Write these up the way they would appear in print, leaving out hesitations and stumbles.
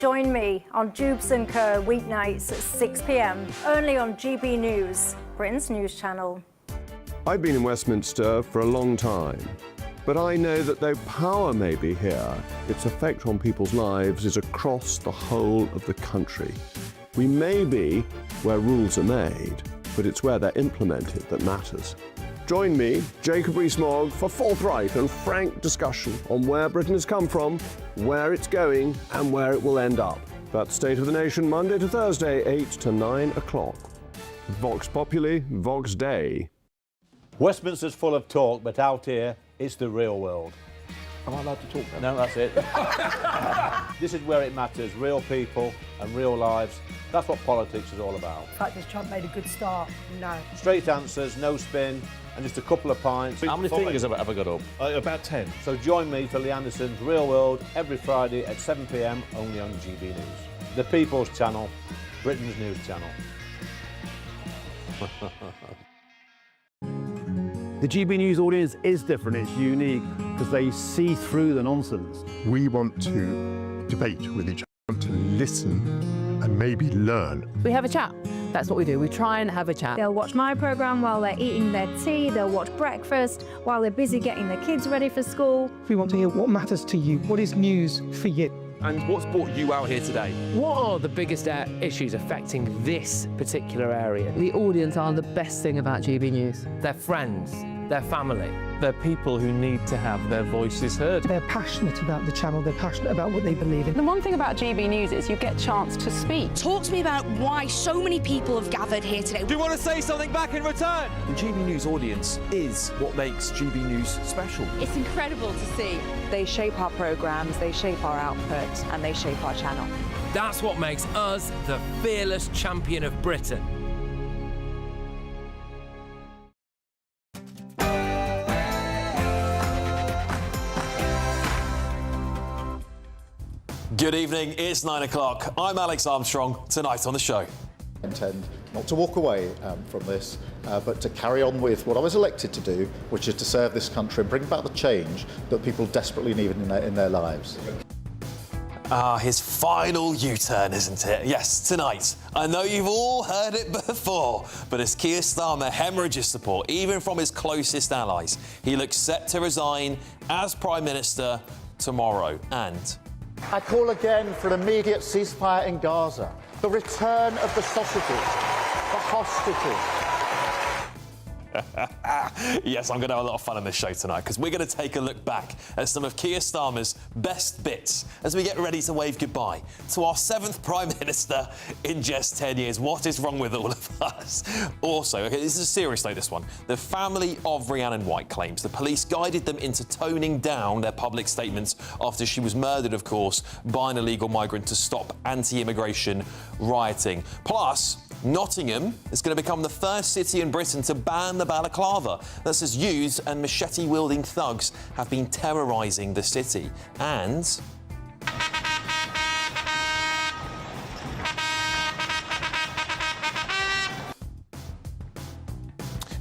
Join me on Jubes and Kerr weeknights at 6 p.m, only on GB News, Britain's news channel. I've been in Westminster for a long time, but I know that though power may be here, its effect on people's lives is across the whole of the country. We may be where rules are made, but it's where they're implemented that matters. Join me, Jacob Rees-Mogg, for forthright and frank discussion on where Britain has come from, where it's going, and where it will end up. That's State of the Nation, Monday to Thursday, 8 to 9 o'clock. Vox Populi, Vox Dei. Westminster's full of talk, but out here, it's the real world. Am I allowed to talk then? No, that's it. This is where it matters, real people and real lives. That's what politics is all about. In fact, has Trump made a good start? No. Straight answers, no spin, and just a couple of pints. How many fingers have I got up? About 10. So join me for Lee Anderson's Real World every Friday at 7 p.m, only on GB News. The People's Channel, Britain's news channel. The GB News audience is different, it's unique, because they see through the nonsense. We want to debate with each other, to listen and maybe learn. We have a chat. That's what we do. We try and have a chat. They'll watch my programme while they're eating their tea, they'll watch breakfast while they're busy getting their kids ready for school. We want to hear what matters to you, what is news for you. And what's brought you out here today? What are the biggest issues affecting this particular area? The audience are the best thing about GB News. Their friends, their family. They're people who need to have their voices heard. They're passionate about the channel, they're passionate about what they believe in. The one thing about GB News is you get a chance to speak. Talk to me about why so many people have gathered here today. Do you want to say something back in return? The GB News audience is what makes GB News special. It's incredible to see. They shape our programmes, they shape our output, and they shape our channel. That's what makes us the fearless champion of Britain. Good evening, it's 9 o'clock. I'm Alex Armstrong. Tonight on the show. I intend not to walk away from this, but to carry on with what I was elected to do, which is to serve this country and bring about the change that people desperately need in their lives. His final U-turn, isn't it? Yes, tonight. I know you've all heard it before, but as Keir Starmer hemorrhages support, even from his closest allies, he looks set to resign as Prime Minister tomorrow. And I call again for an immediate ceasefire in Gaza, the return of the sausages, the hostages. Yes, I'm going to have a lot of fun on this show tonight because we're going to take a look back at some of Keir Starmer's best bits as we get ready to wave goodbye to our 7th Prime Minister in just 10 years. What is wrong with all of us? Also, okay, this is a serious note, this one. The family of Rhiannon White claims the police guided them into toning down their public statements after she was murdered, of course, by an illegal migrant to stop anti-immigration rioting. Plus, Nottingham is going to become the first city in Britain to ban the balaclava. That's as youths and machete-wielding thugs have been terrorising the city. And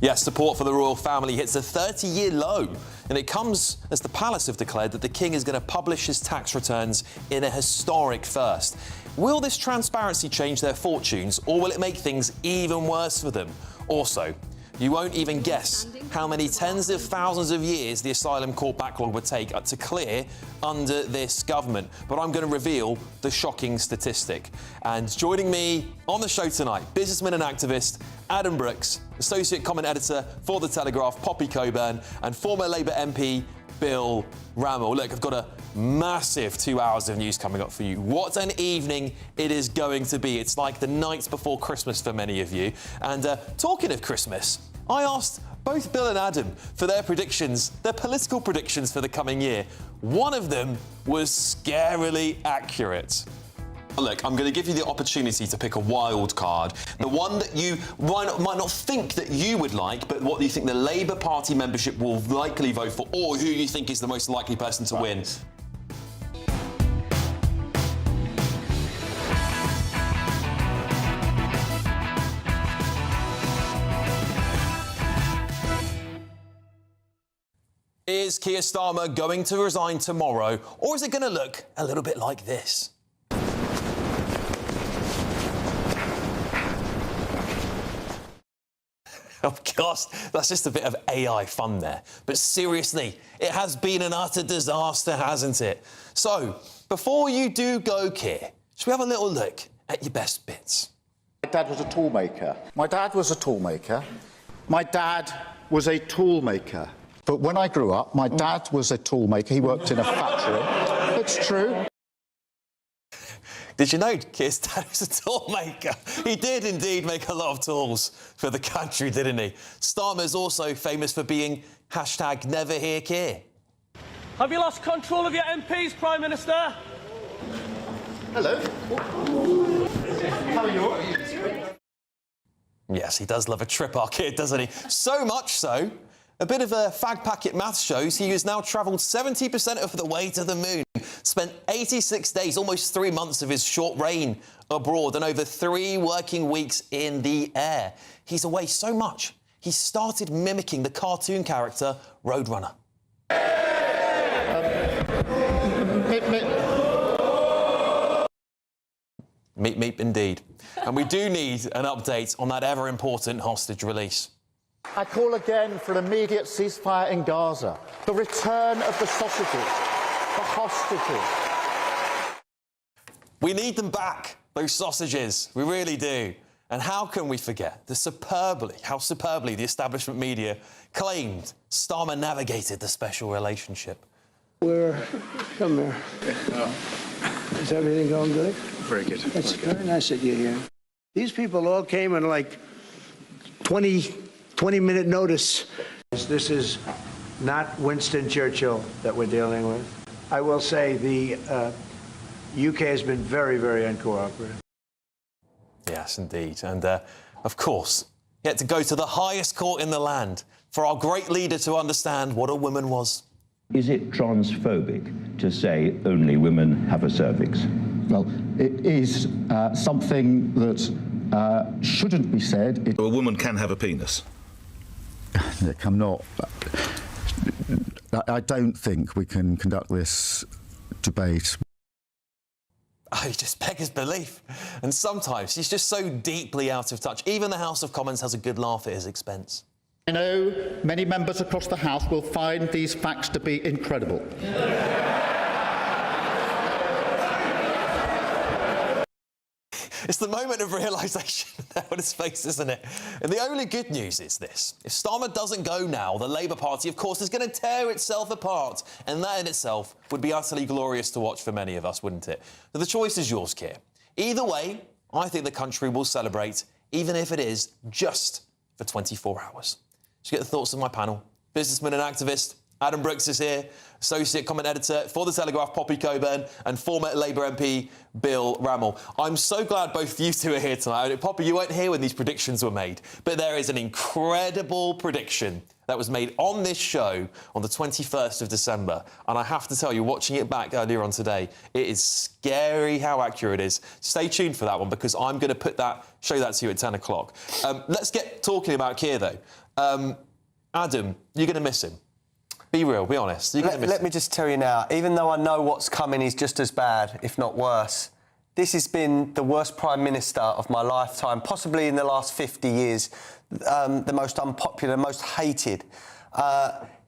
yes, support for the royal family hits a 30-year low, and it comes as the palace have declared that the king is going to publish his tax returns in a historic first. Will this transparency change their fortunes, or will it make things even worse for them? Also, you won't even guess how many tens of thousands of years the asylum court backlog would take to clear under this government. But I'm going to reveal the shocking statistic. And joining me on the show tonight, businessman and activist Adam Brooks, associate comment editor for The Telegraph, Poppy Coburn, and former Labour MP Bill Rammell. Look, I've got a massive 2 hours of news coming up for you. What an evening it is going to be. It's like the night before Christmas for many of you. And talking of Christmas, I asked both Bill and Adam for their predictions, their political predictions for the coming year. One of them was scarily accurate. Look, I'm going to give you the opportunity to pick a wild card. The one that you might not think that you would like, but what you think the Labour Party membership will likely vote for, or who you think is the most likely person to win. Is Keir Starmer going to resign tomorrow, or is it going to look a little bit like this? Of course, that's just a bit of AI fun there. But seriously, it has been an utter disaster, hasn't it? So, before you do go, Keir, should we have a little look at your best bits? My dad was a tool maker. My dad was a tool maker. My dad was a tool maker. But when I grew up, my dad was a tool maker. He worked in a factory. It's true. Did you know Keir's dad was a tool maker? He did indeed make a lot of tools for the country, didn't he? Starmer's also famous for being hashtag never hear Keir. Have you lost control of your MPs, Prime Minister? Hello. How are you? Yes, he does love a trip, our Keir, doesn't he? So much so, a bit of a fag packet maths shows he has now travelled 70% of the way to the moon, spent 86 days, almost 3 months of his short reign abroad, and over 3 working weeks in the air. He's away so much, he started mimicking the cartoon character Roadrunner. Meep, indeed. And we do need an update on that ever-important hostage release. I call again for an immediate ceasefire in Gaza, the return of the sausages, the hostages. We need them back, those sausages. We really do. And how can we forget how superbly the establishment media claimed Starmer navigated the special relationship. Come here. Is everything going good? Very good. It's very nice that you're here. These people all came in like 20-minute notice. This is not Winston Churchill that we're dealing with. I will say the UK has been very, very uncooperative. Yes, indeed. And, of course, he had to go to the highest court in the land for our great leader to understand what a woman was. Is it transphobic to say only women have a cervix? Well, it is something that shouldn't be said. A woman can have a penis. Nick, I'm not... I don't think we can conduct this debate. Oh, he just beggars belief. And sometimes he's just so deeply out of touch. Even the House of Commons has a good laugh at his expense. I know many members across the House will find these facts to be incredible. It's the moment of realisation on his face, isn't it? And the only good news is this. If Starmer doesn't go now, the Labour Party, of course, is going to tear itself apart. And that in itself would be utterly glorious to watch for many of us, wouldn't it? So the choice is yours, Keir. Either way, I think the country will celebrate, even if it is just for 24 hours. Let's get the thoughts of my panel. Businessman and activist Adam Brooks is here, Associate Comment Editor for The Telegraph, Poppy Coburn, and former Labour MP Bill Rammell. I'm so glad both of you two are here tonight. Poppy, you weren't here when these predictions were made, but there is an incredible prediction that was made on this show on the 21st of December. And I have to tell you, watching it back earlier on today, it is scary how accurate it is. Stay tuned for that one, because I'm going to show that to you at 10 o'clock. Let's get talking about Keir, though. Adam, you're going to miss him. Be real, be honest. Let me just tell you now, even though I know what's coming is just as bad, if not worse, this has been the worst Prime Minister of my lifetime, possibly in the last 50 years, the most unpopular, most hated.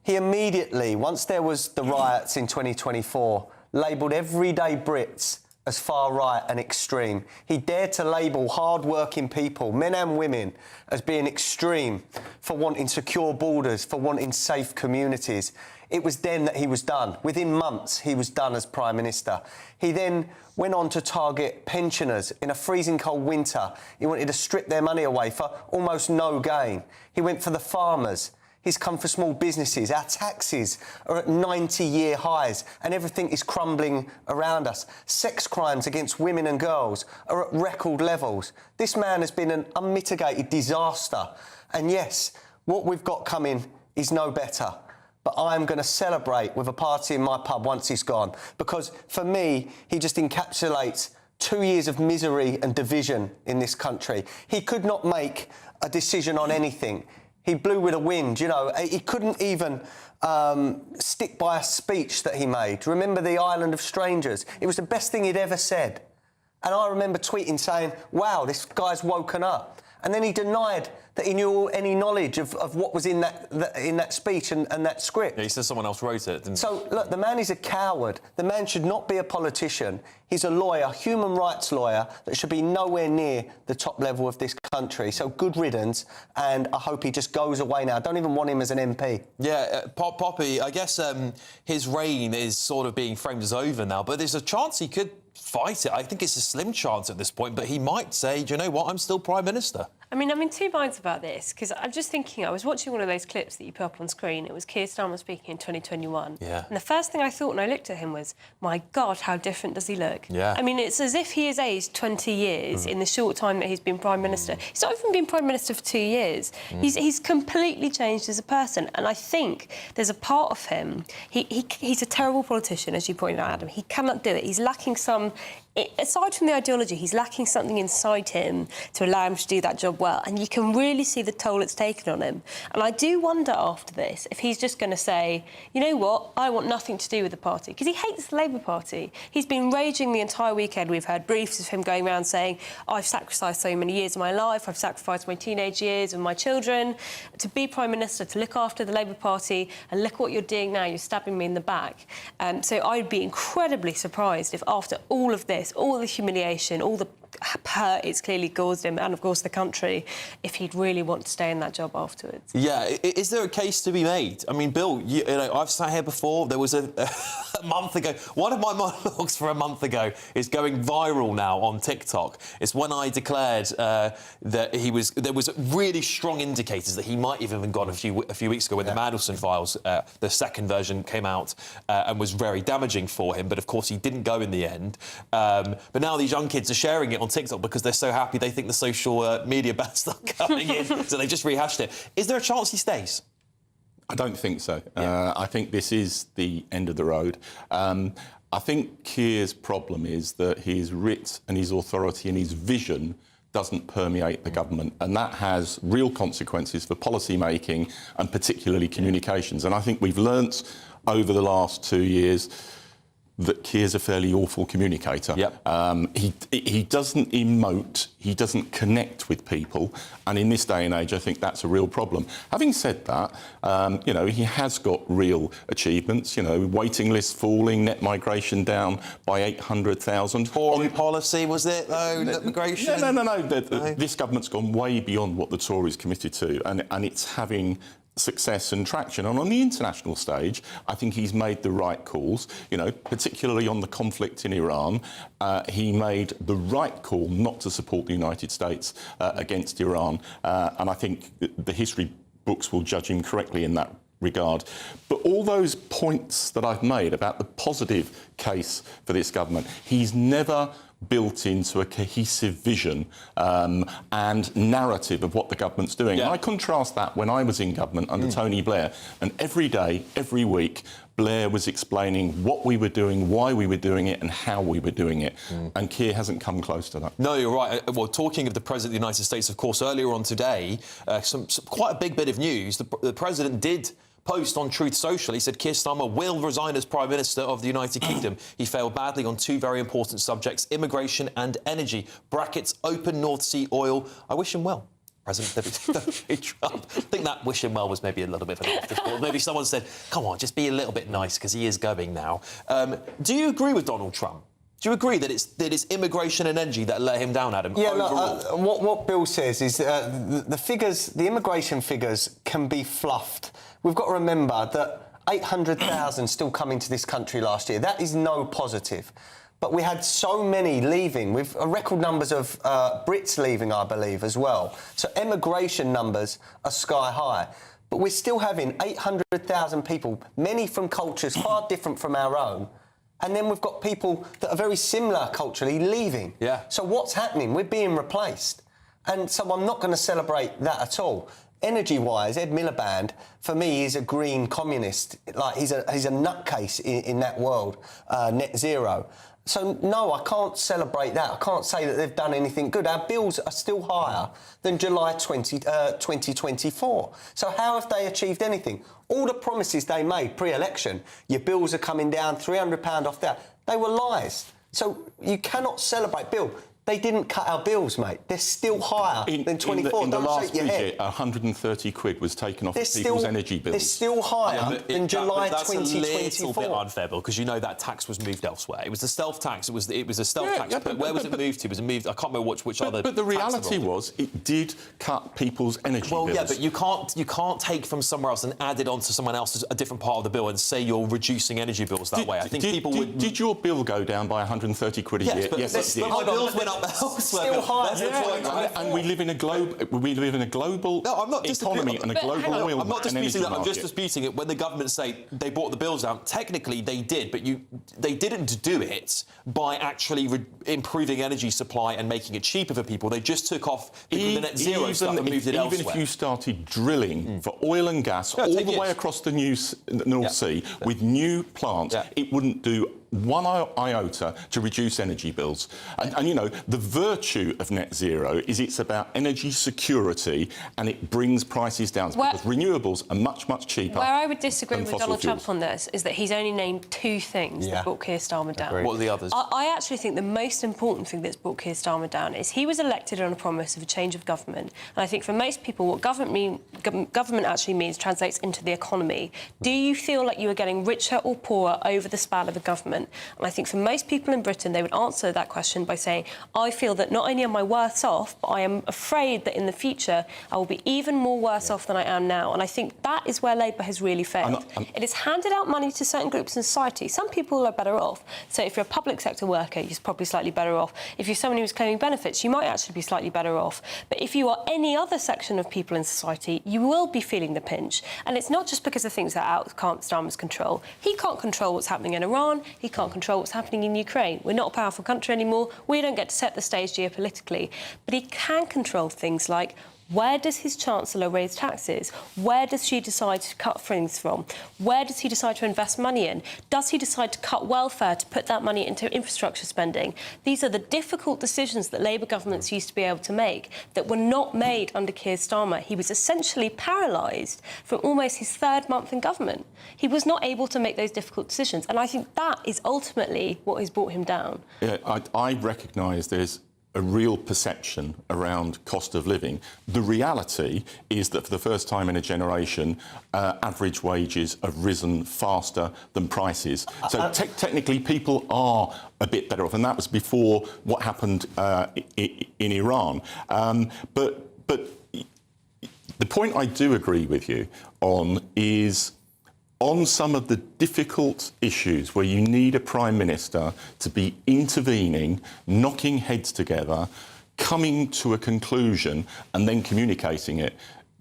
He immediately, once there was the riots in 2024, labelled everyday Brits as far-right and extreme. He dared to label hard-working people, men and women, as being extreme for wanting secure borders, for wanting safe communities. It was then that he was done. Within months, he was done as Prime Minister. He then went on to target pensioners in a freezing cold winter. He wanted to strip their money away for almost no gain. He went for the farmers. He's come for small businesses. Our taxes are at 90-year highs and everything is crumbling around us. Sex crimes against women and girls are at record levels. This man has been an unmitigated disaster. And yes, what we've got coming is no better. But I'm going to celebrate with a party in my pub once he's gone. Because for me, he just encapsulates 2 years of misery and division in this country. He could not make a decision on anything. He blew with a wind, you know. He couldn't even stick by a speech that he made. Remember the Island of Strangers? It was the best thing he'd ever said. And I remember tweeting saying, wow, this guy's woken up. And then he denied that he knew any knowledge of what was in that speech and that script. Yeah, he says someone else wrote it, didn't he? So, look, the man is a coward. The man should not be a politician. He's a lawyer, human rights lawyer, that should be nowhere near the top level of this country. So good riddance, and I hope he just goes away now. I don't even want him as an MP. Yeah, Poppy, I guess his reign is sort of being framed as over now, but there's a chance he could fight it. I think it's a slim chance at this point, but he might say, do you know what, I'm still Prime Minister. I mean, I'm in two minds about this, because I'm just thinking, I was watching one of those clips that you put up on screen. It was Keir Starmer speaking in 2021. Yeah. And the first thing I thought when I looked at him was, my God, how different does he look? Yeah. I mean, it's as if he has aged 20 years in the short time that he's been Prime Minister. He's not even been Prime Minister for 2 years. He's completely changed as a person. And I think there's a part of him, he's a terrible politician, as you pointed out, Adam. He cannot do it. He's lacking some... aside from the ideology, he's lacking something inside him to allow him to do that job well, and you can really see the toll it's taken on him. And I do wonder after this if he's just going to say, you know what, I want nothing to do with the party, because he hates the Labour Party. He's been raging the entire weekend. We've heard briefs of him going around saying, I've sacrificed so many years of my life, I've sacrificed my teenage years and my children to be Prime Minister, to look after the Labour Party, and look what you're doing now, you're stabbing me in the back. So I'd be incredibly surprised if after all of this, all the humiliation, all the hurt it's clearly caused him, and of course the country, if he'd really want to stay in that job afterwards. Yeah, is there a case to be made? I mean, Bill, you know, I've sat here before. There was a month ago. One of my monologues for a month ago is going viral now on TikTok. It's when I declared that there was really strong indicators that he might have even gone a few weeks ago when the Mandelson files, the second version came out and was very damaging for him. But of course he didn't go in the end. But now these young kids are sharing it on TikTok because they're so happy they think the social media bans are coming in, so they just rehashed it. Is there a chance he stays? I don't think so. I think this is the end of the road. I think Keir's problem is that his writ and his authority and his vision doesn't permeate the government, and that has real consequences for policy making and particularly communications. And I think we've learnt over the last 2 years that Keir's a fairly awful communicator. He doesn't emote, he doesn't connect with people, and in this day and age I think that's a real problem. Having said that, you know, he has got real achievements, you know, waiting lists falling, net migration down by 800,000. Tory policy, was it, though, net migration? No. This government's gone way beyond what the Tories committed to, and it's having success and traction. And on the international stage, I think he's made the right calls, you know, particularly on the conflict in Iran. He made the right call not to support the United States against Iran. And I think the history books will judge him correctly in that regard. But all those points that I've made about the positive case for this government, he's never built into a cohesive vision and narrative of what the government's doing. And I contrast that when I was in government under Tony Blair, and every day, every week, Blair was explaining what we were doing, why we were doing it and how we were doing it. And Keir hasn't come close to that. No, you're right. Well, talking of the President of the United States, of course, earlier on today, some quite a big bit of news. The President did post on Truth Social. He said Keir Starmer will resign as Prime Minister of the United Kingdom. He failed badly on two very important subjects, immigration and energy. Brackets, open North Sea oil. I wish him well. President Trump. I think that wish him well was maybe a little bit of an afterthought. Maybe someone said, come on, just be a little bit nice because he is going now. Do you agree with Donald Trump? Do you agree that it's immigration and energy that let him down, Adam? Yeah, look, what Bill says is the figures, the immigration figures can be fluffed. We've got to remember that 800,000 still come into this country last year. That is no positive. But we had so many leaving, with record numbers of Brits leaving, I believe, as well. So immigration numbers are sky high. But we're still having 800,000 people, many from cultures far different from our own. And then we've got people that are very similar culturally leaving. Yeah. So what's happening? We're being replaced. And so I'm not going to celebrate that at all. Energy-wise, Ed Miliband, for me, is a green communist. Like, he's a nutcase in that world, net zero. So, no, I can't celebrate that. I can't say that they've done anything good. Our bills are still higher than July 2024. So how have they achieved anything? All the promises they made pre-election, your bills are coming down, £300 off that, they were lies. So you cannot celebrate. Bill, They didn't cut our bills, mate. They're still higher than 24. In the Don't last shake your head. budget, 130 quid was taken off of people's energy bills. They're still higher than July 2024. That's a little bit unfair, Bill, because you know that tax was moved elsewhere. It was the stealth tax. It was a stealth tax. But where was it moved to? Was it moved? I can't remember which other. But the reality was, it did cut people's energy bills. Well, yeah, but you can't take from somewhere else and add it onto someone else's a different part of the bill and say you're reducing energy bills that way. I think people would. Did your bill go down by 130 quid a year? Yes, but my bills went up elsewhere. Still higher. And we live in a global economy and a global oil I'm not and energy disputing that. I'm market. just disputing it when the government say they brought the bills down. Technically, they did, but they didn't do it by actually improving energy supply and making it cheaper for people. They just took off the net zero stuff and moved it elsewhere. Even if you started drilling for oil and gas all the way across the North Sea with new plants, it wouldn't do one iota to reduce energy bills. And you know, the virtue of net zero is it's about energy security and it brings prices down because renewables are much, much cheaper. Where I would disagree with Donald fuels. Trump on this is that he's only named 2 things that brought Keir Starmer down. What are the others? I actually think the most important thing that's brought Keir Starmer down is he was elected on a promise of a change of government. And I think for most people, what government actually means translates into the economy. Do you feel like you are getting richer or poorer over the span of a government? And I think for most people in Britain, they would answer that question by saying, I feel that not only am I worse off, but I am afraid that in the future I will be even more worse off than I am now. And I think that is where Labour has really failed. It has handed out money to certain groups in society. Some people are better off. So if you're a public sector worker, you're probably slightly better off. If you're someone who's claiming benefits, you might actually be slightly better off. But if you are any other section of people in society, you will be feeling the pinch. And it's not just because of things that are out of Starmer's control. He can't control what's happening in Iran. He can't control what's happening in Ukraine. We're not a powerful country anymore. We don't get to set the stage geopolitically. But he can control things like where does his Chancellor raise taxes? Where does she decide to cut things from? Where does he decide to invest money in? Does he decide to cut welfare to put that money into infrastructure spending? These are the difficult decisions that Labour governments used to be able to make that were not made under Keir Starmer. He was essentially paralysed from almost his 3rd month in government. He was not able to make those difficult decisions. And I think that is ultimately what has brought him down. Yeah, I recognise there's a real perception around cost of living. The reality is that for the first time in a generation, average wages have risen faster than prices. So technically, people are a bit better off, and that was before what happened in Iran. But the point I do agree with you on is on some of the difficult issues where you need a Prime Minister to be intervening, knocking heads together, coming to a conclusion and then communicating it,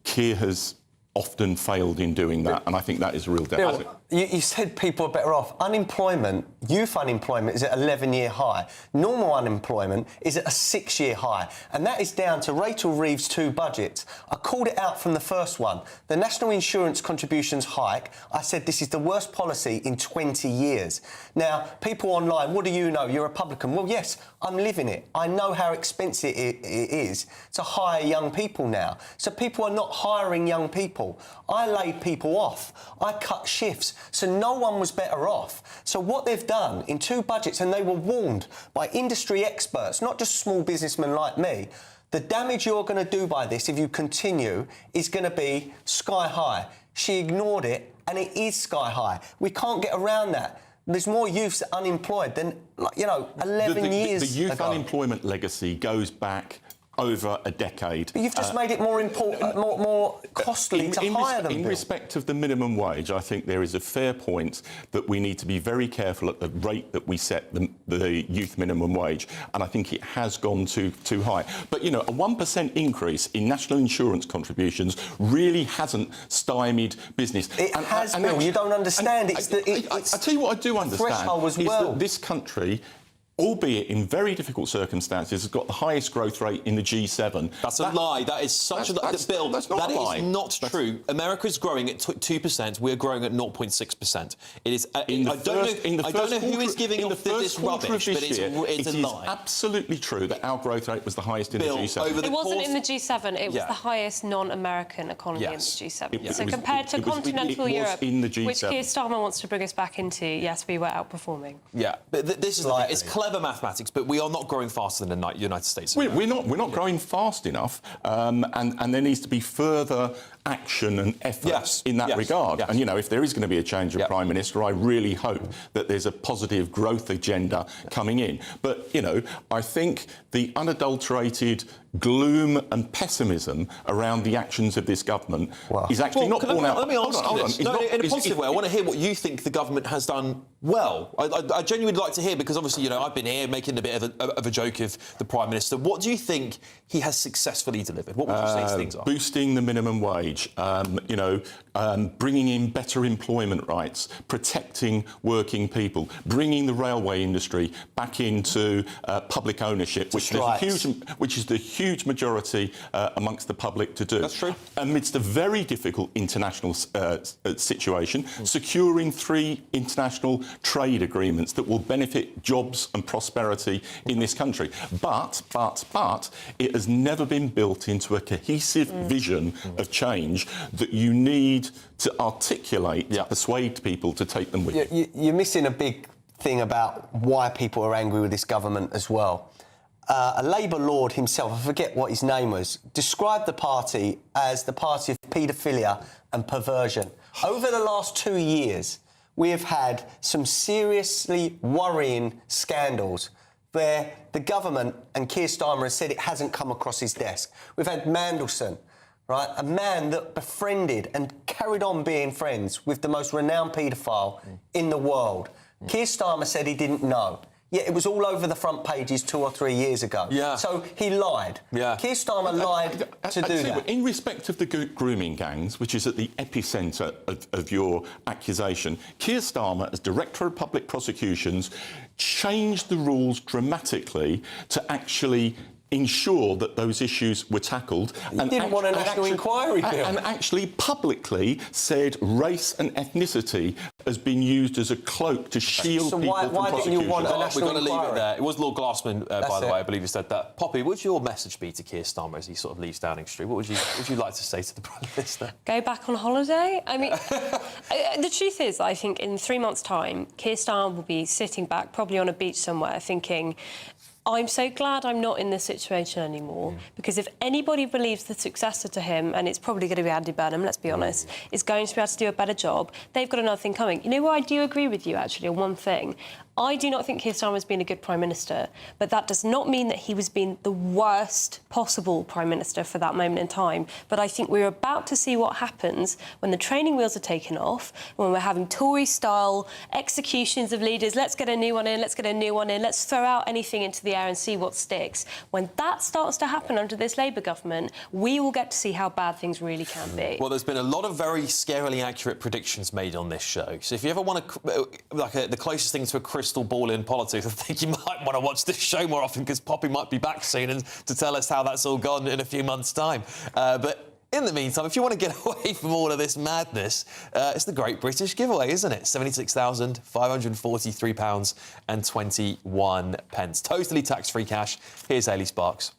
Keir has often failed in doing that, and I think that is a real deficit. You said people are better off. Unemployment, youth unemployment is at 11-year high. Normal unemployment is at a 6-year high. And that is down to Rachel Reeves' 2 budgets. I called it out from the first one. The National Insurance contributions hike, I said this is the worst policy in 20 years. Now, people online, what do you know? You're a Republican. Well, yes, I'm living it. I know how expensive it is to hire young people now. So people are not hiring young people. I laid people off. I cut shifts. So no one was better off. So what they've done in 2 budgets, and they were warned by industry experts, not just small businessmen like me, the damage you're going to do by this, if you continue, is going to be sky high. She ignored it, and it is sky high. We can't get around that. There's more youths unemployed than, 11 years The youth ago. unemployment legacy goes back over a decade. But you've just made it more important, more costly to hire them. In respect of the minimum wage, I think there is a fair point that we need to be very careful at the rate that we set the youth minimum wage, and I think it has gone too high. But, a 1% increase in national insurance contributions really hasn't stymied business. It has, Bill. You don't understand. I tell you what I do understand threshold as is well. that this country, albeit in very difficult circumstances, has got the highest growth rate in the G7. That's a lie. That is such a... Bill, that's not a lie. That is not true. America's growing at 2%. We're growing at 0.6%. It is... I don't know who is giving off this rubbish, but it's a lie. It is absolutely true that our growth rate was the highest in the G7. It wasn't in the G7. It was the highest non-American economy in the G7. So compared to continental Europe, in the G7. which Keir Starmer wants to bring us back into, yes, we were outperforming. Yeah, but this is the thing. It's clever mathematics, but we are not growing faster than the United States. We're not growing fast enough, and there needs to be further action and effort in that regard. And, you know, if there is going to be a change of Prime Minister, I really hope that there's a positive growth agenda coming in. But, you know, I think the unadulterated gloom and pessimism around the actions of this government is actually not borne out. Let me ask you this. No, in a positive way, I want to hear what you think the government has done well. I genuinely like to hear, because obviously, you know, I've been here making a bit of a joke of the Prime Minister. What do you think he has successfully delivered? What would you say his things are? Boosting the minimum wage, you know, bringing in better employment rights, protecting working people, bringing the railway industry back into public ownership, which is the huge majority amongst the public to do. That's true. Amidst a very difficult international situation, securing 3 international trade agreements that will benefit jobs and prosperity in this country. But it has never been built into a cohesive vision of change that you need to articulate to persuade people to take them with you. You're missing a big thing about why people are angry with this government as well. A Labour lord himself, I forget what his name was, described the party as the party of paedophilia and perversion. Over the last 2 years, we have had some seriously worrying scandals where the government and Keir Starmer has said it hasn't come across his desk. We've had Mandelson, right, a man that befriended and carried on being friends with the most renowned paedophile in the world. Keir Starmer said he didn't know. Yet it was all over the front pages 2 or 3 years ago. Yeah. So he lied. Yeah. Keir Starmer lied to do that. In respect of the grooming gangs, which is at the epicentre of your accusation, Keir Starmer, as Director of Public Prosecutions, changed the rules dramatically to actually ensure that those issues were tackled. He didn't want a national inquiry bill. And actually publicly said race and ethnicity has been used as a cloak to shield people from prosecution. Didn't you want a national We've got to leave inquiry? it there. It was Lord Glassman, by the way, I believe he said that. Poppy, what would your message be to Keir Starmer as he sort of leaves Downing Street? What would you like to say to the Prime Minister? Go back on holiday? I mean, the truth is, I think in 3 months' time, Keir Starmer will be sitting back, probably on a beach somewhere, thinking, I'm so glad I'm not in this situation anymore, because if anybody believes the successor to him, and it's probably going to be Andy Burnham, let's be honest, is going to be able to do a better job, they've got another thing coming. You know what, I do agree with you, actually, on one thing. I do not think Keir Starmer has been a good Prime Minister, but that does not mean that he was being the worst possible Prime Minister for that moment in time. But I think we're about to see what happens when the training wheels are taken off, when we're having Tory-style executions of leaders. Let's get a new one in, let's get a new one in, let's throw out anything into the air and see what sticks. When that starts to happen under this Labour government, we will get to see how bad things really can be. Well, there's been a lot of very scarily accurate predictions made on this show. So if you ever want the closest thing to a crystal ball in politics, I think you might want to watch this show more often, because Poppy might be back soon and to tell us how that's all gone in a few months' time. But in the meantime, if you want to get away from all of this madness, it's the Great British Giveaway, isn't it? £76,543.21. Totally tax-free cash. Here's Hayley Sparks.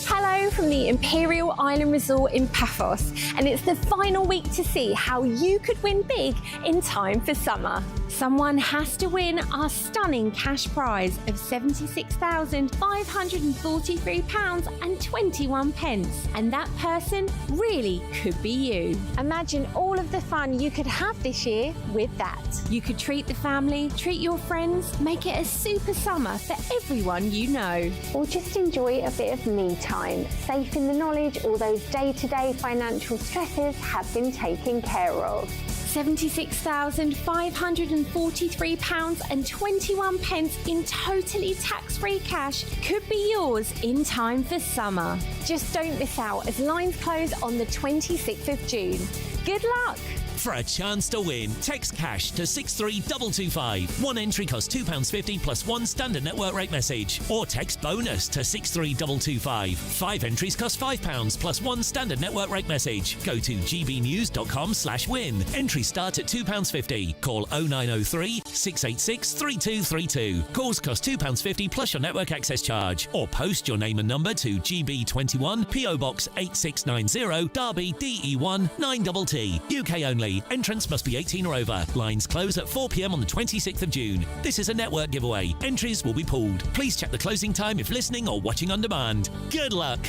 Hello from the Imperial Island Resort in Paphos, and it's the final week to see how you could win big in time for summer. Someone has to win our stunning cash prize of £76,543.21, and that person really could be you. Imagine all of the fun you could have this year with that. You could treat the family, treat your friends, make it a super summer for everyone you know. Or just enjoy a bit of me time, safe in the knowledge all those day-to-day financial stresses have been taken care of. £76,543.21 in totally tax-free cash could be yours in time for summer. Just don't miss out, as lines close on the 26th of June. Good luck! For a chance to win, text cash to 63225. One entry costs £2.50 plus one standard network rate message. Or text bonus to 63225. 5 entries cost £5 plus one standard network rate message. Go to gbnews.com/win. Entries start at £2.50. Call 0903 686 3232. Calls cost £2.50 plus your network access charge. Or post your name and number to GB21 PO Box 8690 Derby DE1 9TT. UK only. only. Entrance must be 18 or over. Lines close at 4 p.m. on the 26th of June. This is a network giveaway. Entries will be pulled. Please check the closing time if listening or watching on demand. Good luck.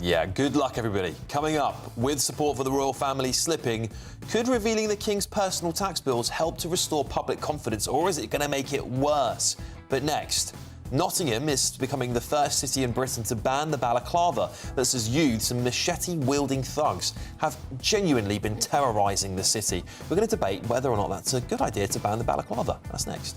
Yeah, good luck, everybody. Coming up, with support for the royal family slipping, could revealing the King's personal tax bills help to restore public confidence, or is it going to make it worse? But next, Nottingham is becoming the first city in Britain to ban the balaclava. That's as youths and machete-wielding thugs have genuinely been terrorising the city. We're going to debate whether or not that's a good idea to ban the balaclava. That's next.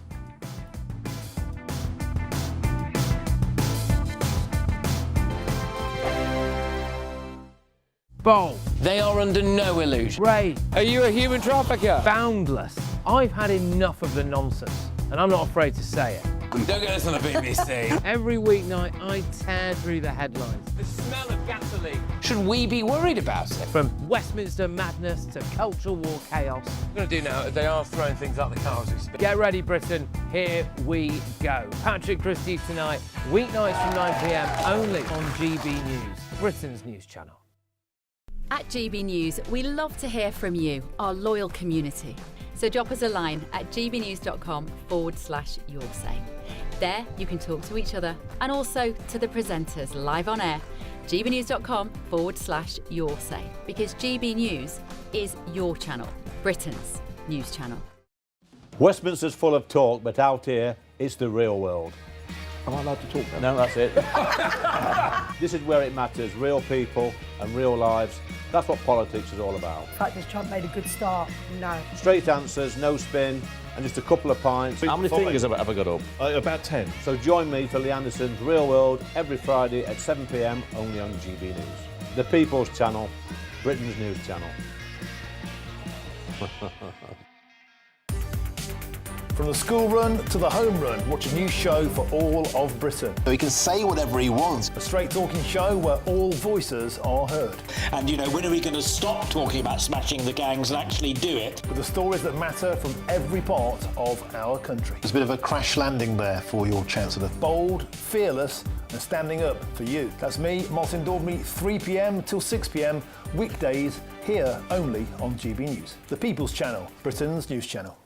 Bold. They are under no illusion. Ray. Are you a human trafficker? Boundless. I've had enough of the nonsense, and I'm not afraid to say it. Don't get this on the BBC. Every weeknight, I tear through the headlines. The smell of gasoline. Should we be worried about it? From Westminster madness to cultural war chaos. What I'm going to do now is they are throwing things out the car as we speak. Get ready, Britain. Here we go. Patrick Christie tonight, weeknights from 9 p.m, only on GB News, Britain's news channel. At GB News, we love to hear from you, our loyal community. So drop us a line at gbnews.com/yoursay. There you can talk to each other and also to the presenters live on air. gbnews.com/yoursay, because GB News is your channel, Britain's news channel. Westminster's full of talk, but out here, it's the real world. Am I allowed to talk now? No, that's it. This is where it matters, real people and real lives. That's what politics is all about. The fact has Trump made a good start? No. Straight answers, no spin, and just a couple of pints. How many fingers have I got up? About 10. So join me for Lee Anderson's Real World every Friday at 7 p.m, only on GB News. The People's Channel, Britain's news channel. From the school run to the home run, watch a new show for all of Britain. He can say whatever he wants. A straight talking show where all voices are heard. And, you know, when are we going to stop talking about smashing the gangs and actually do it? With the stories that matter from every part of our country. There's a bit of a crash landing there for your Chancellor. Bold, fearless and standing up for you. That's me, Martin Daubney, 3 p.m. till 6 p.m, weekdays, here only on GB News. The People's Channel, Britain's news channel.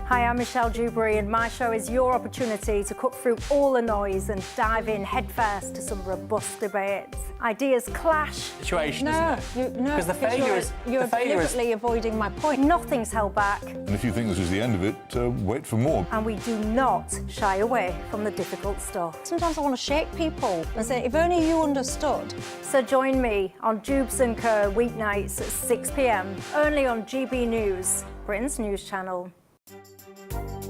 Hi, I'm Michelle Dewberry, and my show is your opportunity to cut through all the noise and dive in headfirst to some robust debates. Ideas clash. Situation, isn't it? No, because the failure is you're deliberately avoiding my point. Nothing's held back. And if you think this is the end of it, wait for more. And we do not shy away from the difficult stuff. Sometimes I want to shake people and say, if only you understood. So join me on Jubes and Kerr weeknights at 6 p.m, only on GB News, Britain's news channel.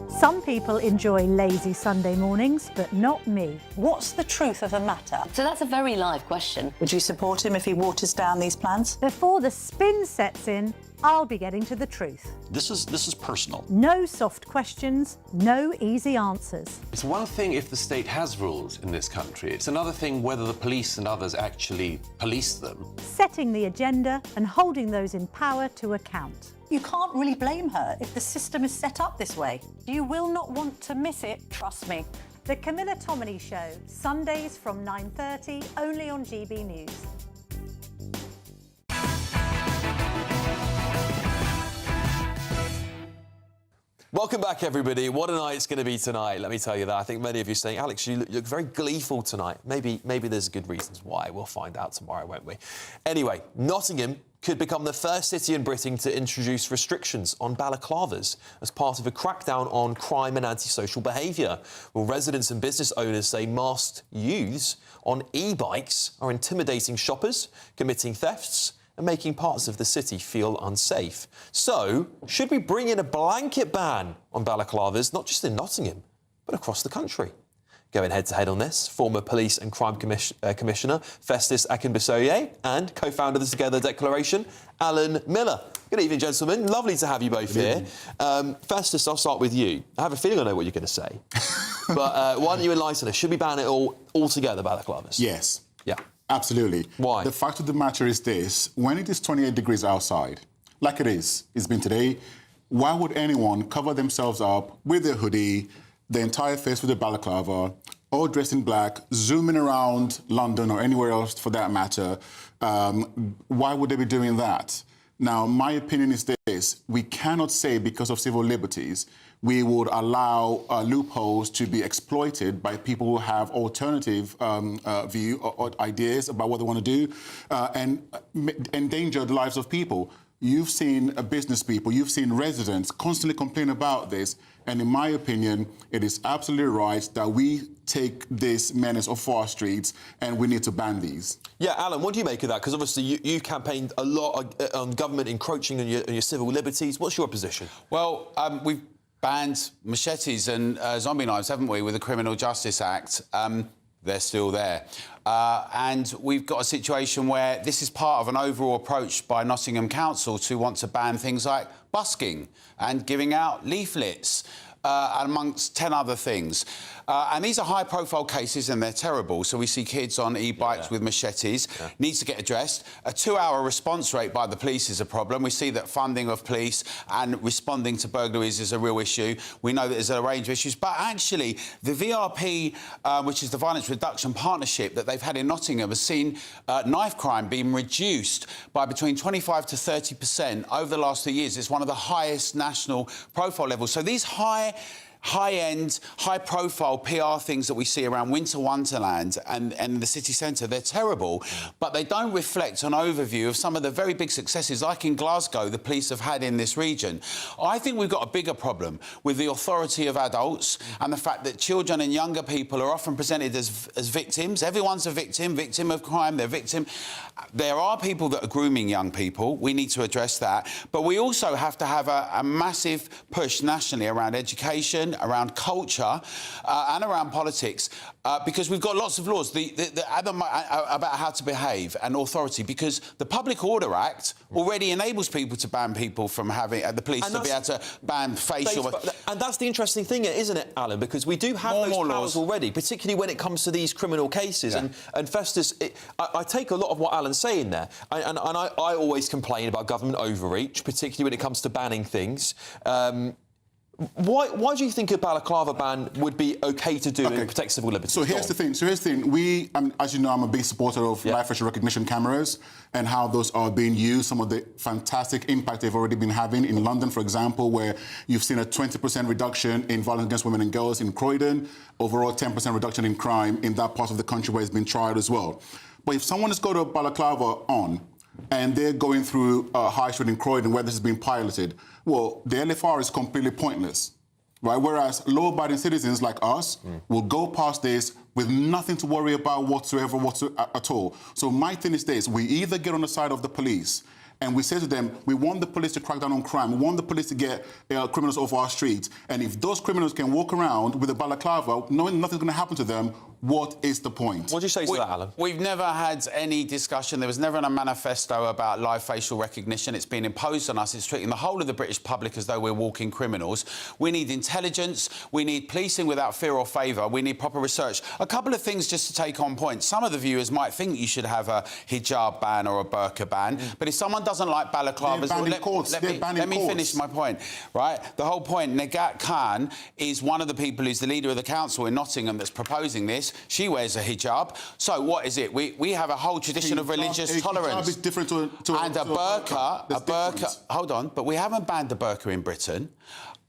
Some people enjoy lazy Sunday mornings, but not me. What's the truth of the matter? So that's a very live question. Would you support him if he waters down these plans? Before the spin sets in, I'll be getting to the truth. This is personal. No soft questions, no easy answers. It's one thing if the state has rules in this country. It's another thing whether the police and others actually police them. Setting the agenda and holding those in power to account. You can't really blame her if the system is set up this way. You will not want to miss it, trust me. The Camilla Tominey Show, Sundays from 9:30, only on GB News. Welcome back, everybody. What a night it's going to be tonight, let me tell you that. I think many of you are saying, Alex, you look very gleeful tonight. Maybe there's good reasons why. We'll find out tomorrow, won't we? Anyway, Nottingham could become the first city in Britain to introduce restrictions on balaclavas as part of a crackdown on crime and antisocial behaviour. Well, residents and business owners say masked youths on e-bikes are intimidating shoppers, committing thefts and making parts of the city feel unsafe. So, should we bring in a blanket ban on balaclavas, not just in Nottingham, but across the country? Going head-to-head on this, former Police and Crime Commissioner Festus Akinbisoye and co-founder of the Together Declaration, Alan Miller. Good evening, gentlemen. Lovely to have you both here. Festus, I'll start with you. I have a feeling I know what you're going to say. But why don't you enlighten us? Should we ban it altogether, balaclavas? Yes. Yeah. Absolutely. Why? The fact of the matter is this. When it is 28 degrees outside, like it's been today, why would anyone cover themselves up with a hoodie, the entire face with a balaclava, all dressed in black, zooming around London or anywhere else for that matter? Why would they be doing that? Now, my opinion is this. We cannot say because of civil liberties we would allow loopholes to be exploited by people who have alternative view or ideas about what they want to do and endanger the lives of people. You've seen business people, you've seen residents constantly complain about this. And in my opinion, it is absolutely right that we take this menace off our streets and we need to ban these. Yeah, Alan, what do you make of that? Because obviously you campaigned a lot on government encroaching on your civil liberties. What's your position? Well, we've banned machetes and zombie knives, haven't we, with the Criminal Justice Act. They're still there. And we've got a situation where this is part of an overall approach by Nottingham Council to want to ban things like busking and giving out leaflets, amongst 10 other things. And these are high-profile cases and they're terrible. So we see kids on e-bikes with machetes. Needs to get addressed. A 2-hour response rate by the police is a problem. We see that funding of police and responding to burglaries is a real issue. We know that there's a range of issues. But actually, the VRP, which is the Violence Reduction Partnership that they've had in Nottingham, has seen knife crime being reduced by between 25 to 30% over the last 2 years. It's one of the highest national profile levels. So these high-end, high-profile PR things that we see around Winter Wonderland and the city centre, they're terrible, but they don't reflect an overview of some of the very big successes, like in Glasgow, the police have had in this region. I think we've got a bigger problem with the authority of adults and the fact that children and younger people are often presented as victims. Everyone's a victim of crime, they're victim. There are people that are grooming young people. We need to address that. But we also have to have a massive push nationally around education, around culture and around politics, because we've got lots of laws about how to behave and authority, because the Public Order Act already enables people to ban people from having the police to be able to ban facial. And that's the interesting thing, isn't it, Alan? Because we do have those powers already, particularly when it comes to these criminal cases. Yeah. And Festus, I take a lot of what Alan's saying there, and I always complain about government overreach, particularly when it comes to banning things. Why do you think a balaclava ban would be OK to do and protect civil liberties? So here's the thing. We, as you know, I'm a big supporter of live facial recognition cameras and how those are being used, some of the fantastic impact they've already been having in London, for example, where you've seen a 20% reduction in violence against women and girls in Croydon, overall 10% reduction in crime in that part of the country where it's been tried as well. But if someone has got a balaclava on and they're going through High Street in Croydon where this has been piloted, well, the LFR is completely pointless, right? Whereas law-abiding citizens like us will go past this with nothing to worry about whatsoever at all. So my thing is this: we either get on the side of the police and we say to them, we want the police to crack down on crime, we want the police to get criminals off our streets, and if those criminals can walk around with a balaclava knowing nothing's going to happen to them, what is the point? What do you say to that, Alan? We've never had any discussion. There was never a manifesto about live facial recognition. It's been imposed on us. It's treating the whole of the British public as though we're walking criminals. We need intelligence. We need policing without fear or favour. We need proper research. A couple of things just to take on point. Some of the viewers might think you should have a hijab ban or a burqa ban, but if someone doesn't like balaclavas... Let me finish my point, right? The whole point, Nagat Khan is one of the people who's the leader of the council in Nottingham that's proposing this. She wears a hijab. So what is it? We have a whole tradition of religious tolerance. Hijab is different to and a burqa. Hold on, but we haven't banned the burqa in Britain,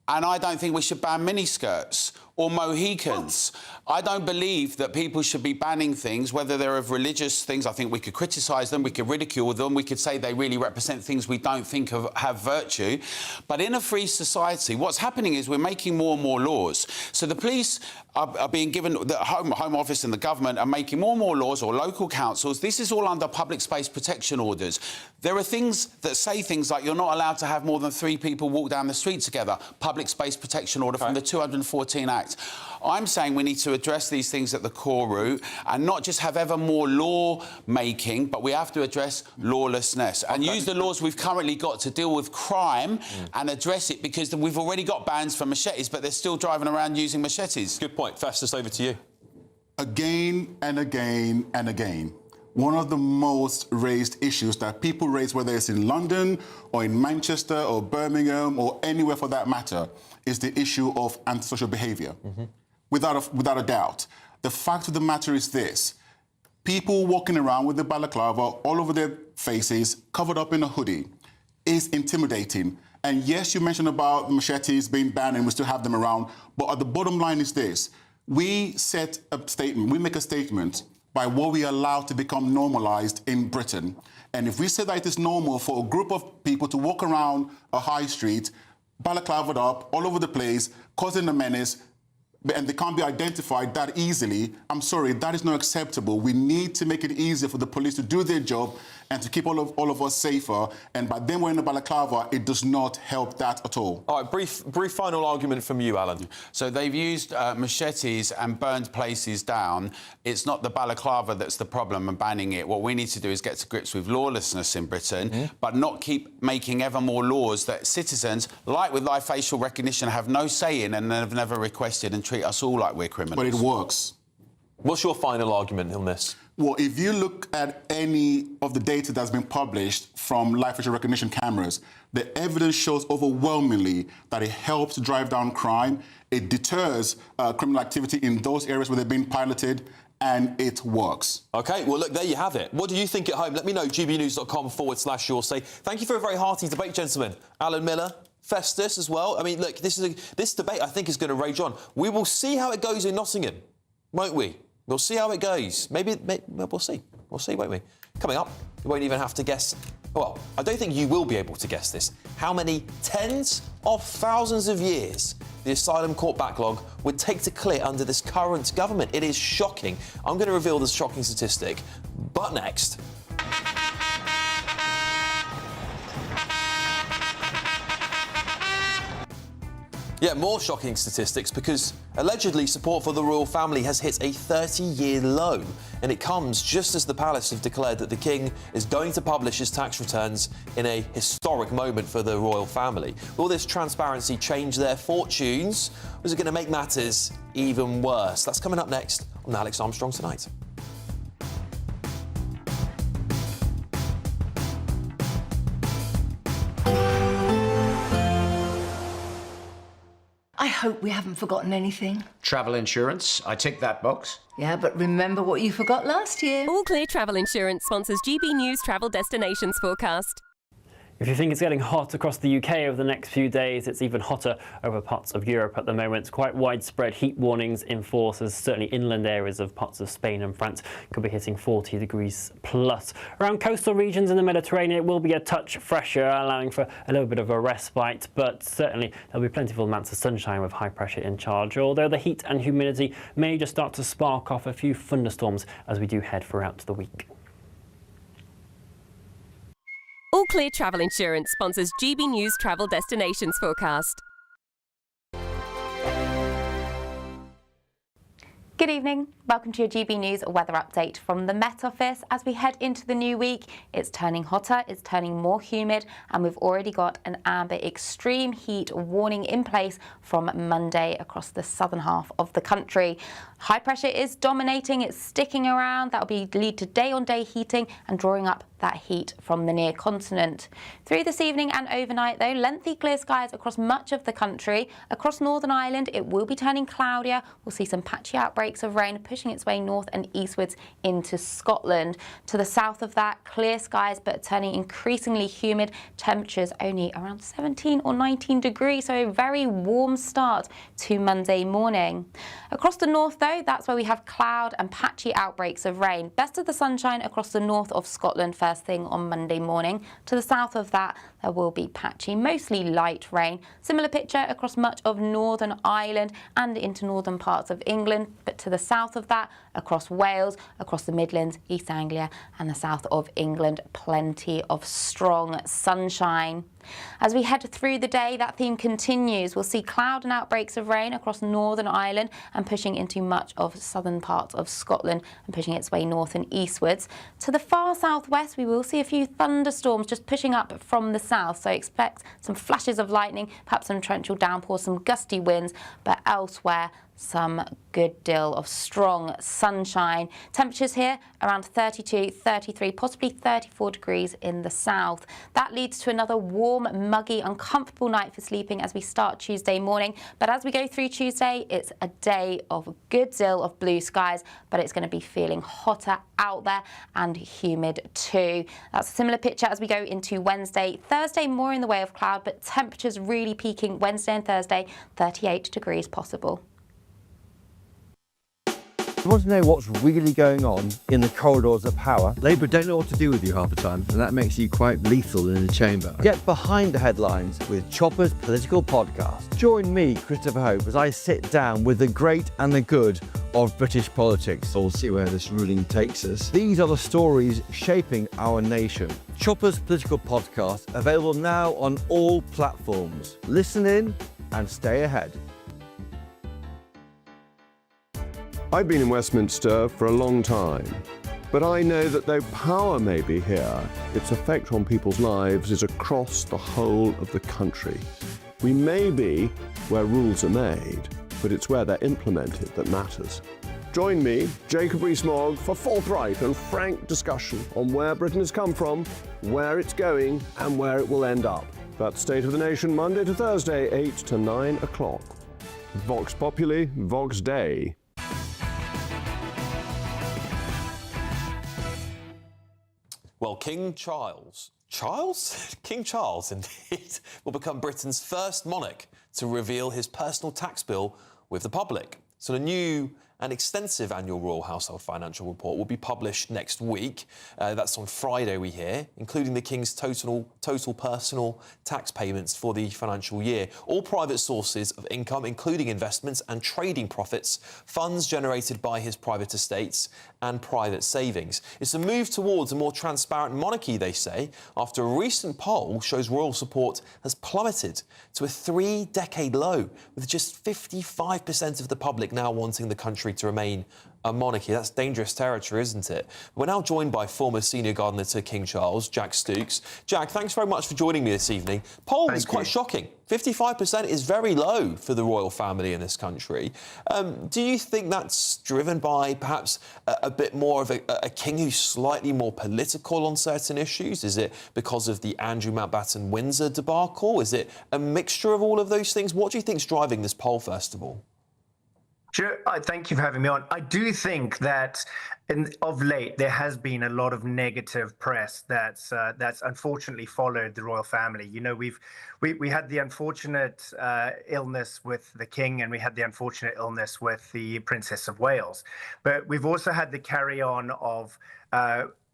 and I don't think we should ban miniskirts or Mohicans. I don't believe that people should be banning things, whether they're of religious things. I think we could criticise them, we could ridicule them, we could say they really represent things we don't think have virtue. But in a free society, what's happening is we're making more and more laws. So the police are being given, the Home Office and the government are making more and more laws, or local councils. This is all under public space protection orders. There are things that say things like you're not allowed to have more than 3 people walk down the street together. Public space protection order from the 214 Act. I'm saying we need to address these things at the core root and not just have ever more law-making, but we have to address lawlessness and use the laws we've currently got to deal with crime and address it, because we've already got bans for machetes, but they're still driving around using machetes. Good point. Festus, over to you. Again and again and again, one of the most raised issues that people raise, whether it's in London or in Manchester or Birmingham or anywhere for that matter, is the issue of antisocial behaviour. Without a doubt. The fact of the matter is this: people walking around with the balaclava all over their faces, covered up in a hoodie. is intimidating. And yes, you mentioned about machetes being banned and we still have them around, but the bottom line is this. We make a statement by what we allow to become normalised in Britain. And if we say that it is normal for a group of people to walk around a high street, balaclavaed up, all over the place, causing a menace, and they can't be identified that easily, I'm sorry, that is not acceptable. We need to make it easier for the police to do their job and to keep all of us safer. And by them wearing a balaclava, it does not help that at all. All right, brief final argument from you, Alan. So they've used machetes and burned places down. It's not the balaclava that's the problem and banning it. What we need to do is get to grips with lawlessness in Britain, but not keep making ever more laws that citizens, like with live facial recognition, have no say in and have never requested and treat us all like we're criminals. But it works. What's your final argument on this? Well, if you look at any of the data that's been published from live facial recognition cameras, the evidence shows overwhelmingly that it helps drive down crime, it deters criminal activity in those areas where they're being piloted, and it works. OK, well, look, there you have it. What do you think at home? Let me know, gbnews.com/your say. Thank you for a very hearty debate, gentlemen. Alan Miller, Festus as well. I mean, look, this debate, I think, is going to rage on. We will see how it goes in Nottingham, won't we? We'll see how it goes. Maybe we'll see. We'll see, won't we? Coming up, you won't even have to guess. Well, I don't think you will be able to guess this. How many tens of thousands of years the asylum court backlog would take to clear under this current government? It is shocking. I'm going to reveal this shocking statistic. But next... Yeah, more shocking statistics because allegedly support for the royal family has hit a 30-year low, and it comes just as the palace have declared that the king is going to publish his tax returns in a historic moment for the royal family. Will this transparency change their fortunes, or is it going to make matters even worse? That's coming up next on Alex Armstrong Tonight. I hope we haven't forgotten anything. Travel insurance, I tick that box. Yeah, but remember what you forgot last year. All Clear Travel Insurance sponsors GB News Travel Destinations Forecast. If you think it's getting hot across the UK over the next few days, it's even hotter over parts of Europe at the moment. Quite widespread heat warnings in force, as certainly inland areas of parts of Spain and France could be hitting 40 degrees plus. Around coastal regions in the Mediterranean, it will be a touch fresher, allowing for a little bit of a respite, but certainly there'll be plentiful amounts of sunshine with high pressure in charge, although the heat and humidity may just start to spark off a few thunderstorms as we do head throughout the week. All Clear Travel Insurance sponsors GB News Travel Destinations Forecast. Good evening. Welcome to your GB News weather update from the Met Office. As we head into the new week, it's turning hotter, it's turning more humid, and we've already got an amber extreme heat warning in place from Monday across the southern half of the country. High pressure is dominating, it's sticking around. That will lead to day-on-day heating and drawing up that heat from the near continent. Through this evening and overnight, though, lengthy clear skies across much of the country. Across Northern Ireland, it will be turning cloudier. We'll see some patchy outbreaks of rain pushing its way north and eastwards into Scotland. To the south of that, clear skies but turning increasingly humid. Temperatures only around 17 or 19 degrees, so a very warm start to Monday morning. Across the north, though, that's where we have cloud and patchy outbreaks of rain. Best of the sunshine across the north of Scotland first thing on Monday morning. To the south of that, there will be patchy, mostly light rain. Similar picture across much of Northern Ireland and into northern parts of England, but to the south of that, across Wales, across the Midlands, East Anglia and the south of England, plenty of strong sunshine. As we head through the day, that theme continues. We'll see cloud and outbreaks of rain across Northern Ireland and pushing into much of southern parts of Scotland and pushing its way north and eastwards. To the far southwest, we will see a few thunderstorms just pushing up from the south, so expect some flashes of lightning, perhaps some torrential downpours, some gusty winds, but elsewhere some good deal of strong sunshine. Temperatures here around 32, 33, possibly 34 degrees in the south. That leads to another warm, muggy, uncomfortable night for sleeping as we start Tuesday morning. But as we go through Tuesday, it's a day of a good deal of blue skies, but it's going to be feeling hotter out there and humid too. That's a similar picture as we go into Wednesday. Thursday, more in the way of cloud, but temperatures really peaking Wednesday and Thursday, 38 degrees possible. You want to know what's really going on in the corridors of power? Labour don't know what to do with you half the time, and that makes you quite lethal in the chamber. Get behind the headlines with Chopper's Political Podcast. Join me, Christopher Hope, as I sit down with the great and the good of British politics. We'll see where this ruling takes us. These are the stories shaping our nation. Chopper's Political Podcast, available now on all platforms. Listen in and stay ahead. I've been in Westminster for a long time, but I know that though power may be here, its effect on people's lives is across the whole of the country. We may be where rules are made, but it's where they're implemented that matters. Join me, Jacob Rees-Mogg, for forthright and frank discussion on where Britain has come from, where it's going, and where it will end up. That's State of the Nation, Monday to Thursday, 8 to 9 o'clock. Vox Populi, Vox Dei. Well, King Charles, King Charles, indeed, will become Britain's first monarch to reveal his personal tax bill with the public. So the new and extensive annual Royal Household Financial Report will be published next week. That's on Friday, we hear, including the King's total personal tax payments for the financial year. All private sources of income, including investments and trading profits, funds generated by his private estates and private savings. It's a move towards a more transparent monarchy, they say, after a recent poll shows royal support has plummeted to a 3-decade low, with just 55% of the public now wanting the country to remain a monarchy. That's dangerous territory, isn't it? We're now joined by former senior gardener to King Charles, Jack Stooks. Jack, thanks very much for joining me this evening. Poll is quite shocking. 55% is very low for the royal family in this country. Do you think that's driven by perhaps a bit more of a king who's slightly more political on certain issues? Is it because of the Andrew Mountbatten-Windsor debacle? Is it a mixture of all of those things? What do you think's driving this poll, first of all? Sure. Thank you for having me on. I do think that of late there has been a lot of negative press that's unfortunately followed the royal family. You know, we had the unfortunate illness with the king, and we had the unfortunate illness with the Princess of Wales, but we've also had the carry on of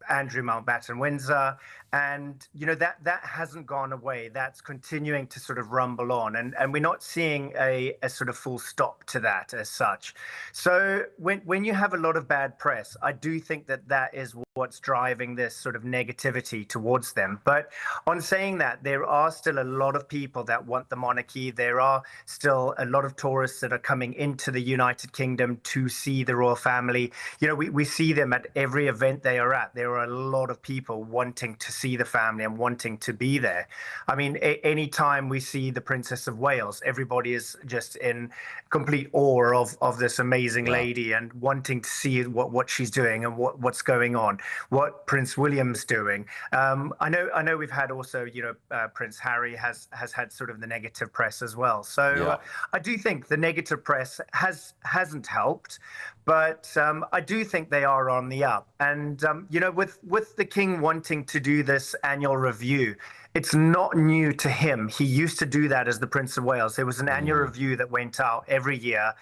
Andrew Mountbatten-Windsor, and you know that hasn't gone away. That's continuing to sort of rumble on, and we're not seeing a sort of full stop to that as such. So when you have a lot of bad press, I do think that is what's driving this sort of negativity towards them. But on saying that, there are still a lot of people that want the monarchy. There are still a lot of tourists that are coming into the United Kingdom to see the royal family. You know, we see them at every event they are at. There are a lot of people wanting to see the family and wanting to be there. I mean, any time we see the Princess of Wales, everybody is just in complete awe of this amazing lady and wanting to see what she's doing and what's going on, what Prince William's doing. I know we've had also, you know, Prince Harry has had sort of the negative press as well. So I do think the negative press hasn't helped, but I do think they are on the up. And you know, with the king wanting to do this annual review, it's not new to him. He used to do that as the Prince of Wales. There was an annual review that went out every year,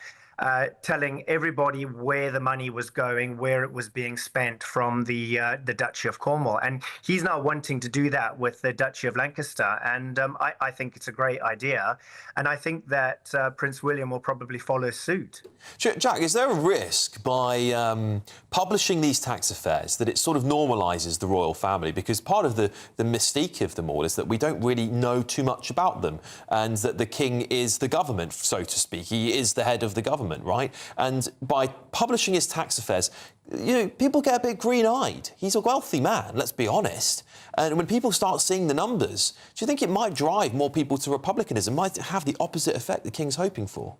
telling everybody where the money was going, where it was being spent from the Duchy of Cornwall. And he's now wanting to do that with the Duchy of Lancaster. And I think it's a great idea. And I think that Prince William will probably follow suit. Jack, is there a risk by publishing these tax affairs that it sort of normalises the royal family? Because part of the mystique of them all is that we don't really know too much about them, and that the king is the government, so to speak. He is the head of the government. Right? And by publishing his tax affairs, you know, people get a bit green-eyed. He's a wealthy man, let's be honest. And when people start seeing the numbers, do you think it might drive more people to republicanism, might have the opposite effect the king's hoping for?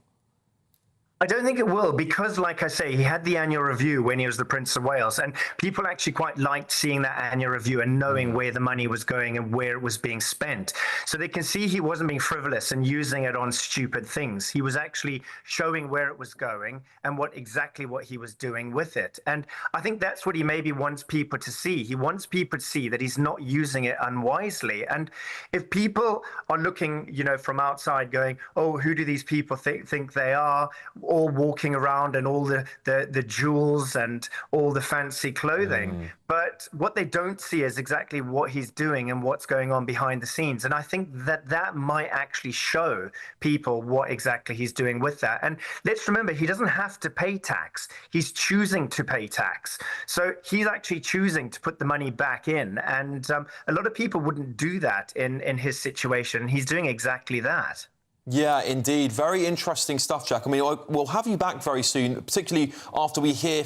I don't think it will, because, like I say, he had the annual review when he was the Prince of Wales, and people actually quite liked seeing that annual review and knowing where the money was going and where it was being spent. So they can see he wasn't being frivolous and using it on stupid things. He was actually showing where it was going and what he was doing with it. And I think that's what he maybe wants people to see. He wants people to see that he's not using it unwisely. And if people are looking, from outside going, oh, who do these people think they are? All walking around and all the jewels and all the fancy clothing. But what they don't see is exactly what he's doing and what's going on behind the scenes. And I think that might actually show people what exactly he's doing with that. And let's remember, he doesn't have to pay tax. He's choosing to pay tax. So he's actually choosing to put the money back in. And a lot of people wouldn't do that in his situation. He's doing exactly that. Yeah, indeed. Very interesting stuff, Jack. I mean, we'll have you back very soon, particularly after we hear,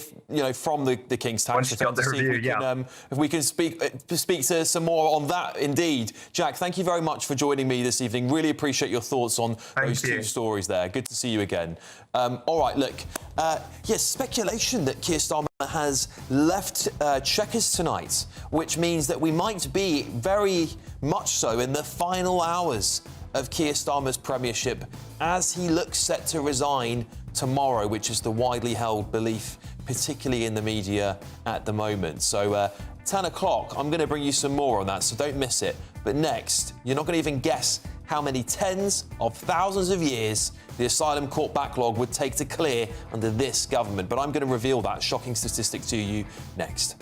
from the King's tax return to see if we can speak to some more on that. Indeed, Jack. Thank you very much for joining me this evening. Really appreciate your thoughts on those two stories there. Good to see you again. All right, look. Yes, speculation that Keir Starmer has left Chequers tonight, which means that we might be very much so in the final hours of Keir Starmer's premiership as he looks set to resign tomorrow, which is the widely held belief, particularly in the media at the moment. So 10 o'clock, I'm going to bring you some more on that, so don't miss it. But next, you're not going to even guess how many tens of thousands of years the asylum court backlog would take to clear under this government. But I'm going to reveal that shocking statistic to you next.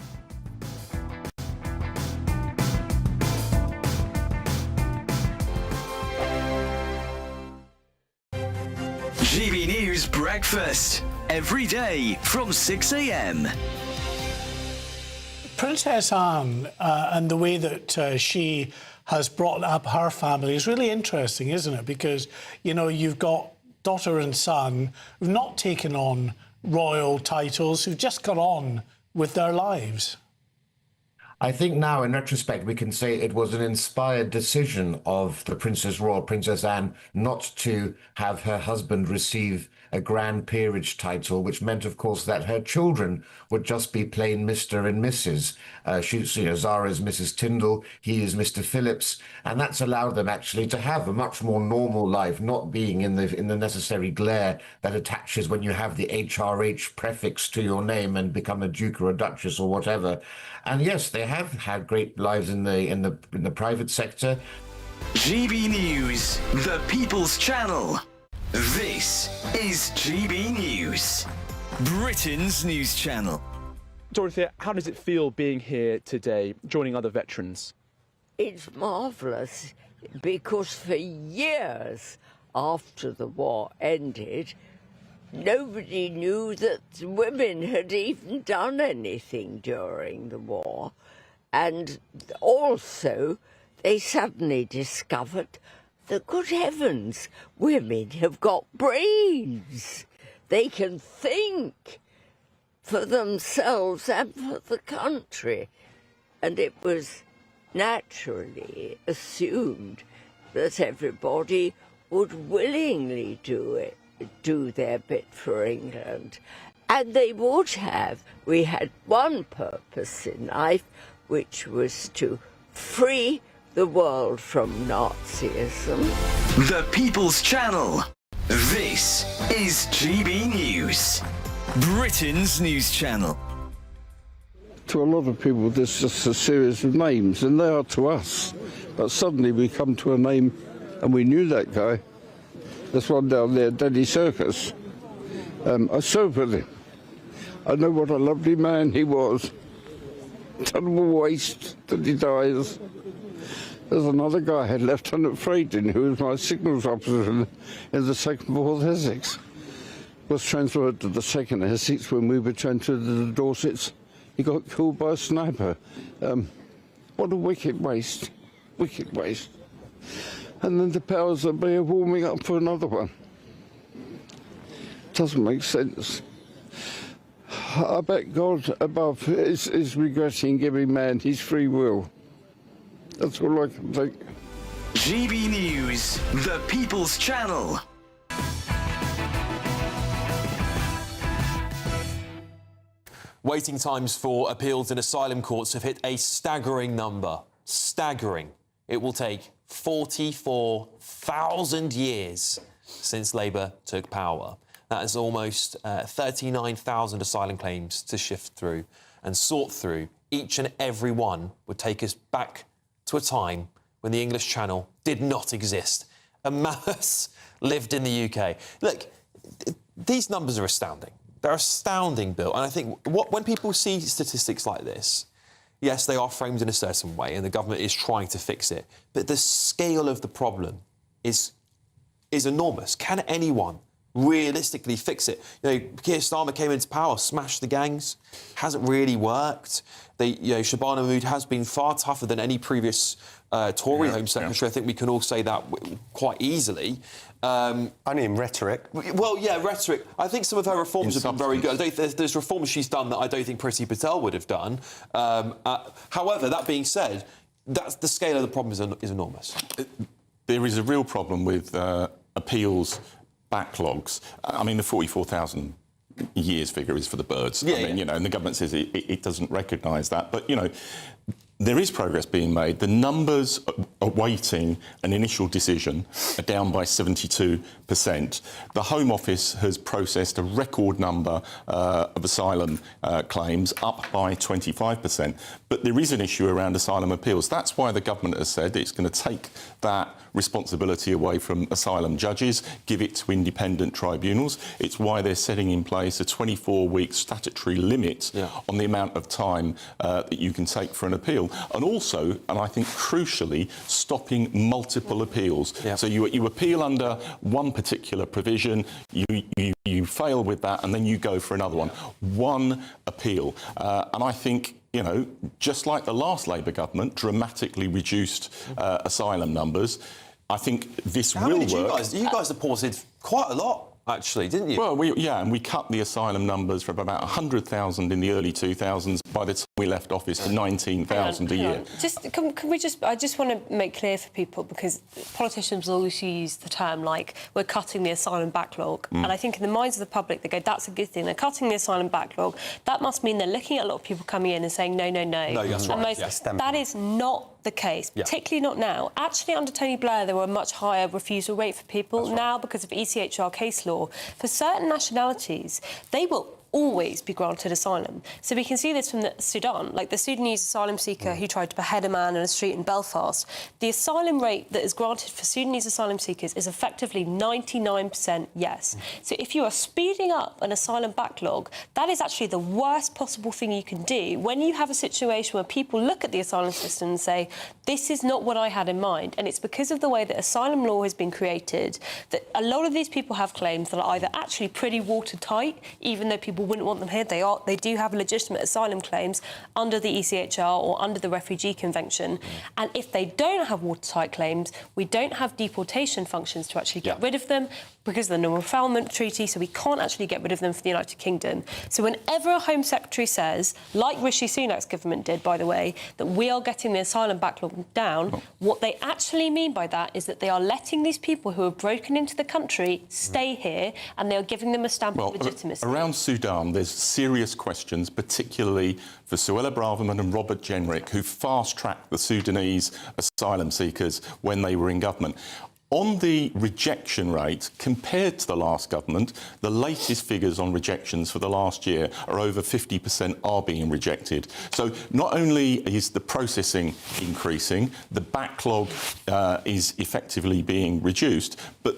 GB News Breakfast, every day from 6 a.m. Princess Anne and the way that she has brought up her family is really interesting, isn't it? Because, you've got daughter and son who've not taken on royal titles, who've just got on with their lives. I think now, in retrospect, we can say it was an inspired decision of the Princess Royal, Princess Anne, not to have her husband receive a Grand Peerage title, which meant, of course, that her children would just be plain Mr. and Mrs. Zara is Mrs. Tyndall, he is Mr. Phillips, and that's allowed them actually to have a much more normal life, not being in the necessary glare that attaches when you have the HRH prefix to your name and become a duke or a duchess or whatever. And yes, they have had great lives in the private sector. GB News, the People's Channel. This is GB News, Britain's news channel. Dorothea, how does it feel being here today, joining other veterans? It's marvellous, because for years after the war ended, nobody knew that women had even done anything during the war. And also, they suddenly discovered that, good heavens, women have got brains. They can think for themselves and for the country. And it was naturally assumed that everybody would willingly do their bit for England. And they would have. We had one purpose in life, which was to free the world from Nazism. The People's Channel. This is GB News, Britain's news channel. To a lot of people, there's just a series of names, and they are to us. But suddenly we come to a name, and we knew that guy. This one down there, Daddy Circus. I served with him. I know what a lovely man he was. Terrible waste that he dies. There's another guy, Lieutenant Fraden, who was my signals officer in the 2nd 4th Essex. Was transferred to the 2nd Essex when we were transferred to the Dorsets. He got killed by a sniper. What a wicked waste. Wicked waste. And then the powers that be are warming up for another one. Doesn't make sense. I bet God above is regretting giving man his free will. That's all I can think. GB News, the People's Channel. Waiting times for appeals in asylum courts have hit a staggering number. Staggering. It will take 44,000 years since Labour took power. That is almost 39,000 asylum claims to sift through and sort through. Each and every one would take us back to a time when the English Channel did not exist. And mammals lived in the UK. Look, these numbers are astounding. They're astounding, Bill. And I think when people see statistics like this, yes, they are framed in a certain way and the government is trying to fix it. But the scale of the problem is enormous. Can anyone realistically fix it? Keir Starmer came into power, smashed the gangs, hasn't really worked. Shabana Mahmood has been far tougher than any previous Tory Home Secretary. I think we can all say that quite easily. Only in rhetoric. Well, yeah, rhetoric. I think some of her reforms have been very good. There's reforms she's done that I don't think Priti Patel would have done. However, that being said, the scale of the problem is enormous. There is a real problem with appeals backlogs. I mean, the 44,000 years figure is for the birds. And the government says it doesn't recognise that. But, there is progress being made. The numbers awaiting an initial decision are down by 72%. The Home Office has processed a record number of asylum claims, up by 25%. But there is an issue around asylum appeals. That's why the government has said it's going to take that responsibility away from asylum judges, give it to independent tribunals. It's why they're setting in place a 24-week statutory limit on the amount of time that you can take for an appeal. And also, and I think crucially, stopping multiple appeals. So you appeal under one particular provision, you fail with that, and then you go for another one. One appeal. And I think, just like the last Labour government dramatically reduced asylum numbers, I think this will work. You guys deported quite a lot, actually, didn't you? Well, and we cut the asylum numbers from about 100,000 in the early 2000s by the time we left office to 19,000 a year. I just want to make clear for people, because politicians always use the term like we're cutting the asylum backlog, and I think in the minds of the public they go, that's a good thing, they're cutting the asylum backlog. That must mean they're looking at a lot of people coming in and saying no. No, that's right. That is not the case, particularly not now. Actually, under Tony Blair, there were a much higher refusal rate for people. Now, because of ECHR case law, for certain nationalities, they will always be granted asylum. So we can see this from Sudan, like the Sudanese asylum seeker who tried to behead a man in a street in Belfast. The asylum rate that is granted for Sudanese asylum seekers is effectively 99% yes. So if you are speeding up an asylum backlog, that is actually the worst possible thing you can do when you have a situation where people look at the asylum system and say, this is not what I had in mind. And it's because of the way that asylum law has been created that a lot of these people have claims that are either actually pretty watertight, even though people wouldn't want them here. They do have legitimate asylum claims under the ECHR or under the Refugee Convention. And if they don't have watertight claims, we don't have deportation functions to actually get rid of them because of the Non-Refoulement Treaty, so we can't actually get rid of them for the United Kingdom. So whenever a Home Secretary says, like Rishi Sunak's government did, by the way, that we are getting the asylum backlog down, what they actually mean by that is that they are letting these people who have broken into the country stay here, and they are giving them a stamp of legitimacy. Around Sudan, there's serious questions, particularly for Suella Braverman and Robert Jenrick, who fast-tracked the Sudanese asylum seekers when they were in government. On the rejection rate, compared to the last government, the latest figures on rejections for the last year are over 50% are being rejected. So not only is the processing increasing, the backlog is effectively being reduced, but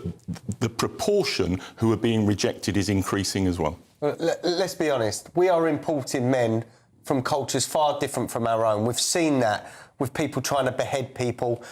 the proportion who are being rejected is increasing as well. Let's be honest, we are importing men from cultures far different from our own. We've seen that with people trying to behead people,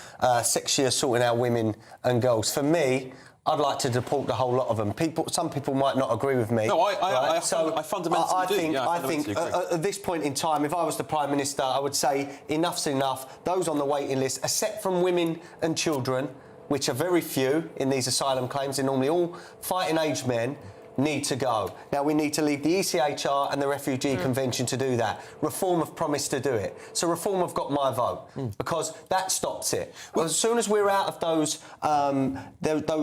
sexually assaulting our women and girls. For me, I'd like to deport the whole lot of them. Some people might not agree with me. No, I fundamentally do. I think at this point in time, if I was the Prime Minister, I would say enough's enough. Those on the waiting list, except from women and children, which are very few in these asylum claims, they're normally all fighting age men. need to go. Now, we need to leave the ECHR and the Refugee Convention to do that. Reform have promised to do it. So Reform have got my vote because that stops it. Well, as soon as we're out of those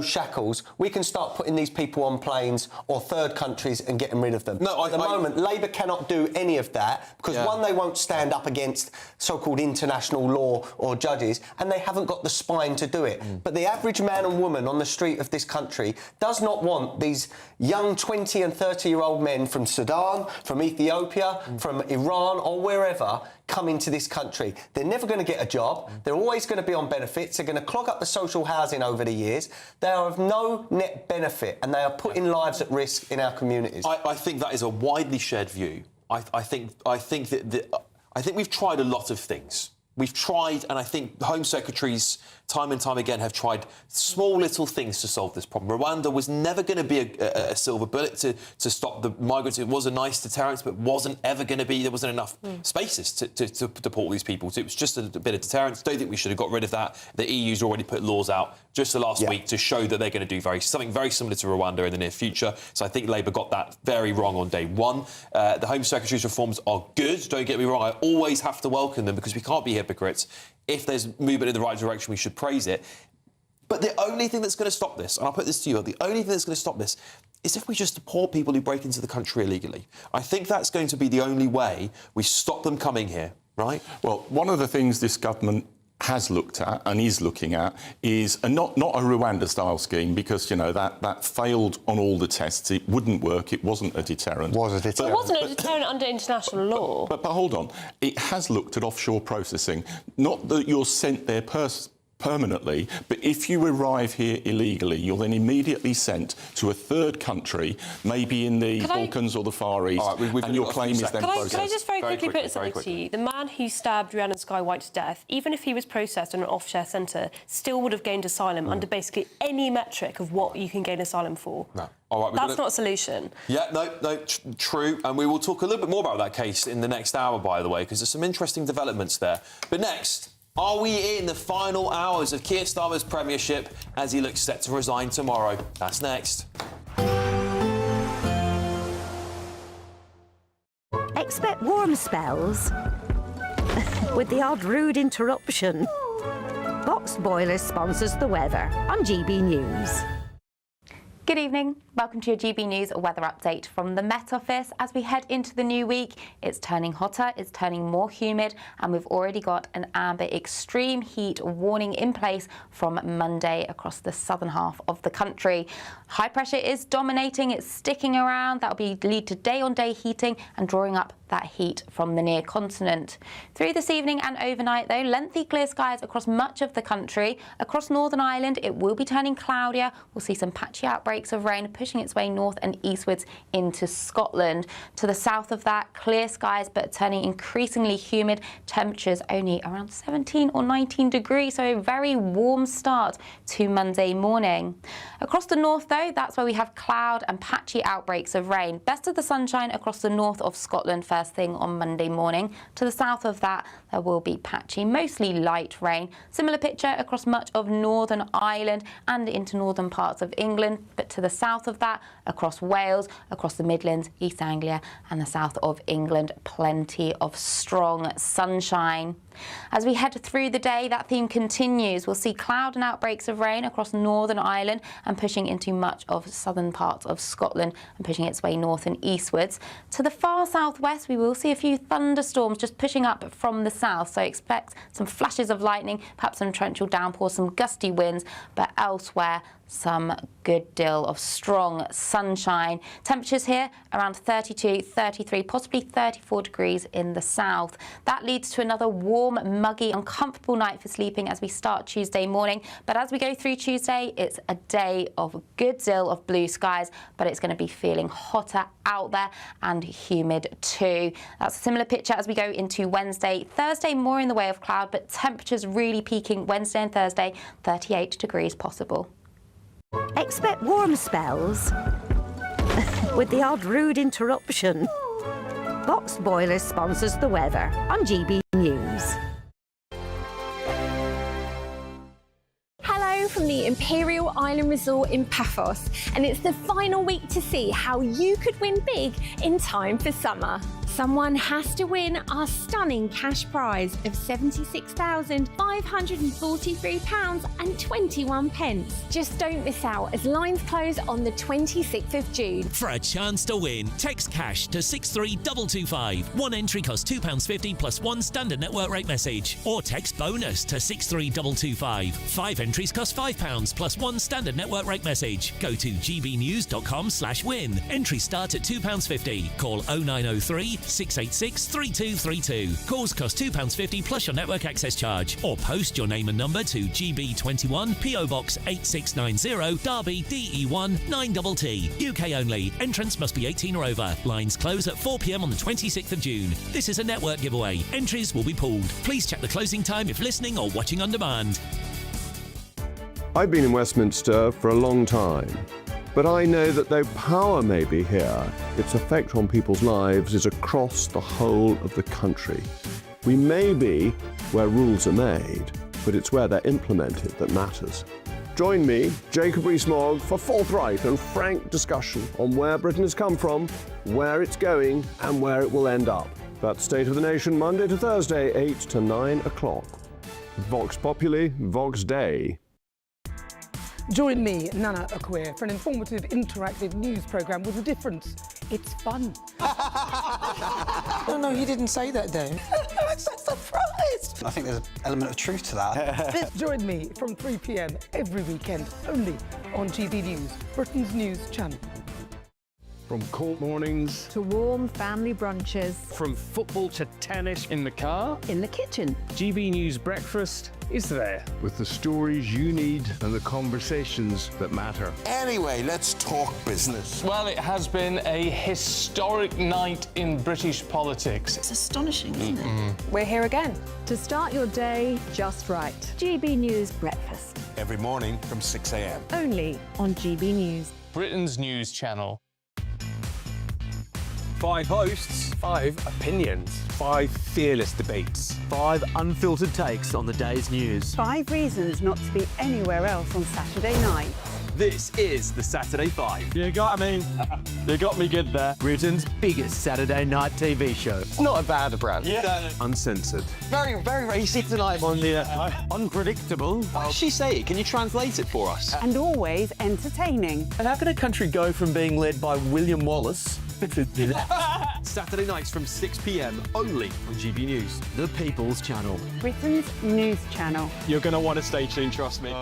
shackles, we can start putting these people on planes or third countries and getting rid of them. No, at the moment, Labour cannot do any of that because, one, they won't stand up against so-called international law or judges, and they haven't got the spine to do it. But the average man and woman on the street of this country does not want these young 20 and 30-year-old men from Sudan, from Ethiopia, from Iran or wherever come into this country. They're never going to get a job. They're always going to be on benefits. They're going to clog up the social housing over the years. They are of no net benefit, and they are putting lives at risk in our communities. I think that is a widely shared view. I think we've tried a lot of things. We've tried, and I think Home Secretaries, time and time again, have tried small little things to solve this problem. Rwanda was never going to be a silver bullet to stop the migrants. It was a nice deterrent, but wasn't ever going to be. There wasn't enough spaces to deport these people. So it was just a bit of deterrence. Don't think we should have got rid of that. The EU's already put laws out just the last week to show that they're going to do something very similar to Rwanda in the near future. So I think Labour got that very wrong on day one. The Home Secretary's reforms are good. Don't get me wrong. I always have to welcome them because we can't be hypocrites. If there's movement in the right direction, we should praise it. But the only thing that's going to stop this, and I'll put this to you, the only thing that's going to stop this is if we just deport people who break into the country illegally. I think that's going to be the only way we stop them coming here, right? Well, one of the things this government has looked at and is looking at is not a Rwanda-style scheme because, you know, that failed on all the tests. It wouldn't work. It wasn't a deterrent. It wasn't a deterrent under international law. But hold on. It has looked at offshore processing. Not that you're sent there permanently, but if you arrive here illegally, you're then immediately sent to a third country, maybe in the Balkans or the Far East, and your claim is then processed. Can I just very quickly put something to you? The man who stabbed Rhiannon Sky White to death, even if he was processed in an offshore centre, still would have gained asylum under basically any metric of what you can gain asylum for. No. All right, that's not a solution. Yeah, no, true. And we will talk a little bit more about that case in the next hour, by the way, because there's some interesting developments there. But next, are we in the final hours of Keir Starmer's premiership as he looks set to resign tomorrow? That's next. Expect warm spells with the odd rude interruption. Boxed Boilers sponsors the weather on GB News. Good evening. Welcome to your GB News weather update from the Met Office. As we head into the new week, it's turning hotter, it's turning more humid, and we've already got an amber extreme heat warning in place from Monday across the southern half of the country. High pressure is dominating, it's sticking around. That'll lead to day-on-day heating and drawing up that heat from the near continent. Through this evening and overnight, though, lengthy clear skies across much of the country. Across Northern Ireland, it will be turning cloudier. We'll see some patchy outbreaks of rain pushing its way north and eastwards into Scotland. To the south of that, clear skies but turning increasingly humid. Temperatures only around 17 or 19 degrees, so a very warm start to Monday morning. Across the north, though, that's where we have cloud and patchy outbreaks of rain. Best of the sunshine across the north of Scotland first thing on Monday morning. To the south of that, there will be patchy, mostly light rain. Similar picture across much of Northern Ireland and into northern parts of England, but to the south of that, across Wales, across the Midlands, East Anglia and the south of England, plenty of strong sunshine. As we head through the day, that theme continues. We'll see cloud and outbreaks of rain across Northern Ireland and pushing into much of southern parts of Scotland and pushing its way north and eastwards. To the far southwest, we will see a few thunderstorms just pushing up from the south, so expect some flashes of lightning, perhaps some torrential downpours, some gusty winds, but elsewhere some good deal of strong sunshine. Temperatures here around 32, 33, possibly 34 degrees in the south. That leads to another warm, muggy, uncomfortable night for sleeping as we start Tuesday morning. But as we go through Tuesday, it's a day of a good deal of blue skies, but it's going to be feeling hotter out there and humid too. That's a similar picture as we go into Wednesday. Thursday, more in the way of cloud, but temperatures really peaking Wednesday and Thursday, 38 degrees possible. Expect warm spells with the odd rude interruption. Boxed Boilers sponsors the weather on GB News. Hello from from the Imperial Island Resort in Paphos, and it's the final week to see how you could win big in time for summer. Someone has to win our stunning cash prize of £76,543.21. Just don't miss out as lines close on the 26th of June. For a chance to win, text cash to 63225. One entry costs £2.50 plus one standard network rate message. Or text bonus to 63225. 5 entries cost £5 plus one standard network rate message. Go to gbnews.com/win. Entries start at £2.50. Call 0903 686 3232. Calls cost £2.50 plus your network access charge. Or post your name and number to GB21 PO Box 8690 Derby DE1 9TT. UK only. Entrance must be 18 or over. Lines close at 4 p.m. on the 26th of June. This is a network giveaway. Entries will be pulled. Please check the closing time if listening or watching on demand. I've been in Westminster for a long time, but I know that though power may be here, its effect on people's lives is across the whole of the country. We may be where rules are made, but it's where they're implemented that matters. Join me, Jacob Rees-Mogg, for forthright and frank discussion on where Britain has come from, where it's going, and where it will end up. That's State of the Nation, Monday to Thursday, 8 to 9 o'clock. Vox Populi, Vox Dei. Join me, Nana Akwe, for an informative, interactive news programme with a difference. It's fun. No, he didn't say that, though. I'm so surprised. I think there's an element of truth to that. Join me from 3 p.m. every weekend, only on GB News, Britain's news channel. From court mornings to warm family brunches. From football to tennis in the car. In the kitchen. GB News Breakfast is there. With the stories you need and the conversations that matter. Anyway, let's talk business. Well, it has been a historic night in British politics. It's astonishing, isn't it? We're here again. To start your day just right. GB News Breakfast. Every morning from 6 a.m. Only on GB News. Britain's news channel. 5 hosts, 5 opinions, 5 fearless debates, 5 unfiltered takes on the day's news. 5 reasons not to be anywhere else on Saturday night. This is the Saturday 5. You got me good there. Britain's biggest Saturday night TV show. It's not a bad brand. Yeah. Uncensored. Very, very racy tonight. On the unpredictable. What does she say? Can you translate it for us? And always entertaining. And how can a country go from being led by William Wallace Saturday nights from 6 p.m. only on GB News, the People's Channel. Britain's news channel. You're going to want to stay tuned, trust me.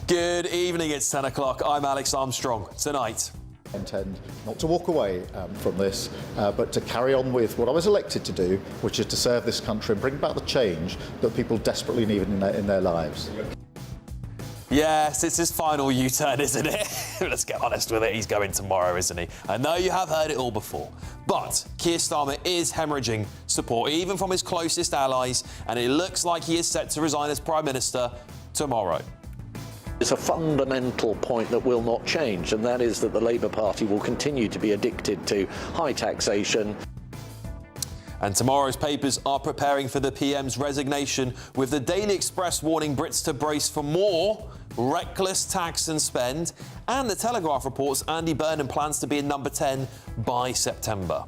Good evening, it's 10 o'clock. I'm Alex Armstrong. Tonight, I intend not to walk away from this, but to carry on with what I was elected to do, which is to serve this country and bring about the change that people desperately need in their lives. yes, it's his final U-turn, isn't it? Let's get honest with it. He's going tomorrow, isn't he? I know you have heard it all before, but Keir Starmer is hemorrhaging support, even from his closest allies, and it looks like he is set to resign as Prime Minister tomorrow. It's a fundamental point that will not change, and that is that the Labour Party will continue to be addicted to high taxation. And tomorrow's papers are preparing for the PM's resignation, with the Daily Express warning Brits to brace for more reckless tax and spend, and the Telegraph reports Andy Burnham plans to be in number 10 by September.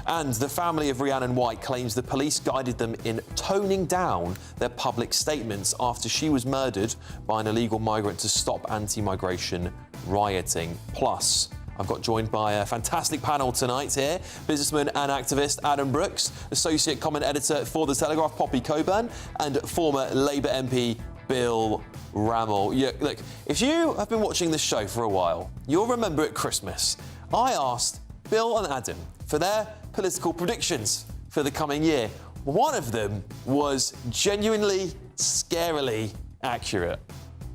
And the family of Rhiannon White claims the police guided them in toning down their public statements after she was murdered by an illegal migrant to stop anti-migration rioting. Plus, I've got joined by a fantastic panel tonight here. Businessman and activist Adam Brooks, Associate Comment Editor for The Telegraph, Poppy Coburn, and former Labour MP Bill Rammell. Yeah, look, if you have been watching this show for a while, you'll remember at Christmas, I asked Bill and Adam for their political predictions for the coming year. One of them was genuinely, scarily accurate.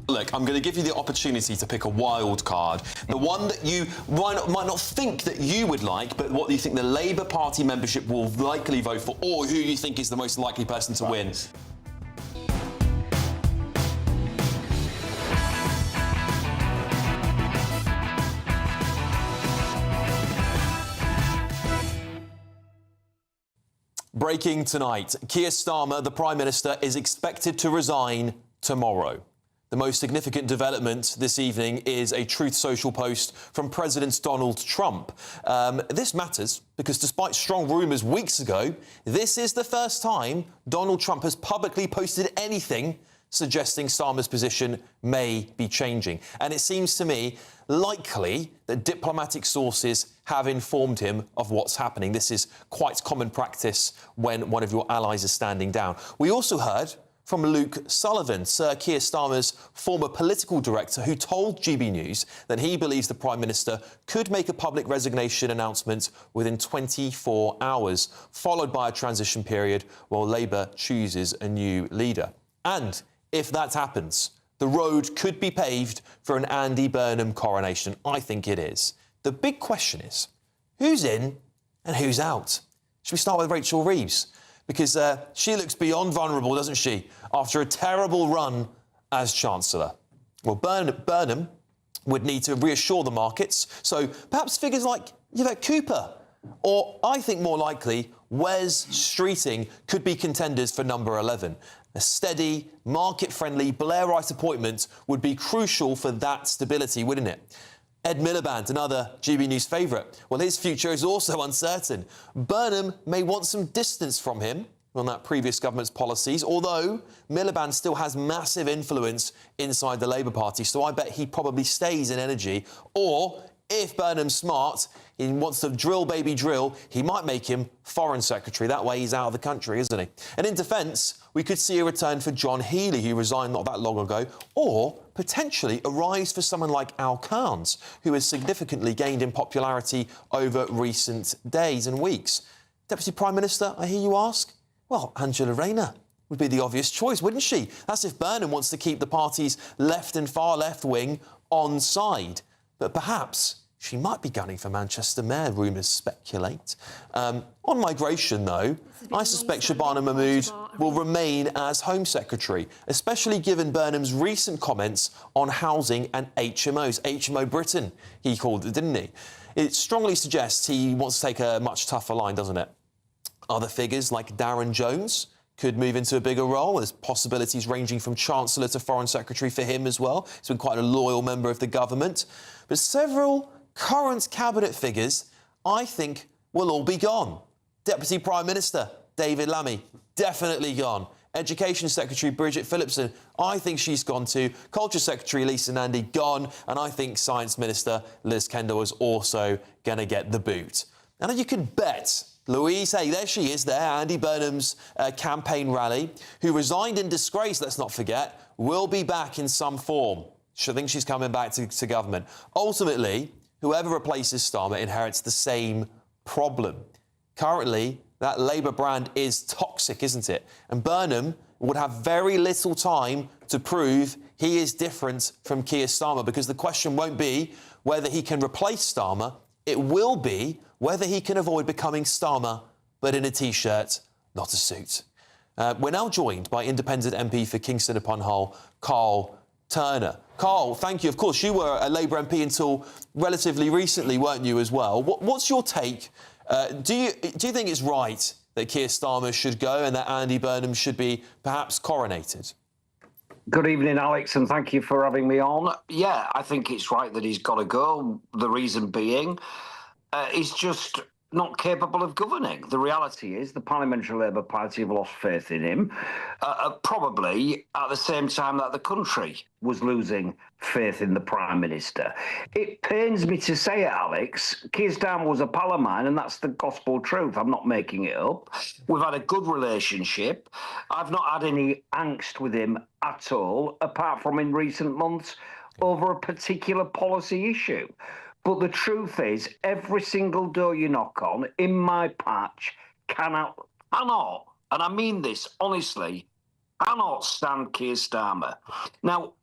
Look, I'm going to give you the opportunity to pick a wild card. The one that you might not think that you would like, but what you think the Labour Party membership will likely vote for, or who you think is the most likely person to win. Breaking tonight, Keir Starmer, the Prime Minister, is expected to resign tomorrow. The most significant development this evening is a Truth Social post from President Donald Trump. This matters because despite strong rumours weeks ago, this is the first time Donald Trump has publicly posted anything suggesting Starmer's position may be changing. And it seems to me likely that diplomatic sources have informed him of what's happening. This is quite common practice when one of your allies is standing down. We also heard from Luke Sullivan, Sir Keir Starmer's former political director, who told GB News that he believes the Prime Minister could make a public resignation announcement within 24 hours, followed by a transition period while Labour chooses a new leader. And if that happens, the road could be paved for an Andy Burnham coronation. I think it is. The big question is, who's in and who's out? Should we start with Rachel Reeves? Because she looks beyond vulnerable, doesn't she, after a terrible run as Chancellor. Well, Burnham would need to reassure the markets, so perhaps figures like Yvette Cooper, or I think more likely, Wes Streeting could be contenders for number 11. A steady, market-friendly Blairite appointment would be crucial for that stability, wouldn't it? Ed Miliband, another GB News favourite. Well, his future is also uncertain. Burnham may want some distance from him on that previous government's policies, although Miliband still has massive influence inside the Labour Party, so I bet he probably stays in energy. Or, if Burnham's smart, he wants to drill, baby, drill, he might make him Foreign Secretary. That way he's out of the country, isn't he? And in defence, we could see a return for John Healey, who resigned not that long ago, or potentially a rise for someone like Al Cairns, who has significantly gained in popularity over recent days and weeks. Deputy Prime Minister, I hear you ask? Well, Angela Rayner would be the obvious choice, wouldn't she? That's if Burnham wants to keep the party's left and far left wing on side. But perhaps she might be gunning for Manchester Mayor, rumours speculate. On migration, though, I suspect Shabana Mahmood will remain as Home Secretary, especially given Burnham's recent comments on housing and HMOs. HMO Britain, he called it, didn't he? It strongly suggests he wants to take a much tougher line, doesn't it? Other figures like Darren Jones could move into a bigger role. There's possibilities ranging from Chancellor to Foreign Secretary for him as well. He's been quite a loyal member of the government. But several current cabinet figures, I think, will all be gone. Deputy Prime Minister David Lammy, definitely gone. Education Secretary Bridget Phillipson, I think she's gone too. Culture Secretary Lisa Nandy, gone. And I think Science Minister Liz Kendall is also going to get the boot. And you can bet Louise Hay, there she is there, Andy Burnham's campaign rally, who resigned in disgrace, let's not forget, will be back in some form. I think she's coming back to government. Ultimately, whoever replaces Starmer inherits the same problem. Currently, that Labour brand is toxic, isn't it? And Burnham would have very little time to prove he is different from Keir Starmer, because the question won't be whether he can replace Starmer, it will be whether he can avoid becoming Starmer, but in a T-shirt, not a suit. We're now joined by independent MP for Kingston upon Hull, Carl Turner. Carl, thank you. Of course, you were a Labour MP until relatively recently, weren't you, as well? What's your take? Do you think it's right that Keir Starmer should go and that Andy Burnham should be perhaps coronated? Good evening, Alex, and thank you for having me on. Yeah, I think it's right that he's got to go. The reason being, he's just not capable of governing. The reality is the Parliamentary Labour Party have lost faith in him, probably at the same time that the country was losing faith in the Prime Minister. It pains me to say it, Alex. Keir Starmer was a pal of mine, and that's the gospel truth. I'm not making it up. We've had a good relationship. I've not had any angst with him at all, apart from in recent months over a particular policy issue. But the truth is, every single door you knock on in my patch cannot, and I mean this honestly, cannot stand Keir Starmer. Now,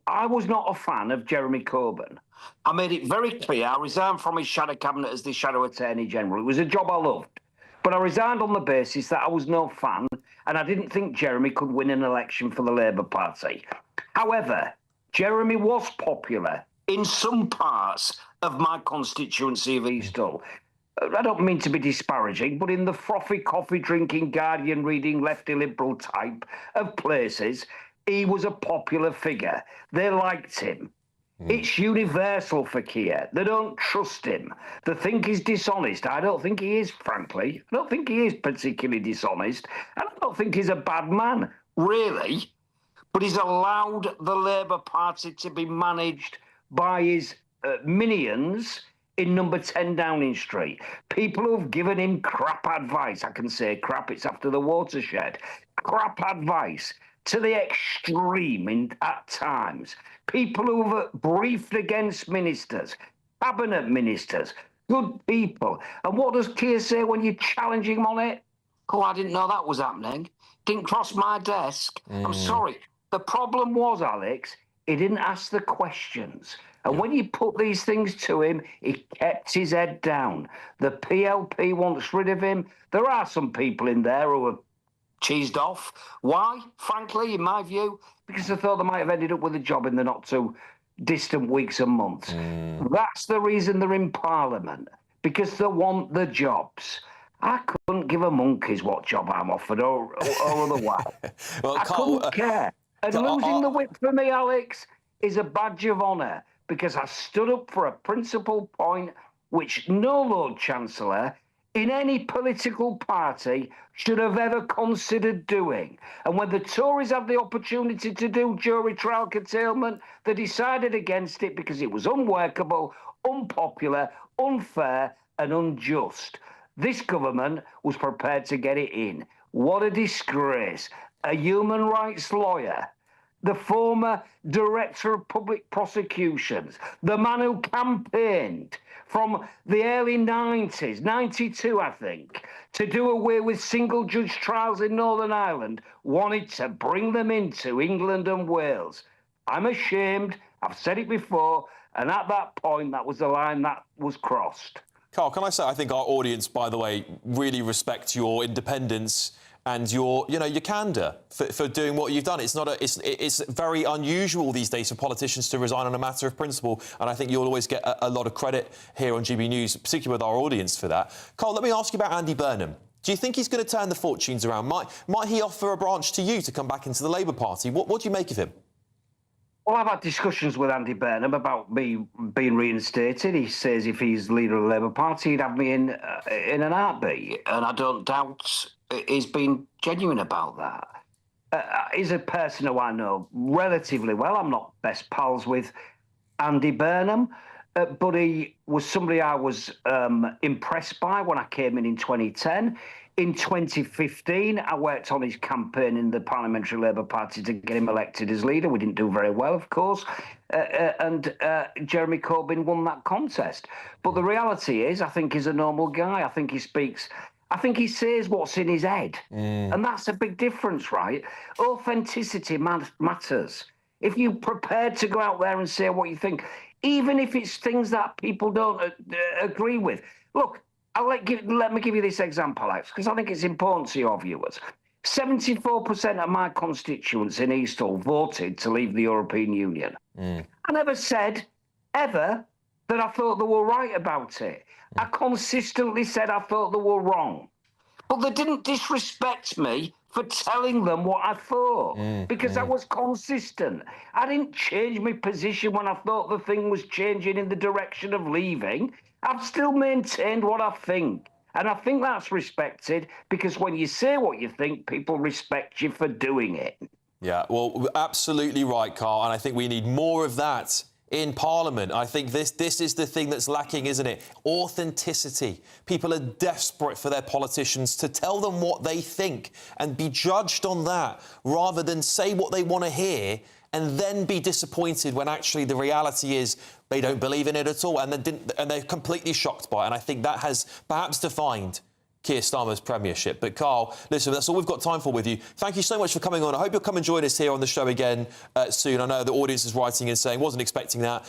I was not a fan of Jeremy Corbyn. I made it very clear I resigned from his shadow cabinet as the Shadow Attorney General. It was a job I loved. But I resigned on the basis that I was no fan and I didn't think Jeremy could win an election for the Labour Party. However, Jeremy was popular in some parts of my constituency of East Hull. I don't mean to be disparaging, but in the frothy coffee-drinking, Guardian-reading, lefty liberal type of places, he was a popular figure. They liked him. It's universal for Keir. They don't trust him. They think he's dishonest. I don't think he is, frankly. I don't think he is particularly dishonest. And I don't think he's a bad man, really. But he's allowed the Labour Party to be managed by his minions in number 10 Downing Street. People who've given him crap advice. I can say crap, it's after the watershed. Crap advice to the extreme at times. People who've briefed against ministers, cabinet ministers, good people. And what does Keir say when you challenge him on it? Oh, I didn't know that was happening. Didn't cross my desk. I'm sorry. The problem was, Alex, he didn't ask the questions. And when you put these things to him, he kept his head down. The PLP wants rid of him. There are some people in there who are cheesed off. Why? Frankly, in my view, because they thought they might have ended up with a job in the not too distant weeks and months. That's the reason they're in Parliament, because they want the jobs. I couldn't give a monkey's what job I'm offered or otherwise. Well, I couldn't care. And losing the whip for me, Alex, is a badge of honour, because I stood up for a principal point which no Lord Chancellor in any political party should have ever considered doing. And when the Tories had the opportunity to do jury trial curtailment, they decided against it because it was unworkable, unpopular, unfair and unjust. This government was prepared to get it in. What a disgrace. A human rights lawyer, the former director of public prosecutions, the man who campaigned from the early 90s, 92, I think, to do away with single judge trials in Northern Ireland, wanted to bring them into England and Wales. I'm ashamed. I've said it before. And at that point, that was the line that was crossed. Carl, can I say, I think our audience, by the way, really respect your independence and your candour for doing what you've done. It's very unusual these days for politicians to resign on a matter of principle, and I think you'll always get a lot of credit here on GB News, particularly with our audience for that. Carl, let me ask you about Andy Burnham. Do you think he's going to turn the fortunes around? Might he offer a branch to you to come back into the Labour Party? What do you make of him? Well, I've had discussions with Andy Burnham about me being reinstated. He says if he's leader of the Labour Party, he'd have me in an heartbeat, and I don't doubt he's been genuine about that. He's a person who I know relatively well. I'm not best pals with Andy Burnham, but he was somebody I was impressed by when I came in 2010. In 2015, I worked on his campaign in the Parliamentary Labour Party to get him elected as leader. We didn't do very well, of course, and Jeremy Corbyn won that contest. But the reality is, I think he's a normal guy. I think he says what's in his head. And that's a big difference, right? Authenticity matters. If you're prepared to go out there and say what you think, even if it's things that people don't agree with. Look, let me give you this example, Alex, because I think it's important to your viewers. 74% of my constituents in Eastall voted to leave the European Union. I never said, ever, that I thought they were right about it. I consistently said I thought they were wrong. But they didn't disrespect me for telling them what I thought, because I was consistent. I didn't change my position when I thought the thing was changing in the direction of leaving. I've still maintained what I think. And I think that's respected, because when you say what you think, people respect you for doing it. Yeah, well, absolutely right, Carl. And I think we need more of that in Parliament. I think this is the thing that's lacking, isn't it? Authenticity. People are desperate for their politicians to tell them what they think and be judged on that, rather than say what they want to hear and then be disappointed when actually the reality is they don't believe in it at all, and they're completely shocked by it. And I think that has perhaps defined Keir Starmer's premiership. But Carl, listen, that's all we've got time for with you. Thank you so much for coming on. I hope you'll come and join us here on the show again soon. I know the audience is writing and saying, wasn't expecting that.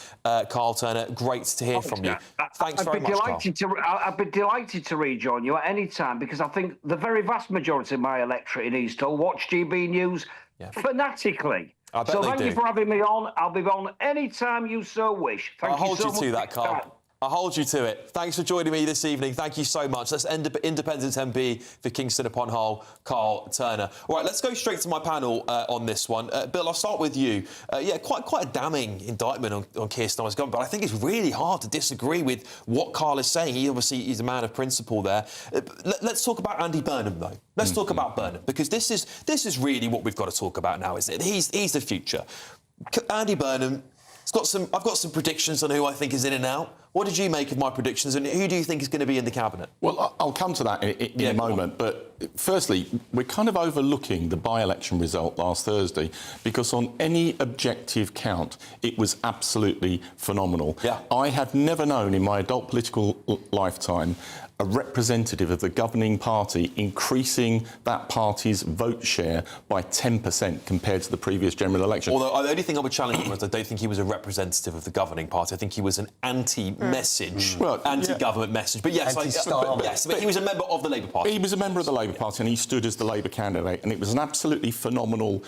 Carl Turner, great to hear from you. Thanks very much, Carl. I'd be delighted to rejoin you at any time, because I think the very vast majority of my electorate in Eastall watch GB News fanatically. So thank you for having me on. I'll be on any time you so wish. Thank you so much. I'll hold you to that, Carl. I'll hold you to it. Thanks for joining me this evening. Thank you so much. That's Independent MP for Kingston upon Hull, Carl Turner. All right, let's go straight to my panel on this one. Bill, I'll start with you. Quite a damning indictment on Keir Starmer's government, but I think it's really hard to disagree with what Carl is saying. He's a man of principle there. Let's talk about Andy Burnham, though. Let's talk about Burnham, because this is really what we've got to talk about now, isn't it? He's the future. Andy Burnham. I've got some predictions on who I think is in and out. What did you make of my predictions, and who do you think is going to be in the cabinet? Well, I'll come to that in a moment. But firstly, we're kind of overlooking the by-election result last Thursday, because on any objective count, it was absolutely phenomenal. Yeah. I have never known in my adult political lifetime a representative of the governing party increasing that party's vote share by 10% compared to the previous general election. Although the only thing I would challenge him was I don't think he was a representative of the governing party. I think he was an anti-message, anti-government message. But yes, but he was a member of the Labour Party. He was a member of the Labour Party, and he stood as the Labour candidate, and it was an absolutely phenomenal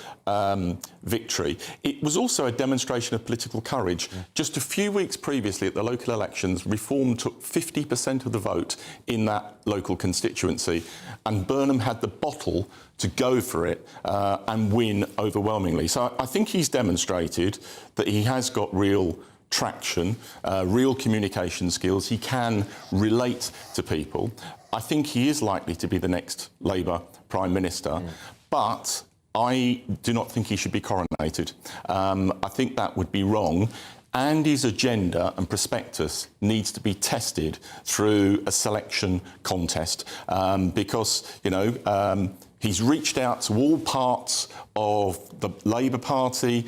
victory. It was also a demonstration of political courage. Just a few weeks previously at the local elections, Reform took 50% of the vote in that local constituency, and Burnham had the bottle to go for it and win overwhelmingly. So I think he's demonstrated that he has got real traction, real communication skills. He can relate to people. I think he is likely to be the next Labour Prime Minister, but I do not think he should be coronated. I think that would be wrong. Andy's agenda and prospectus needs to be tested through a selection contest because, he's reached out to all parts of the Labour Party,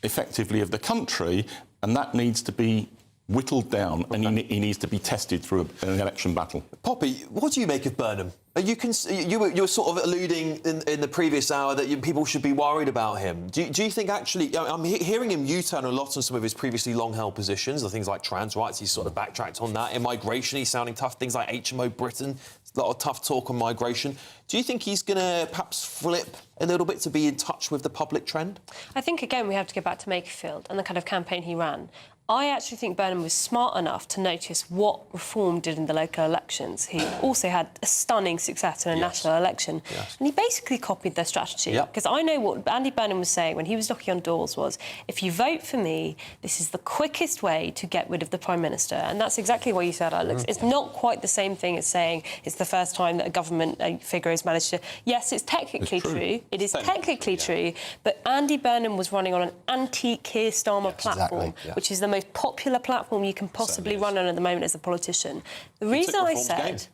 effectively of the country, and that needs to be whittled down, and he needs to be tested through an election battle. Poppy, what do you make of Burnham? You were sort of alluding in the previous hour that people should be worried about him. Do you think actually... I'm hearing him U-turn a lot on some of his previously long-held positions, the things like trans rights, he's sort of backtracked on that. In migration, he's sounding tough. Things like HMO Britain, a lot of tough talk on migration. Do you think he's going to perhaps flip a little bit to be in touch with the public trend? I think, again, we have to go back to Makerfield and the kind of campaign he ran. I actually think Burnham was smart enough to notice what Reform did in the local elections. He also had a stunning success in a national election. Yes. And he basically copied their strategy. Because I know what Andy Burnham was saying when he was knocking on doors was, if you vote for me, this is the quickest way to get rid of the Prime Minister. And that's exactly what you said, Alex. It's not quite the same thing as saying it's the first time that a government figure has managed to... Yes, it's technically true. It is technically true. But Andy Burnham was running on an anti-Keir Starmer platform, which is the most popular platform you can possibly run on at the moment as a politician. The reason I said...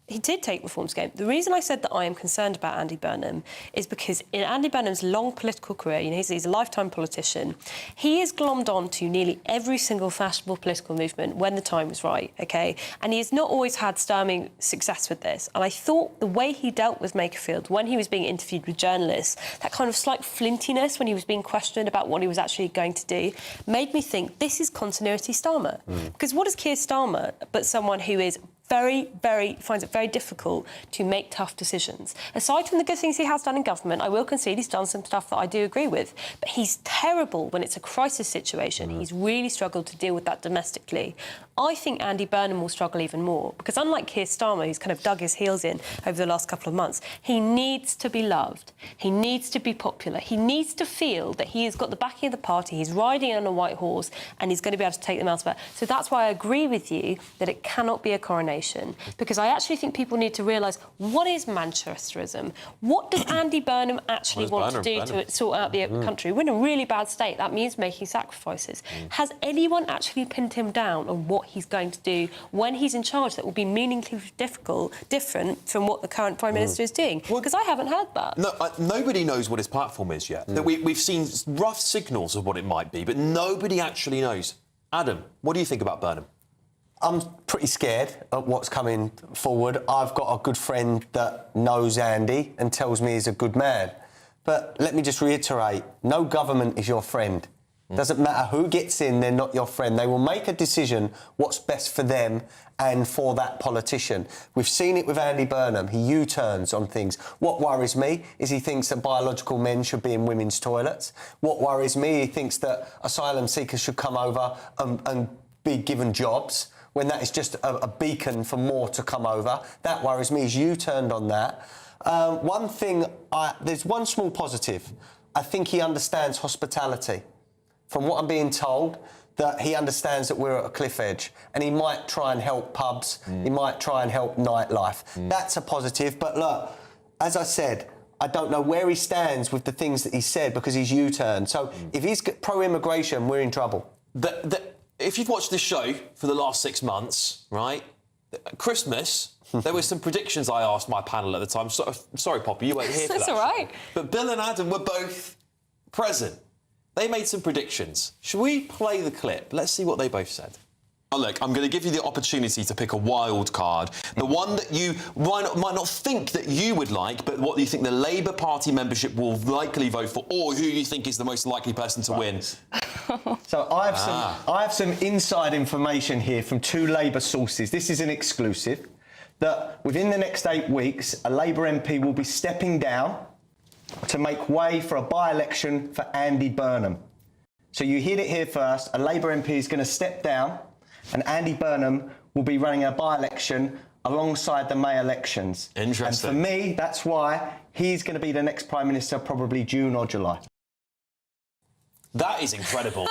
He did take Reform's game. The reason I said that I am concerned about Andy Burnham is because in Andy Burnham's long political career, he's a lifetime politician, he has glommed on to nearly every single fashionable political movement when the time was right, OK? And he has not always had sterling success with this. And I thought the way he dealt with Makerfield when he was being interviewed with journalists, that kind of slight flintiness when he was being questioned about what he was actually going to do, made me think this is continuity Starmer. Because what is Keir Starmer but someone who is finds it very difficult to make tough decisions. Aside from the good things he has done in government, I will concede he's done some stuff that I do agree with, but he's terrible when it's a crisis situation. He's really struggled to deal with that domestically. I think Andy Burnham will struggle even more, because unlike Keir Starmer, who's kind of dug his heels in over the last couple of months, he needs to be loved. He needs to be popular. He needs to feel that he has got the backing of the party, he's riding on a white horse, and he's going to be able to take them elsewhere. So that's why I agree with you that it cannot be a coronation, because I actually think people need to realise, what is Manchesterism? What does Andy Burnham actually want to do to sort out the country? We're in a really bad state. That means making sacrifices. Has anyone actually pinned him down on what he's going to do when he's in charge that will be meaningfully different from what the current Prime Minister is doing? Because I haven't heard that. No, nobody knows what his platform is yet. We've seen rough signals of what it might be, but nobody actually knows. Adam, what do you think about Burnham? I'm pretty scared of what's coming forward. I've got a good friend that knows Andy and tells me he's a good man. But let me just reiterate, no government is your friend. Doesn't matter who gets in, they're not your friend. They will make a decision what's best for them and for that politician. We've seen it with Andy Burnham. He U-turns on things. What worries me is he thinks that biological men should be in women's toilets. What worries me, he thinks that asylum seekers should come over and be given jobs. when that is just a beacon for more to come over. That worries me. He's U-turned on that. One thing, there's one small positive. I think he understands hospitality. From what I'm being told, that he understands that we're at a cliff edge and he might try and help pubs, he might try and help nightlife. That's a positive, but look, as I said, I don't know where he stands with the things that he said because he's U-turned. So if he's pro-immigration, we're in trouble. If you've watched this show for the last 6 months, right, Christmas, there were some predictions I asked my panel at the time. Sorry, Poppy, you weren't here for that. That's all right. But Bill and Adam were both present. They made some predictions. Should we play the clip? Let's see what they both said. Oh, look, I'm going to give you the opportunity to pick a wild card. The one that you might not think that you would like, but what you think the Labour Party membership will likely vote for, or who you think is the most likely person to win. So I have some inside information here from 2 Labour sources. This is an exclusive. That within the next 8 weeks, a Labour MP will be stepping down to make way for a by-election for Andy Burnham. So you heard it here first. A Labour MP is going to step down and Andy Burnham will be running a by-election alongside the May elections. Interesting. And for me, that's why he's going to be the next Prime Minister, probably June or July. That is incredible.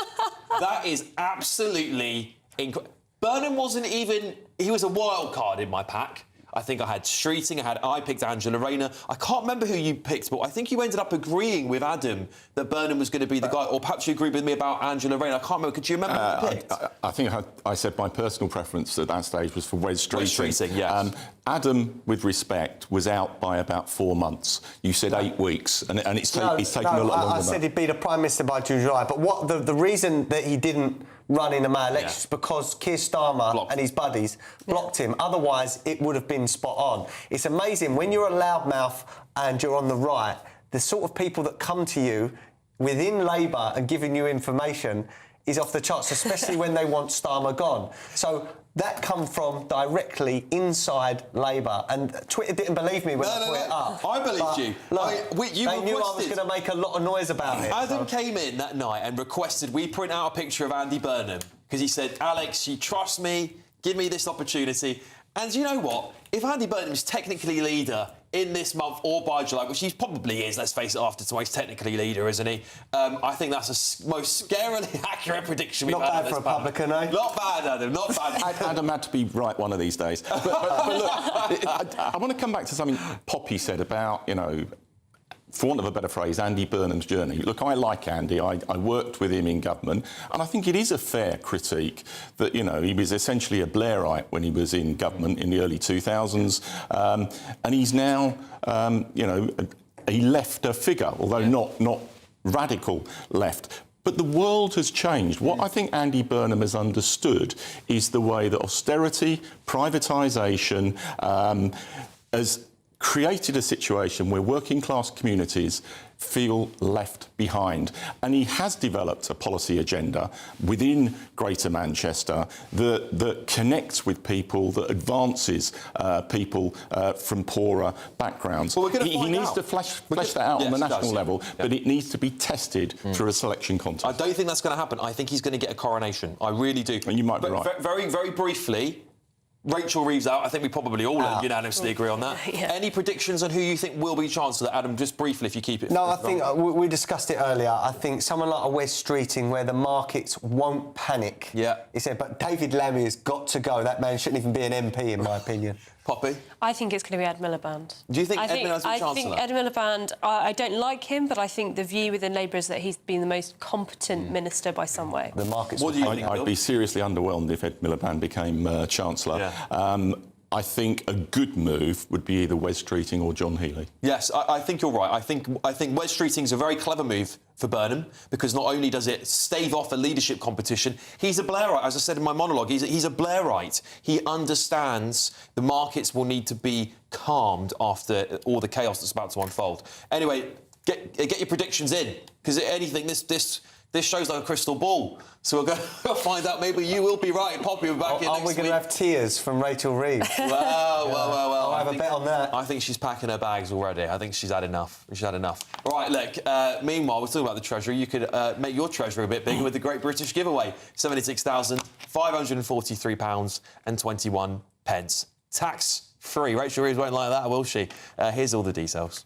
That is absolutely incredible. Burnham wasn't even... He was a wild card in my pack. I think I had Streeting, I picked Angela Rayner. I can't remember who you picked, but I think you ended up agreeing with Adam that Burnham was going to be the guy, or perhaps you agreed with me about Angela Rayner. I can't remember. Could you remember who you picked? I think I said my personal preference at that stage was for Wes Streeting. Wes Streeting, yes. Adam, with respect, was out by about 4 months. You said 8 weeks, and it's taken a lot longer than that. I said he'd be the Prime Minister by June, July. But what the reason that he didn't run in the May elections is because Keir Starmer and his buddies blocked him. Otherwise, it would have been spot on. It's amazing, when you're a loudmouth and you're on the right, the sort of people that come to you within Labour and giving you information is off the charts, especially when they want Starmer gone. So that come from directly inside Labour, and Twitter didn't believe me when I put it up. I believed you. Look, You they knew I was going to make a lot of noise about it. Adam came in that night and requested we print out a picture of Andy Burnham because he said, Alex, you trust me, give me this opportunity. And you know what? If Andy Burnham is technically leader in this month or by July, which he probably is, let's face it, after tonight, he's technically leader, isn't he? I think that's the most scarily accurate prediction we've had. Not bad for a Republican, eh? Not bad, Adam, not bad. Adam had to be right one of these days. But look, I want to come back to something Poppy said about, for want of a better phrase, Andy Burnham's journey. Look, I like Andy. I worked with him in government, and I think it is a fair critique that, he was essentially a Blairite when he was in government in the early 2000s, and he's now, a lefter figure, although not radical left. But the world has changed. What I think Andy Burnham has understood is the way that austerity, privatisation, has created a situation where working-class communities feel left behind. And he has developed a policy agenda within Greater Manchester that connects with people, that advances people from poorer backgrounds. Well, he needs to flesh that out on the national level, but it needs to be tested through a selection contest. I don't think that's going to happen. I think he's going to get a coronation. I really do. And you might be right. Very, very briefly, Rachel Reeves out. I think we probably all unanimously agree on that. Any predictions on who you think will be Chancellor? Adam, just briefly, if you keep it... No, I think we discussed it earlier. I think someone like a Wes Streeting, where the markets won't panic. Yeah. He said, but David Lammy has got to go. That man shouldn't even be an MP, in my opinion. Poppy? I think it's going to be Ed Miliband. Do you think Ed Miliband's Chancellor? I think Ed Miliband, I don't like him, but I think the view within Labour is that he's been the most competent minister by some way. The markets... What do you think, I'd be seriously underwhelmed if Ed Miliband became Chancellor. Yeah. I think a good move would be either Wes Streeting or John Healey. Yes, I think you're right. I think Wes Streeting's a very clever move for Burnham, because not only does it stave off a leadership competition, he's a Blairite. As I said in my monologue, he's a Blairite. He understands the markets will need to be calmed after all the chaos that's about to unfold. Anyway, get your predictions in, because anything this show's like a crystal ball. So we'll go find out. Maybe you will be right. Poppy will be back in next week. Are we going to have tears from Rachel Reeves? Well. I'll have a bet on that. I think she's packing her bags already. I think she's had enough. All right, look, meanwhile, we're talking about the Treasury. You could make your Treasury a bit bigger with the Great British Giveaway. 76,000 £543.21. Tax-free. Rachel Reeves won't like that, will she? Here's all the details.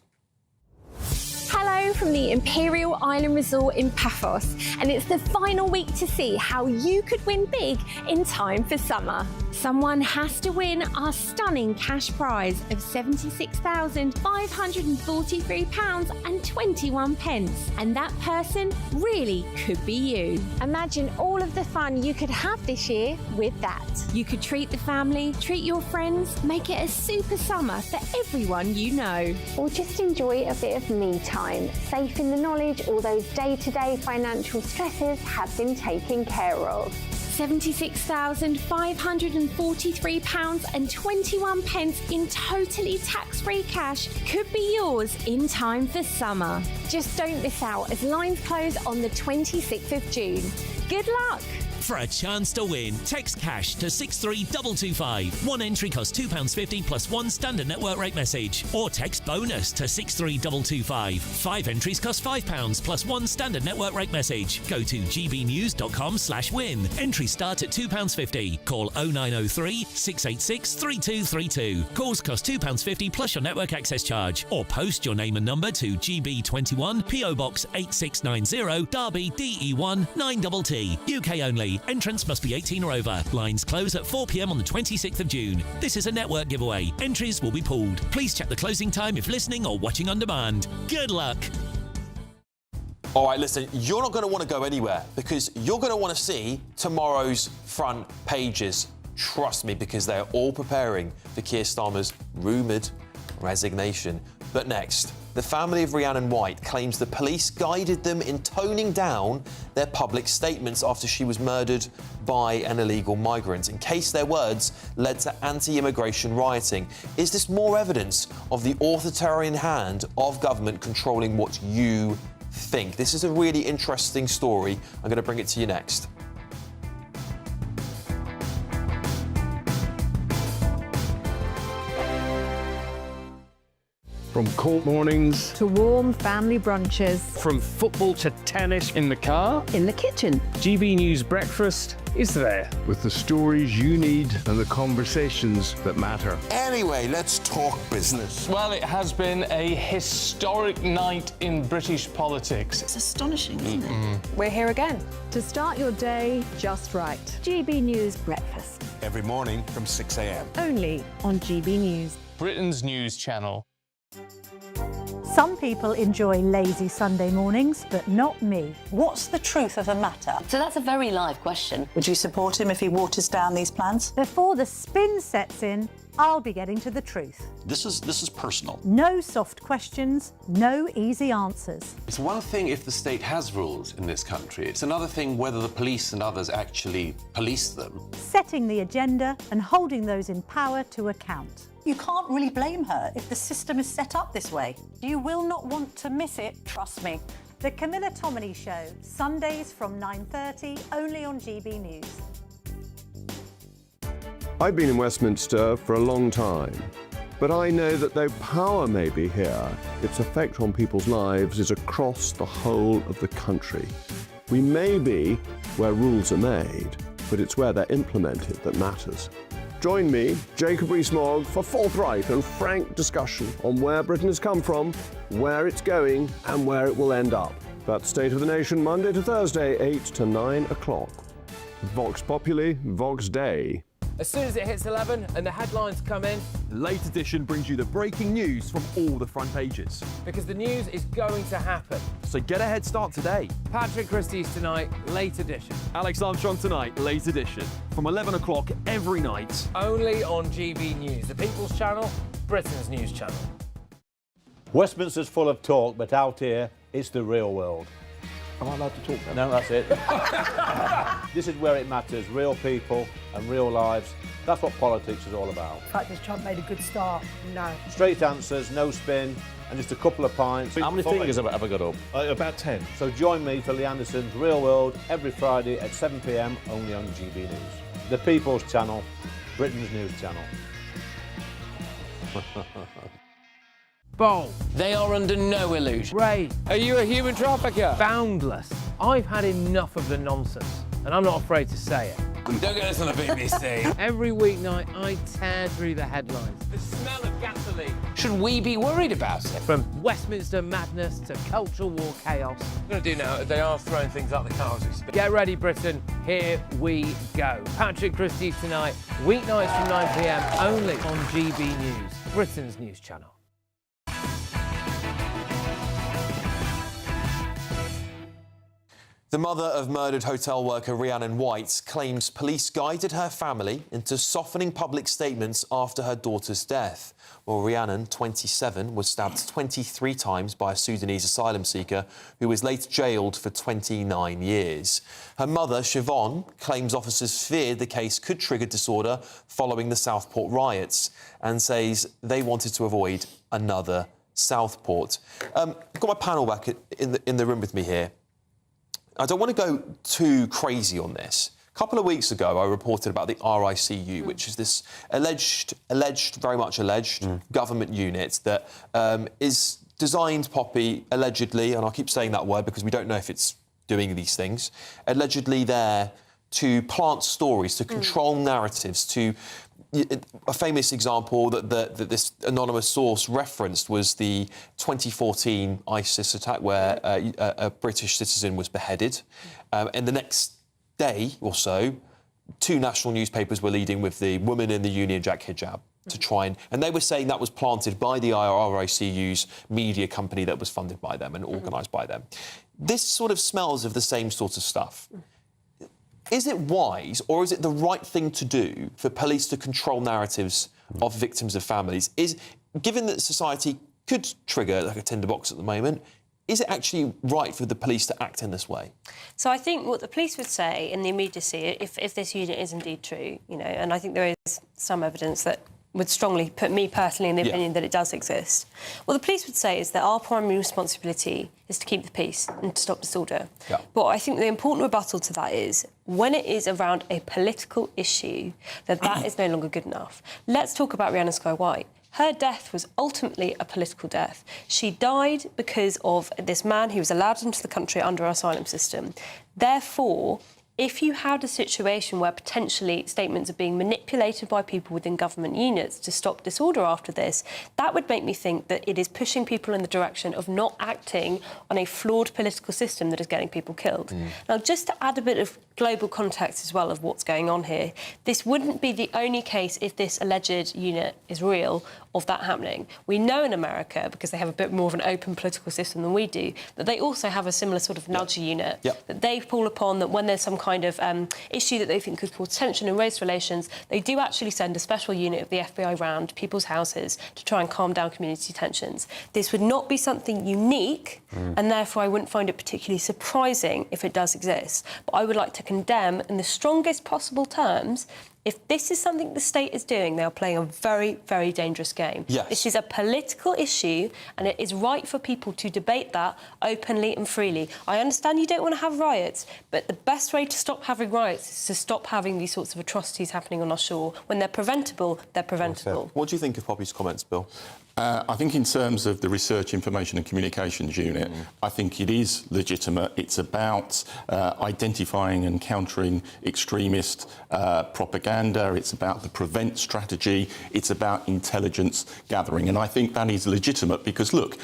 Hello from the Imperial Island Resort in Paphos, and it's the final week to see how you could win big in time for summer. Someone has to win our stunning cash prize of £76,543.21, and that person really could be you. Imagine all of the fun you could have this year with that. You could treat the family, treat your friends, make it a super summer for everyone you know. Or just enjoy a bit of me time, safe in the knowledge all those day-to-day financial stresses have been taken care of. £76,543.21 in totally tax-free cash could be yours in time for summer. Just don't miss out as lines close on the 26th of June. Good luck! For a chance to win, text cash to 63225. One entry costs £2.50 plus one standard network rate message. Or text bonus to 63225. 5 entries cost £5 plus one standard network rate message. Go to gbnews.com/win. Entries start at £2.50. Call 0903 686 3232. Calls cost £2.50 plus your network access charge. Or post your name and number to GB21 PO Box 8690 Derby DE1 9TT. UK only. Entrance must be 18 or over. Lines close at 4 p.m. on the 26th of June. This is a network giveaway. Entries will be pooled. Please check the closing time if listening or watching on demand. Good luck. All right, listen, you're not going to want to go anywhere because you're going to want to see tomorrow's front pages. Trust me, because they're all preparing for Keir Starmer's rumoured resignation. But next, the family of Rhiannon White claims the police guided them in toning down their public statements after she was murdered by an illegal migrant, in case their words led to anti-immigration rioting. Is this more evidence of the authoritarian hand of government controlling what you think? This is a really interesting story. I'm going to bring it to you next. From cold mornings to warm family brunches, from football to tennis in the car, in the kitchen. GB News Breakfast is there. with the stories you need and the conversations that matter. Anyway, let's talk business. Well, it has been a historic night in British politics. It's astonishing, isn't it? We're here again. To start your day just right. GB News Breakfast. Every morning from 6 a.m. Only on GB News. Britain's news channel. Some people enjoy lazy Sunday mornings, but not me. What's the truth of the matter? So that's a very live question. Would you support him if he waters down these plans? Before the spin sets in, I'll be getting to the truth. This is personal. No soft questions, no easy answers. It's one thing if the state has rules in this country. It's another thing whether the police and others actually police them. Setting the agenda and holding those in power to account. You can't really blame her if the system is set up this way. You will not want to miss it, trust me. The Camilla Tominey Show, Sundays from 9:30, only on GB News. I've been in Westminster for a long time, but I know that though power may be here, its effect on people's lives is across the whole of the country. We may be where rules are made, but it's where they're implemented that matters. Join me, Jacob Rees-Mogg, for forthright and frank discussion on where Britain has come from, where it's going, and where it will end up. That's State of the Nation, Monday to Thursday, 8 to 9 o'clock. Vox Populi, Vox Dei. As soon as it hits 11 and the headlines come in, the Late Edition brings you the breaking news from all the front pages. Because the news is going to happen. So get a head start today. Patrick Christie's tonight, Late Edition. Alex Armstrong tonight, Late Edition. From 11 o'clock every night. Only on GB News, the People's Channel, Britain's news channel. Westminster's full of talk, but out here, it's the real world. Am I allowed to talk then? No, that's it. This is where it matters, real people and real lives. That's what politics is all about. The fact that Trump made a good start, no. Straight answers, no spin, and just a couple of pints. How many fingers have I got up? About 10. So join me for Lee Anderson's Real World every Friday at 7 p.m, only on GB News. The People's Channel, Britain's news channel. Bold. They are under no illusion. Ray, are you a human trafficker? Boundless. I've had enough of the nonsense, and I'm not afraid to say it. Don't get this on the BBC. Every weeknight, I tear through the headlines. The smell of gasoline. Should we be worried about it? From Westminster madness to cultural war chaos. What we're going to do now, they are throwing things out the car as we speak. Get ready, Britain. Here we go. Patrick Christie's Tonight, weeknights from 9 p.m. only on GB News, Britain's news channel. The mother of murdered hotel worker Rhiannon White claims police guided her family into softening public statements after her daughter's death. Well, Rhiannon, 27, was stabbed 23 times by a Sudanese asylum seeker who was later jailed for 29 years. Her mother, Siobhan, claims officers feared the case could trigger disorder following the Southport riots and says they wanted to avoid another Southport. I've got my panel back in the room with me here. I don't want to go too crazy on this. A couple of weeks ago, I reported about the RICU, which is this very much alleged government unit that is designed, Poppy, allegedly, and I'll keep saying that word because we don't know if it's doing these things, allegedly there to plant stories, to control narratives, to... A famous example that this anonymous source referenced was the 2014 ISIS attack where a British citizen was beheaded. And the next day or so, 2 national newspapers were leading with the woman in the Union Jack hijab to try and they were saying that was planted by the RICU's media company that was funded by them and organised by them. This sort of smells of the same sort of stuff. Is it wise or is it the right thing to do for police to control narratives of victims of families? Given that society could trigger like a tinderbox at the moment, is it actually right for the police to act in this way? So I think what the police would say in the immediacy, if this unit is indeed true, you know, and I think there is some evidence that would strongly put me personally in the opinion that it does exist. What the police would say is that our primary responsibility is to keep the peace and to stop disorder. Yeah. But I think the important rebuttal to that is when it is around a political issue, that is no longer good enough. Let's talk about Rhiannon Sky White. Her death was ultimately a political death. She died because of this man who was allowed into the country under our asylum system. Therefore, if you had a situation where potentially statements are being manipulated by people within government units to stop disorder after this, that would make me think that it is pushing people in the direction of not acting on a flawed political system that is getting people killed. Now, just to add a bit of global context as well of what's going on here, this wouldn't be the only case if this alleged unit is real of that happening. We know in America, because they have a bit more of an open political system than we do, that they also have a similar sort of nudge unit that they pull upon, that when there's some kind of issue that they think could cause tension in race relations, they do actually send a special unit of the FBI round people's houses to try and calm down community tensions. This would not be something unique, and therefore I wouldn't find it particularly surprising if it does exist. But I would like to condemn in the strongest possible terms. If this is something the state is doing, they are playing a very, very dangerous game. Yes. This is a political issue, and it is right for people to debate that openly and freely. I understand you don't want to have riots, but the best way to stop having riots is to stop having these sorts of atrocities happening on our shore. When they're preventable, they're preventable. What do you think of Poppy's comments, Bill? I think in terms of the Research, Information and Communications Unit, I think it is legitimate. It's about identifying and countering extremist propaganda. It's about the prevent strategy. It's about intelligence gathering. And I think that is legitimate because, look,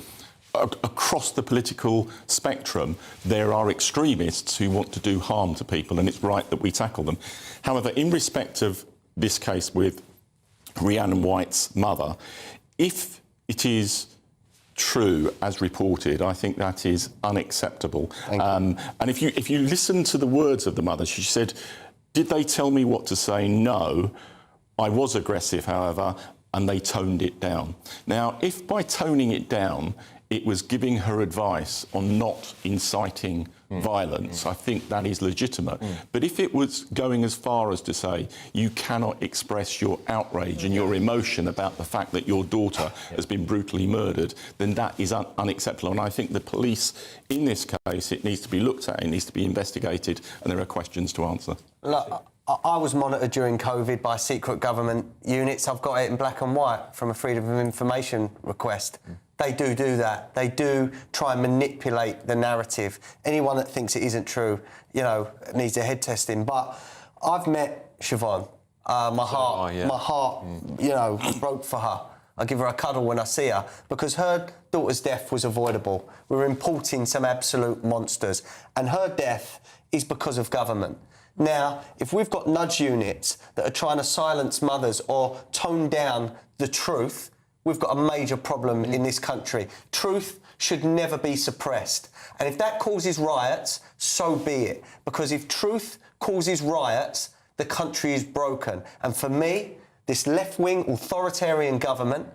across the political spectrum, there are extremists who want to do harm to people, and it's right that we tackle them. However, in respect of this case with Rhiannon White's mother, if it is true as reported, I think that is unacceptable. And if you listen to the words of the mother, she said, "Did they tell me what to say? No. I was aggressive, however, and they toned it down." Now, if by toning it down, it was giving her advice on not inciting violence, I think that is legitimate. But if it was going as far as to say you cannot express your outrage and your emotion about the fact that your daughter has been brutally murdered, then that is unacceptable. And I think the police, in this case, it needs to be looked at, it needs to be investigated, and there are questions to answer. Look, I was monitored during COVID by secret government units. I've got it in black and white from a Freedom of Information request. They do that. They do try and manipulate the narrative. Anyone that thinks it isn't true, you know, needs a head testing. But I've met Siobhan. My heart, you know, broke for her. I give her a cuddle when I see her because her daughter's death was avoidable. We're importing some absolute monsters, and her death is because of government. Now, if we've got nudge units that are trying to silence mothers or tone down the truth, we've got a major problem in this country. Truth should never be suppressed. And if that causes riots, so be it. Because if truth causes riots, the country is broken. And for me, this left-wing authoritarian government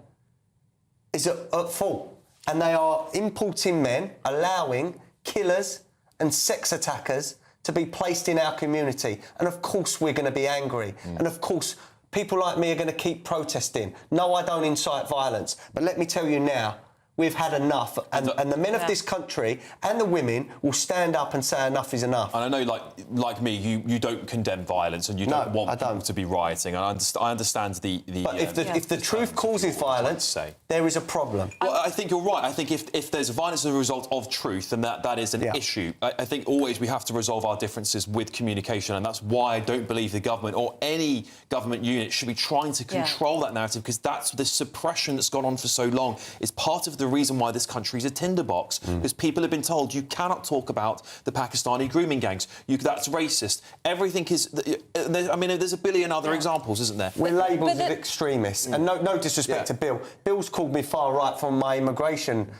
is at fault. And they are importing men, allowing killers and sex attackers to be placed in our community. And of course we're going to be angry. And of course people like me are going to keep protesting. No, I don't incite violence. But let me tell you now, we've had enough, and the men of this country and the women will stand up and say enough is enough. And I know, like me, you don't condemn violence and you don't want people to be rioting. I understand the. But if the truth causes violence, there is a problem. Well, I think you're right. I think if there's violence as a result of truth, then that is an issue. I think always we have to resolve our differences with communication, and that's why I don't believe the government or any government unit should be trying to control that narrative, because that's the suppression that's gone on for so long. It's part of the reason why this country is a tinderbox, because people have been told you cannot talk about the Pakistani grooming gangs. That's racist. Everything is. I mean, there's a billion other examples, isn't there? We're labelled as extremists, and no disrespect to Bill. Bill's called me far right from my immigration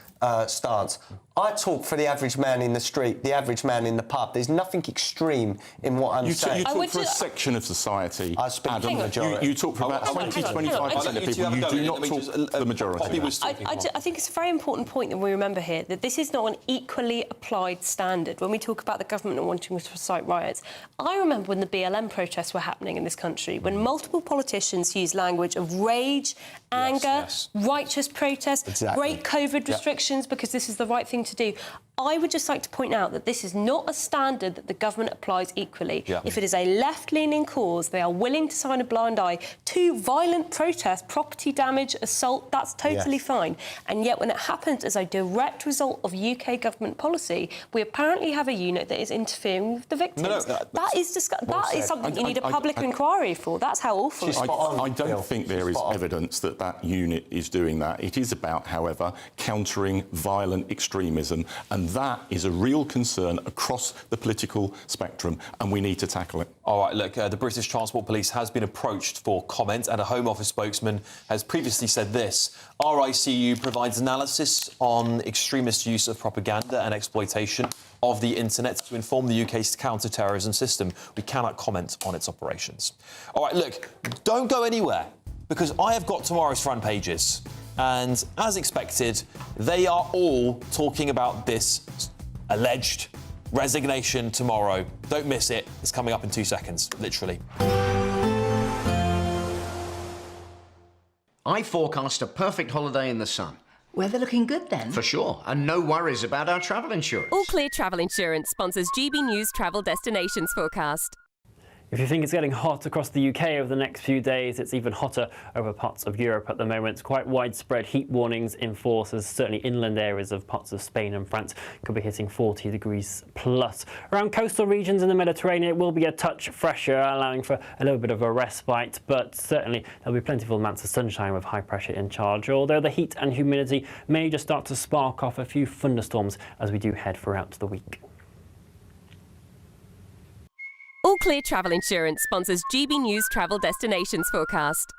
stance. I talk for the average man in the street, the average man in the pub. There's nothing extreme in what I'm saying. You talk for a section of society. I speak for the majority. You talk for about 20-25% of people. You do not talk for the majority. I think it's a very important point that we remember here, that this is not an equally applied standard. When we talk about the government and wanting to incite riots, I remember when the BLM protests were happening in this country, when multiple politicians used language of rage, anger, righteous protest, break COVID restrictions because this is the right thing to do. I would just like to point out that this is not a standard that the government applies equally. If it is a left-leaning cause, they are willing to sign a blind eye to violent protest, property damage, assault, that's totally fine. And yet when it happens as a direct result of UK government policy, we apparently have a unit that is interfering with the victims. That is something you need a public inquiry for. That's how awful it is. I don't think there is evidence that that unit is doing that. It is about, however, countering violent extremism, and that is a real concern across the political spectrum, and we need to tackle it. All right, look, the British Transport Police has been approached for comment, and a Home Office spokesman has previously said this: RICU provides analysis on extremist use of propaganda and exploitation of the internet to inform the UK's counter-terrorism system. We cannot comment on its operations. All right, look, don't go anywhere, because I have got tomorrow's front pages. And as expected, they are all talking about this alleged resignation tomorrow. Don't miss it. It's coming up in 2 seconds, literally. I forecast a perfect holiday in the sun. Weather looking good then? For sure, and no worries about our travel insurance. All Clear Travel Insurance sponsors GBNews Travel Destinations Forecast. If you think it's getting hot across the UK over the next few days, it's even hotter over parts of Europe at the moment. Quite widespread heat warnings in force, as certainly inland areas of parts of Spain and France could be hitting 40 degrees plus. Around coastal regions in the Mediterranean, it will be a touch fresher, allowing for a little bit of a respite, but certainly there'll be plentiful amounts of sunshine with high pressure in charge, although the heat and humidity may just start to spark off a few thunderstorms as we do head throughout the week. All Clear Travel Insurance sponsors GBNews Travel Destinations Forecast.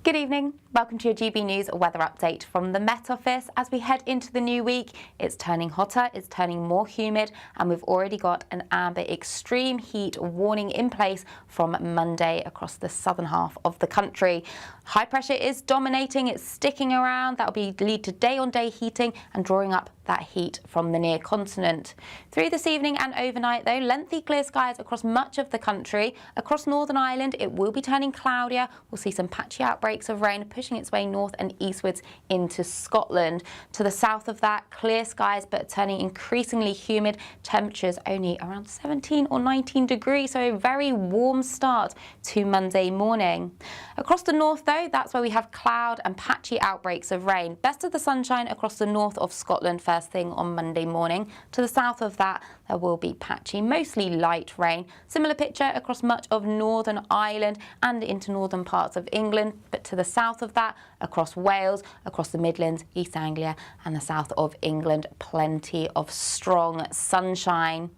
Good evening. Welcome to your GB News weather update from the Met Office. As we head into the new week, it's turning hotter, it's turning more humid, and we've already got an amber extreme heat warning in place from Monday across the southern half of the country. High pressure is dominating, it's sticking around. That will lead to day-on-day heating and drawing up that heat from the near continent. Through this evening and overnight, though, lengthy clear skies across much of the country. Across Northern Ireland, it will be turning cloudier. We'll see some patchy outbreaks of rain pushing its way north and eastwards into Scotland. To the south of that, clear skies but turning increasingly humid. Temperatures only around 17 or 19 degrees, so a very warm start to Monday morning. Across the north, though, that's where we have cloud and patchy outbreaks of rain. Best of the sunshine across the north of Scotland first thing on Monday morning. To the south of that, there will be patchy, mostly light rain. Similar picture across much of Northern Ireland and into northern parts of England, but to the south of that, across Wales, across the Midlands, East Anglia and the south of England, plenty of strong sunshine.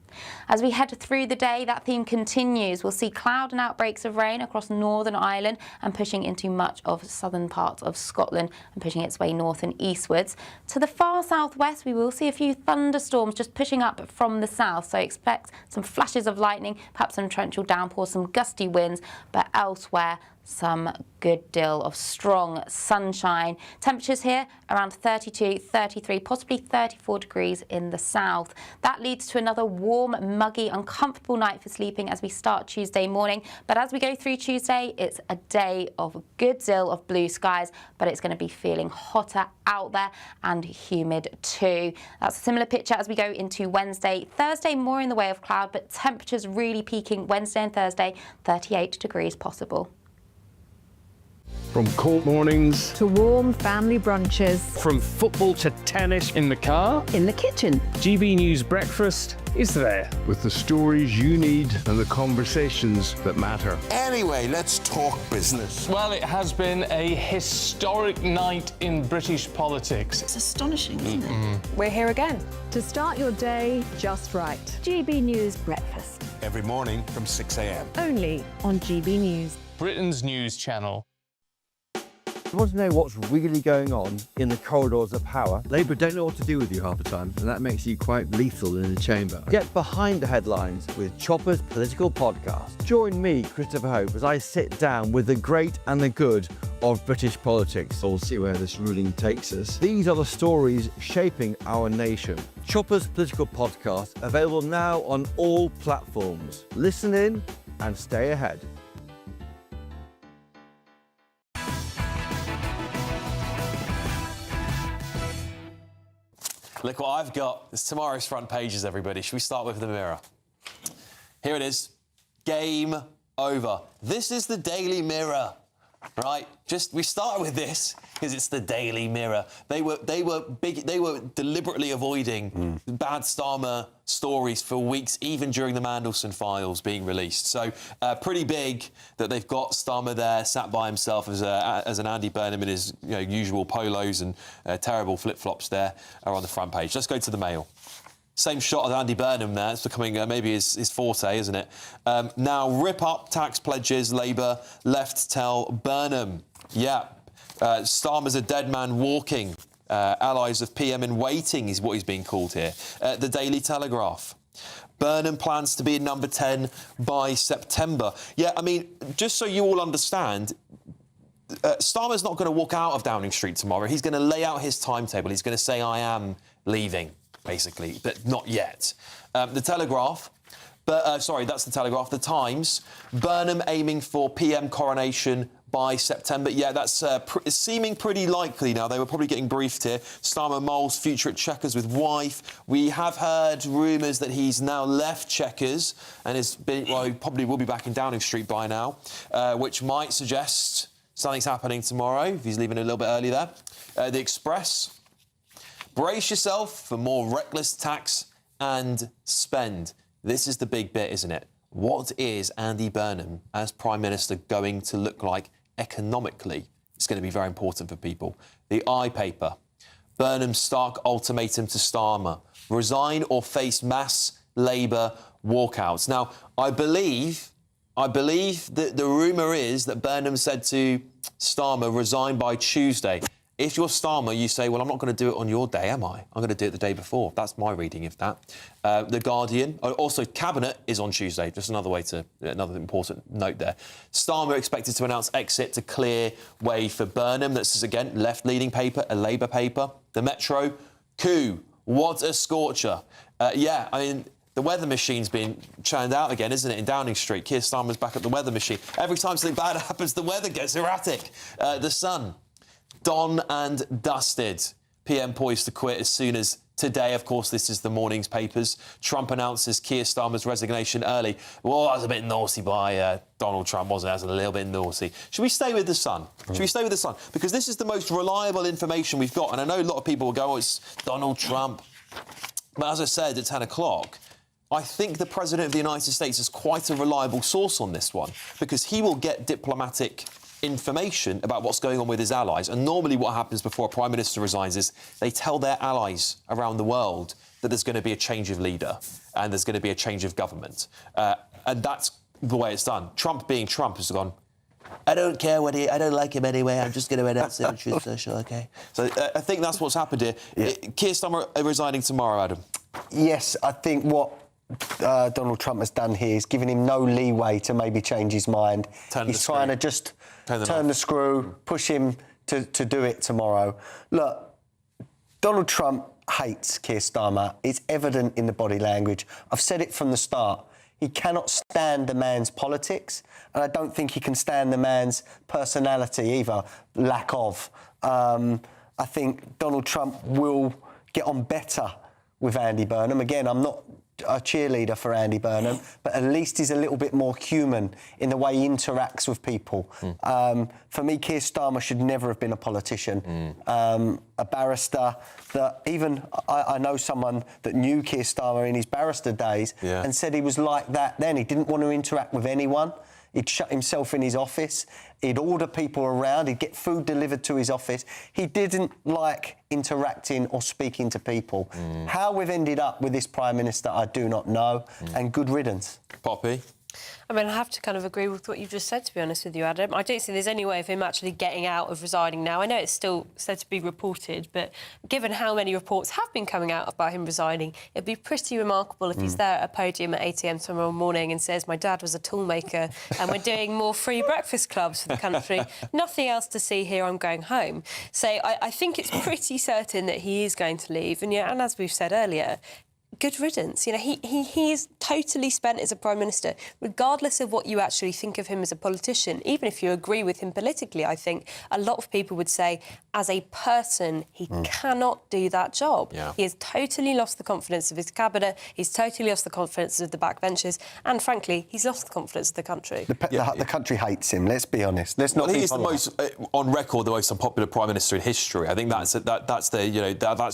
As we head through the day, that theme continues. We'll see cloud and outbreaks of rain across Northern Ireland and pushing into much of southern parts of Scotland and pushing its way north and eastwards. To the far southwest, we will see a few thunderstorms just pushing up from the south, so expect some flashes of lightning, perhaps some torrential downpours, some gusty winds, but elsewhere some good deal of strong sunshine. Temperatures here around 32, 33, possibly 34 degrees in the south. That leads to another warm, muggy, uncomfortable night for sleeping as we start Tuesday morning. But as we go through Tuesday, it's a day of a good deal of blue skies, but it's going to be feeling hotter out there and humid too. That's a similar picture as we go into Wednesday. Thursday, more in the way of cloud, but temperatures really peaking Wednesday and Thursday, 38 degrees possible. From cold mornings to warm family brunches, from football to tennis in the car, in the kitchen. GB News Breakfast is there with the stories you need and the conversations that matter. Anyway, let's talk business. Well, it has been a historic night in British politics. It's astonishing, isn't it? We're here again. to start your day just right. GB News Breakfast. Every morning from 6 a.m. Only on GB News. Britain's news channel. You want to know what's really going on in the corridors of power? Labour don't know what to do with you half the time, and that makes you quite lethal in the chamber. Get behind the headlines with Chopper's Political Podcast. Join me, Christopher Hope, as I sit down with the great and the good of British politics. We'll see where this ruling takes us. These are the stories shaping our nation. Chopper's Political Podcast, available now on all platforms. Listen in and stay ahead. Look what I've got. It's tomorrow's front pages, everybody. Should we start with the Mirror? Here it is. Game over. This is the Daily Mirror, right? We started with this because it's the Daily Mirror. They were deliberately avoiding bad Starmer stories for weeks, even during the Mandelson files being released. So pretty big that they've got Starmer there, sat by himself as an Andy Burnham in his usual polos and terrible flip-flops there are on the front page. Let's go to the Mail. Same shot as Andy Burnham there. It's becoming maybe his forte, isn't it? Now, rip up tax pledges, Labour left tell Burnham. Yeah. Starmer's a dead man walking. Allies of PM in waiting is what he's being called here. The Daily Telegraph. Burnham plans to be in number 10 by September. Yeah, I mean, just so you all understand, Starmer's not going to walk out of Downing Street tomorrow. He's going to lay out his timetable. He's going to say, I am leaving, basically, but not yet. The Telegraph. Sorry, that's the Telegraph. The Times. Burnham aiming for PM coronation by September. Yeah, that's seeming pretty likely now. They were probably getting briefed here. Starmer mulls future at Chequers with wife. We have heard rumours that he's now left Chequers and he probably will be back in Downing Street by now, which might suggest something's happening tomorrow if he's leaving a little bit early there. The Express. Brace yourself for more reckless tax and spend. This is the big bit, isn't it? What is Andy Burnham as Prime Minister going to look like economically? It's going to be very important for people. The I paper. Burnham's stark ultimatum to Starmer. Resign or face mass Labour walkouts. Now, I believe that the rumour is that Burnham said to Starmer, resign by Tuesday. If you're Starmer, you say, well, I'm not going to do it on your day, am I? I'm going to do it the day before. That's my reading of that. The Guardian. Also, Cabinet is on Tuesday. Just another important note there. Starmer expected to announce exit to clear way for Burnham. That's, again, left-leaning paper, a Labour paper. The Metro. Coup. What a scorcher. Yeah, I mean, the weather machine's been churned out again, isn't it, in Downing Street? Keir Starmer's back at the weather machine. Every time something bad happens, the weather gets erratic. The Sun. Done and dusted. PM poised to quit as soon as today. Of course, this is the morning's papers. Trump announces Keir Starmer's resignation early. Well, that was a bit naughty by Donald Trump, wasn't it? That was a little bit naughty. Should we stay with the Sun? Should we stay with the Sun? Because this is the most reliable information we've got. And I know a lot of people will go, oh, it's Donald Trump. But as I said at 10 o'clock, I think the President of the United States is quite a reliable source on this one, because he will get diplomatic information about what's going on with his allies. And normally what happens before a Prime Minister resigns is they tell their allies around the world that there's going to be a change of leader and there's going to be a change of government. And that's the way it's done. Trump, being Trump, has gone, I don't care what I don't like him anyway, I'm just going to announce it on Truth Social, OK? So I think that's what's happened here. Yeah. Keir Starmer resigning tomorrow, Adam. Yes, I think what Donald Trump has done here is giving him no leeway to maybe change his mind. He's trying to just turn the screw, push him to do it tomorrow. Look, Donald Trump hates Keir Starmer. It's evident in the body language. I've said it from the start. He cannot stand the man's politics, and I don't think he can stand the man's personality either, lack of. I think Donald Trump will get on better with Andy Burnham. Again, I'm not a cheerleader for Andy Burnham, but at least he's a little bit more human in the way he interacts with people. For me, Keir Starmer should never have been a politician. A barrister that even I know someone that knew Keir Starmer in his barrister days and said he was like that then. He didn't want to interact with anyone. He'd shut himself in his office. He'd order people around. He'd get food delivered to his office. He didn't like interacting or speaking to people. How we've ended up with this Prime Minister, I do not know. And good riddance. Poppy? I mean, I have to kind of agree with what you just said, to be honest with you, Adam. I don't think there's any way of him actually getting out of resigning now. I know it's still said to be reported, but given how many reports have been coming out about him resigning, it'd be pretty remarkable if he's there at a podium at 8 a.m. tomorrow morning and says, my dad was a toolmaker and we're doing more free breakfast clubs for the country. Nothing else to see here, I'm going home. So I think it's pretty certain that he is going to leave. And, and as we've said earlier, good riddance. You know, he's totally spent as a Prime Minister, regardless of what you actually think of him as a politician. Even if you agree with him politically, I think a lot of people would say, as a person, he cannot do that job. He has totally lost the confidence of his cabinet, he's totally lost the confidence of the backbenchers, and frankly, he's lost the confidence of the country. The country hates him, let's be honest. Let's not. I think he's the most, on record, the most unpopular Prime Minister in history. I think that's the,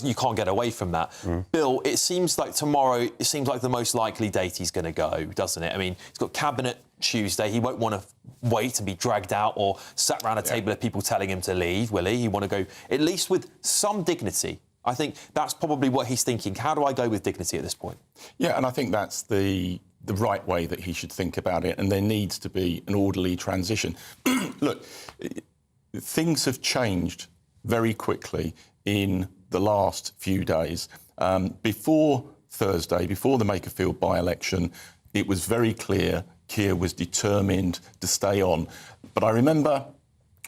you can't get away from that. Bill, it seems like tomorrow, it seems like the most likely date he's going to go, doesn't it? I mean, he's got Cabinet Tuesday. He won't want to wait and be dragged out or sat around a table of people telling him to leave, will he? He want to go at least with some dignity. I think that's probably what he's thinking. How do I go with dignity at this point? Yeah, and I think that's the right way that he should think about it, and there needs to be an orderly transition. Look, things have changed very quickly in the last few days. Before Thursday, before the Makerfield by-election, it was very clear Keir was determined to stay on. But I remember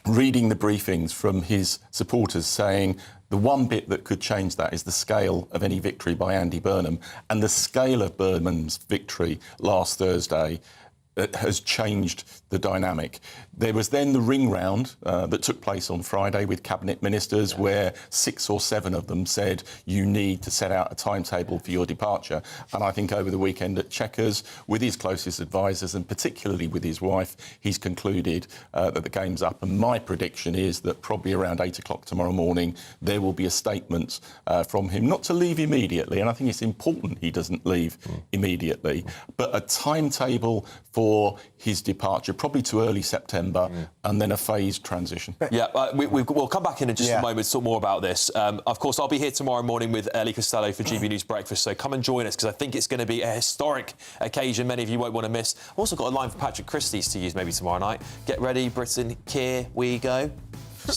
reading the briefings from his supporters saying the one bit that could change that is the scale of any victory by Andy Burnham. And the scale of Burnham's victory last Thursday has changed the dynamic. There was then the ring round that took place on Friday with cabinet ministers, where 6 or 7 of them said you need to set out a timetable for your departure. And I think over the weekend at Chequers, with his closest advisors and particularly with his wife, he's concluded that the game's up. And my prediction is that probably around 8 o'clock tomorrow morning, there will be a statement from him, not to leave immediately, and I think it's important he doesn't leave immediately, but a timetable for his departure, probably to early September, and then a phased transition. Yeah, we'll come back in just a moment to talk more about this. Of course, I'll be here tomorrow morning with Ellie Costello for GB News Breakfast, so come and join us, because I think it's going to be a historic occasion many of you won't want to miss. I've also got a line for Patrick Christie's to use maybe tomorrow night. Get ready, Britain, here we go.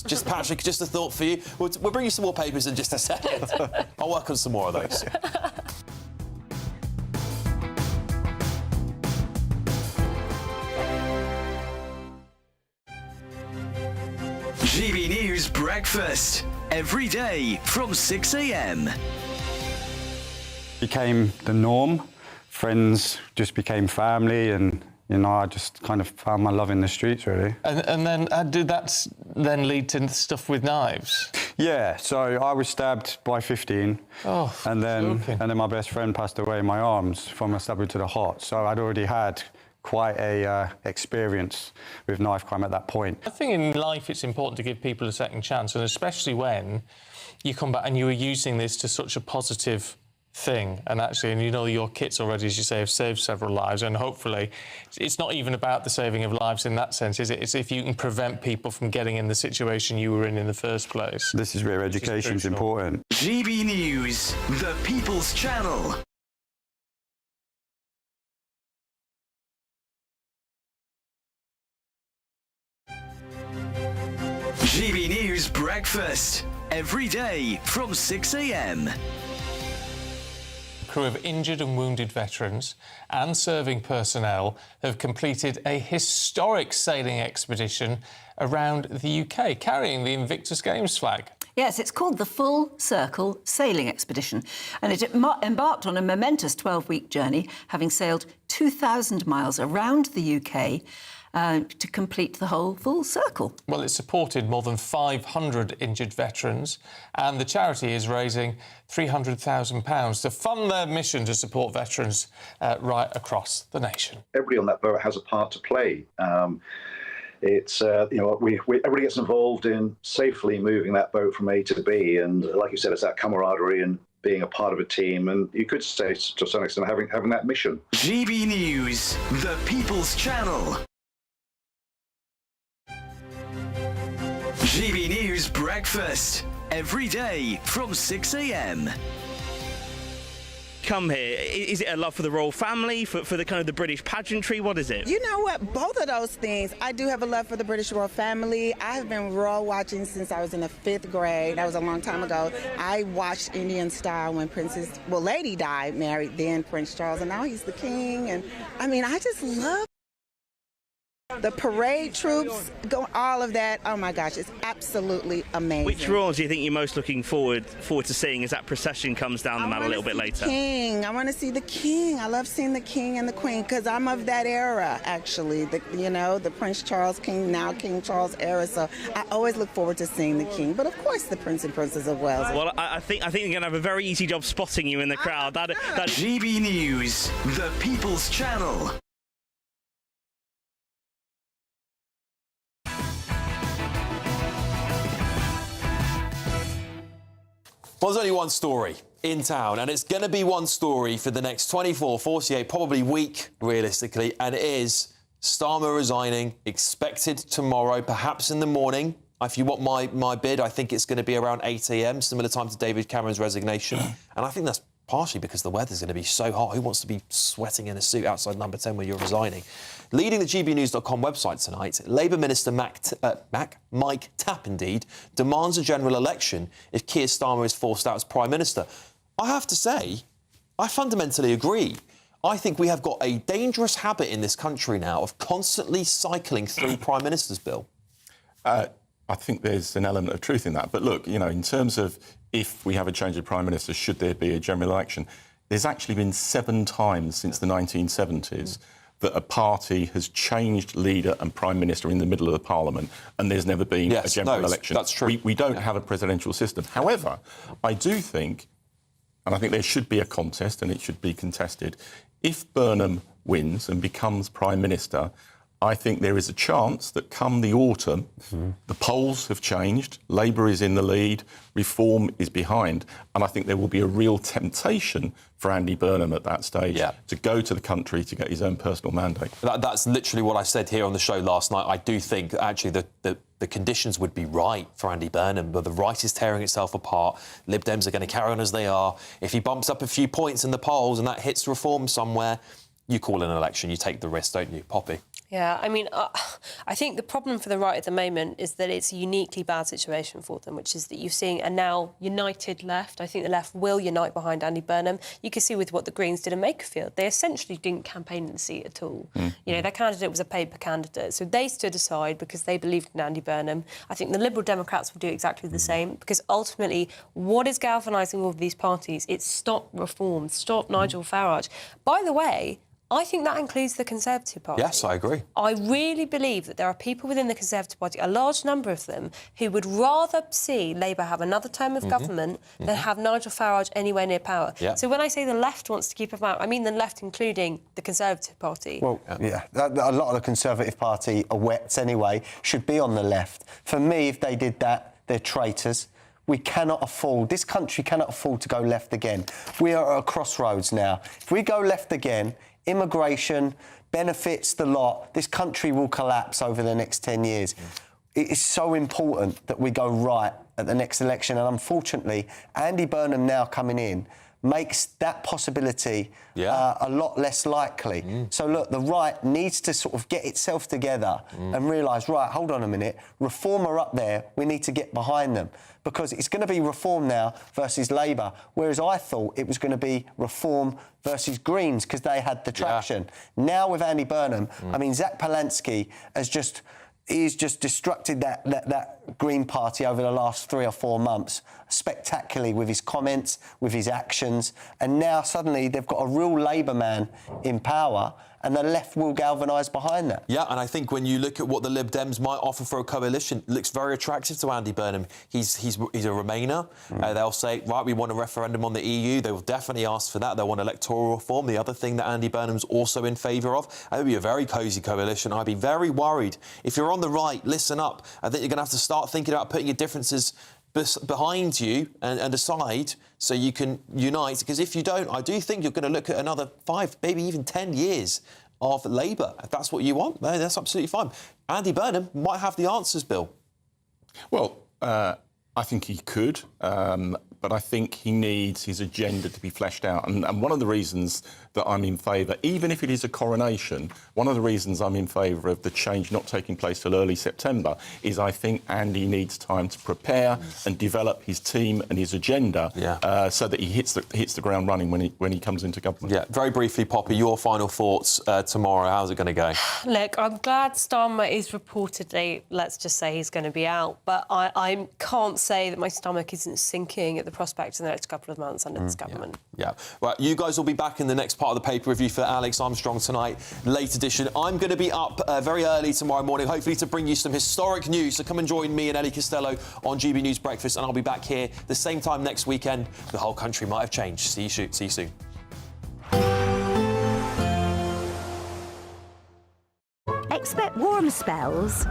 Just Patrick, just a thought for you. We'll bring you some more papers in just a second. I'll work on some more of those. GB News Breakfast, every day from 6 a.m. Became the norm. Friends just became family, and I just kind of found my love in the streets, really. And then did that then lead to stuff with knives? Yeah, so I was stabbed by 15. Oh, and then my best friend passed away in my arms from a stab to the heart. So I'd already had quite a experience with knife crime at that point. I think in life it's important to give people a second chance, and especially when you come back and you were using this to such a positive thing. And actually, and you know, your kits already, as you say, have saved several lives. And hopefully, it's not even about the saving of lives in that sense, is it? It's if you can prevent people from getting in the situation you were in the first place. This is where education is important. GB News, the People's Channel. GB News Breakfast, every day from 6 a.m. Crew of injured and wounded veterans and serving personnel have completed a historic sailing expedition around the UK, carrying the Invictus Games flag. Yes, it's called the Full Circle Sailing Expedition, and it embarked on a momentous 12-week journey, having sailed 2,000 miles around the UK to complete the whole full circle. Well, it supported more than 500 injured veterans, and the charity is raising £300,000 to fund their mission to support veterans right across the nation. Everybody on that boat has a part to play. It's everybody gets involved in safely moving that boat from A to B, and like you said, it's that camaraderie and being a part of a team, and you could say to some extent having that mission. GB News, the People's Channel. GB News Breakfast, every day from 6 a.m. Come here. Is it a love for the royal family, for the kind of the British pageantry? What is it? You know what? Both of those things. I do have a love for the British royal family. I have been royal watching since I was in the 5th grade. That was a long time ago. I watched Indian Style when Lady Di married then Prince Charles, and now he's the king. And I mean, I just love the parade troops, all of that. Oh my gosh, it's absolutely amazing. Which royals do you think you're most looking forward to seeing as that procession comes down the mall a little bit later? I want to see the king. I love seeing the king and the queen because I'm of that era, actually. The Prince Charles King, now King Charles era. So I always look forward to seeing the king. But of course, the Prince and Princess of Wales. Well, I think you're going to have a very easy job spotting you in the crowd. GB News, the People's Channel. Well, there's only one story in town, and it's going to be one story for the next 24, 48, probably week, realistically, and it is Starmer resigning, expected tomorrow, perhaps in the morning. If you want my bid, I think it's going to be around 8 a.m, similar time to David Cameron's resignation. And I think that's partially because the weather's going to be so hot. Who wants to be sweating in a suit outside Number 10 when you're resigning? Leading the GBNews.com website tonight, Labour Minister Mike Tapp, indeed, demands a general election if Keir Starmer is forced out as Prime Minister. I have to say, I fundamentally agree. I think we have got a dangerous habit in this country now of constantly cycling through Prime Minister's bill. I think there's an element of truth in that. But look, in terms of if we have a change of Prime Minister, should there be a general election, there's actually been 7 times since the 1970s that a party has changed leader and Prime Minister in the middle of the Parliament, and there's never been a general election. That's true. We don't have a presidential system. However, I do think, and I think there should be a contest and it should be contested, if Burnham wins and becomes Prime Minister, I think there is a chance that come the autumn, the polls have changed, Labour is in the lead, Reform is behind, and I think there will be a real temptation for Andy Burnham at that stage to go to the country to get his own personal mandate. That's literally what I said here on the show last night. I do think, actually, the conditions would be right for Andy Burnham, but the right is tearing itself apart. Lib Dems are going to carry on as they are. If he bumps up a few points in the polls and that hits Reform somewhere, you call an election, you take the risk, don't you, Poppy? Yeah, I mean, I think the problem for the right at the moment is that it's a uniquely bad situation for them, which is that you're seeing a now united left. I think the left will unite behind Andy Burnham. You can see with what the Greens did in Makerfield. They essentially didn't campaign in the seat at all. Their candidate was a paper candidate. So they stood aside because they believed in Andy Burnham. I think the Liberal Democrats will do exactly the same because ultimately what is galvanising all of these parties? It's stop Reform, stop Nigel Farage. By the way, I think that includes the Conservative Party. Yes, I agree. I really believe that there are people within the Conservative Party, a large number of them, who would rather see Labour have another term of government than have Nigel Farage anywhere near power. So when I say the left wants to keep him out, I mean the left including the Conservative Party. Well, a lot of the Conservative Party are wets anyway, should be on the left. For me, if they did that, they're traitors. We cannot afford, this country cannot afford to go left again. We are at a crossroads now. If we go left again, immigration, benefits, the lot, this country will collapse over the next 10 years. It is so important that we go right at the next election, and unfortunately, Andy Burnham now coming in makes that possibility a lot less likely. So look, the right needs to sort of get itself together and realise, right, hold on a minute, Reform are up there, we need to get behind them, because it's going to be Reform now versus Labour, whereas I thought it was going to be Reform versus Greens because they had the traction. Now with Andy Burnham, I mean, Zach Polansky has just... He's just destructed that Green Party over the last 3 or 4 months spectacularly with his comments, with his actions, and now suddenly they've got a real Labour man in power, and the left will galvanise behind that. Yeah, and I think when you look at what the Lib Dems might offer for a coalition, it looks very attractive to Andy Burnham. He's a Remainer. They'll say, right, we want a referendum on the EU. They will definitely ask for that. They'll want electoral reform, the other thing that Andy Burnham's also in favour of. It would be a very cosy coalition. I'd be very worried. If you're on the right, listen up. I think you're going to have to start thinking about putting your differences behind you and aside so you can unite, because if you don't, I do think you're going to look at another 5, maybe even 10 years of Labour. If that's what you want, that's absolutely fine. Andy Burnham might have the answers, Bill. Well, I think he could, but I think he needs his agenda to be fleshed out. And one of the reasons that I'm in favour, even if it is a coronation, one of the reasons I'm in favour of the change not taking place till early September is I think Andy needs time to prepare and develop his team and his agenda so that he hits the ground running when he comes into government. Yeah, very briefly, Poppy, your final thoughts tomorrow. How's it going to go? Look, I'm glad Starmer is reportedly, let's just say he's going to be out, but I can't say that my stomach isn't sinking at the prospect in the next couple of months under this government. Yeah. Well, you guys will be back in the next part of the paper review for Alex Armstrong tonight, late edition. I'm going to be up very early tomorrow morning, hopefully to bring you some historic news. So come and join me and Ellie Costello on GB News Breakfast, and I'll be back here the same time next weekend. The whole country might have changed. See you soon. Expect warm spells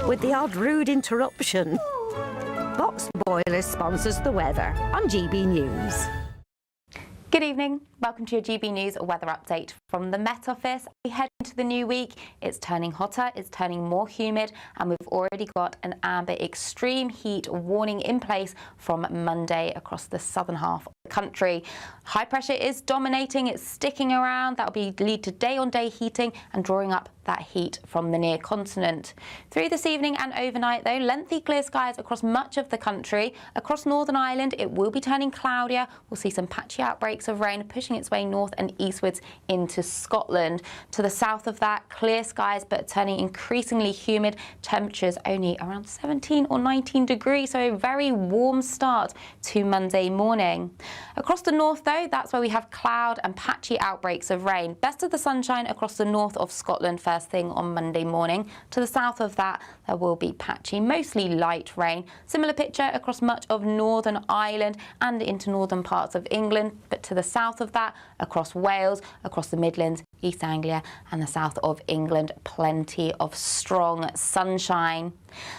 with the odd rude interruption. Box Boiler sponsors the weather on GB News. Good evening. Welcome to your GB News weather update from the Met Office. We head into the new week. It's turning hotter, it's turning more humid, and we've already got an amber extreme heat warning in place from Monday across the southern half of the country. High pressure is dominating, it's sticking around. That will lead to day-on-day heating and drawing up that heat from the near continent. Through this evening and overnight, though, lengthy clear skies across much of the country. Across Northern Ireland, it will be turning cloudier. We'll see some patchy outbreaks of rain pushing its way north and eastwards into Scotland. To the south of that, clear skies but turning increasingly humid. Temperatures only around 17 or 19 degrees, so a very warm start to Monday morning. Across the north, though, that's where we have cloud and patchy outbreaks of rain. Best of the sunshine across the north of Scotland first thing on Monday morning. To the south of that, there will be patchy, mostly light rain. Similar picture across much of Northern Ireland and into northern parts of England, but to the south of that, across Wales, across the Midlands, East Anglia and the south of England, plenty of strong sunshine.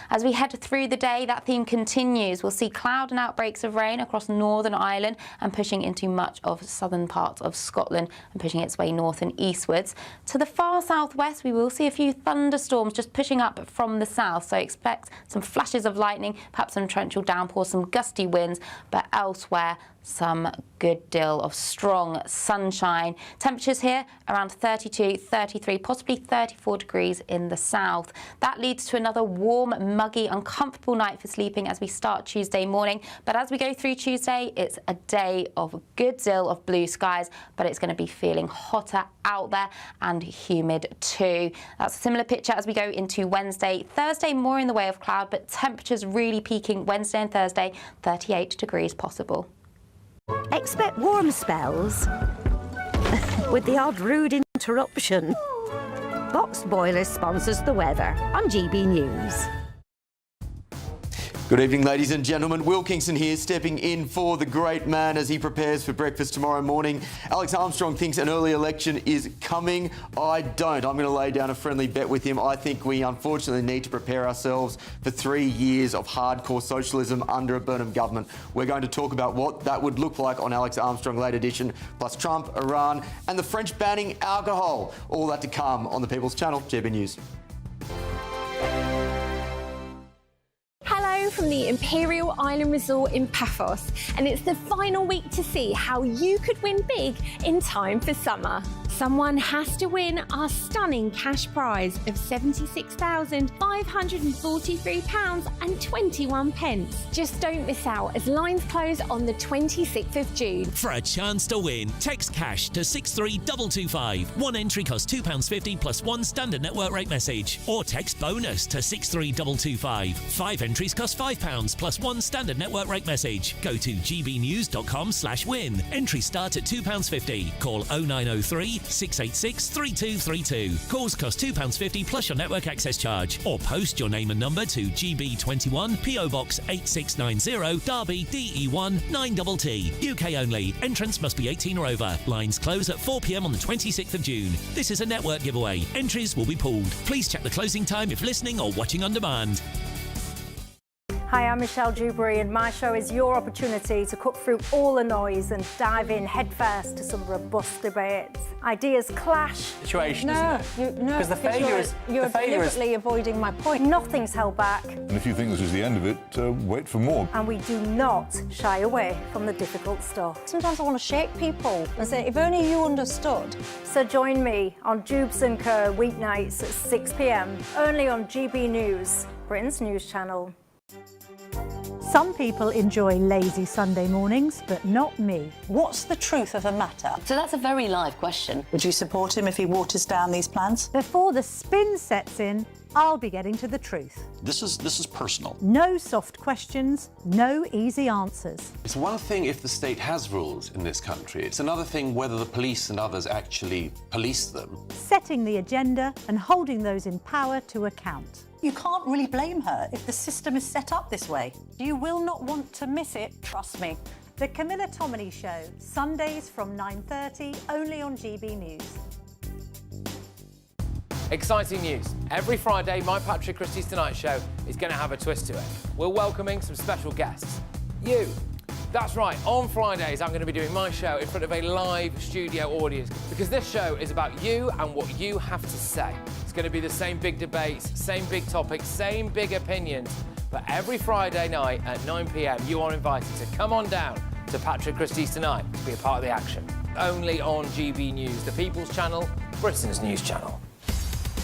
As we head through the day, that theme continues. We'll see cloud and outbreaks of rain across Northern Ireland and pushing into much of southern parts of Scotland and pushing its way north and eastwards. To the far southwest, we will see a few thunderstorms just pushing up from the south, so expect some flashes of lightning, perhaps some torrential downpours, some gusty winds, but elsewhere some good deal of strong sunshine. Temperatures here around 32, 33, possibly 34 degrees in the south. That leads to another warm, muggy, uncomfortable night for sleeping as we start Tuesday morning. But as we go through Tuesday, it's a day of a good deal of blue skies, but it's going to be feeling hotter out there and humid too. That's a similar picture as we go into Wednesday. Thursday, more in the way of cloud, but temperatures really peaking Wednesday and Thursday, 38 degrees possible. Expect warm spells with the odd rude interruption. Box Boiler sponsors the weather on GB News. Good evening, ladies and gentlemen. Will Kingston here, stepping in for the great man as he prepares for breakfast tomorrow morning. Alex Armstrong thinks an early election is coming. I don't. I'm going to lay down a friendly bet with him. I think we unfortunately need to prepare ourselves for 3 years of hardcore socialism under a Burnham government. We're going to talk about what that would look like on Alex Armstrong Late Edition, plus Trump, Iran and the French banning alcohol. All that to come on the People's Channel, GB News. Hello from the Imperial Island Resort in Paphos, and it's the final week to see how you could win big in time for summer. Someone has to win our stunning cash prize of £76,543.21. Just don't miss out as lines close on the 26th of June. For a chance to win, text cash to 63225. One entry costs £2.50 plus one standard network rate message. Or text bonus to 63225. 5 entries cost £5 plus one standard network rate message. Go to gbnews.com/win. Entries start at £2.50. Call 0903 686 3232. Calls cost £2.50 plus your network access charge. Or post your name and number to GB21 PO Box 8690 Derby DE1 9TT. UK only. Entrance must be 18 or over. Lines close at 4 p.m. on the 26th of June. This is a network giveaway. Entries will be pulled. Please check the closing time if listening or watching on demand. Hi, I'm Michelle Dewberry, and my show is your opportunity to cut through all the noise and dive in headfirst to some robust debates. Ideas clash. Situation, no, isn't it? No, because the failure is you're deliberately avoiding my point. Nothing's held back. And if you think this is the end of it, wait for more. And we do not shy away from the difficult stuff. Sometimes I want to shake people and say, if only you understood. So join me on Jubes & Co. weeknights at 6 p.m, only on GB News, Britain's news channel. Some people enjoy lazy Sunday mornings, but not me. What's the truth of the matter? So that's a very live question. Would you support him if he waters down these plans? Before the spin sets in, I'll be getting to the truth. This is personal. No soft questions, no easy answers. It's one thing if the state has rules in this country. It's another thing whether the police and others actually police them. Setting the agenda and holding those in power to account. You can't really blame her if the system is set up this way. You will not want to miss it, trust me. The Camilla Tominey Show, Sundays from 9:30, only on GB News. Exciting news. Every Friday, my Patrick Christie's Tonight Show is going to have a twist to it. We're welcoming some special guests. You. That's right, on Fridays I'm going to be doing my show in front of a live studio audience because this show is about you and what you have to say. It's going to be the same big debates, same big topics, same big opinions. But every Friday night at 9 p.m, you are invited to come on down to Patrick Christie's Tonight to be a part of the action. Only on GB News, the People's Channel, Britain's news channel.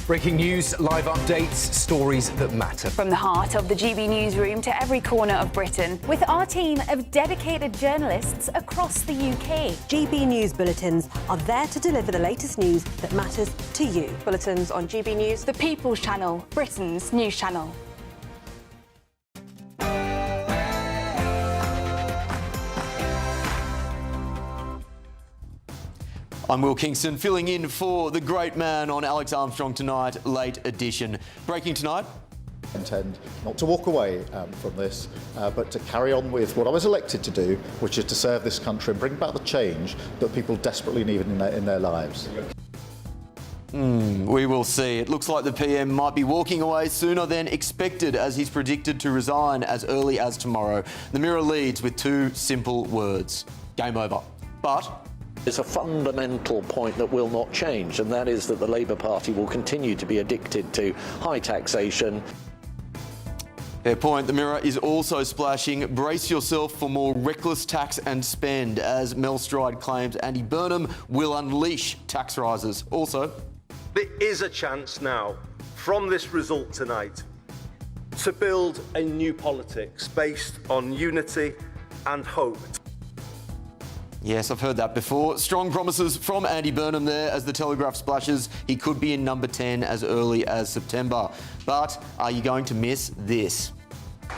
Breaking news, live updates, stories that matter. From the heart of the GB newsroom to every corner of Britain. With our team of dedicated journalists across the UK. GB News bulletins are there to deliver the latest news that matters to you. Bulletins on GB News, the People's Channel, Britain's news channel. I'm Will Kingston, filling in for the great man on Alex Armstrong Tonight, Late Edition. Breaking tonight. I intend not to walk away from this, but to carry on with what I was elected to do, which is to serve this country and bring about the change that people desperately need in their lives. We will see. It looks like the PM might be walking away sooner than expected as he's predicted to resign as early as tomorrow. The Mirror leads with 2 simple words. Game over. But there's a fundamental point that will not change, and that is that the Labour Party will continue to be addicted to high taxation. Fair point. The Mirror is also splashing, brace yourself for more reckless tax and spend, as Mel Stride claims Andy Burnham will unleash tax rises. Also, there is a chance now, from this result tonight, to build a new politics based on unity and hope. Yes, I've heard that before. Strong promises from Andy Burnham there as the Telegraph splashes. He could be in number 10 as early as September. But are you going to miss this?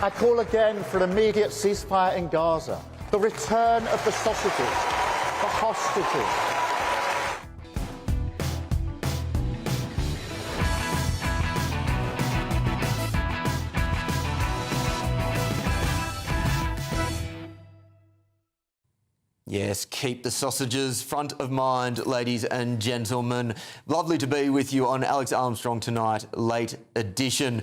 I call again for an immediate ceasefire in Gaza. The return of the sausages, the hostages. Yes, keep the sausages front of mind, ladies and gentlemen. Lovely to be with you on Alex Armstrong Tonight, late edition.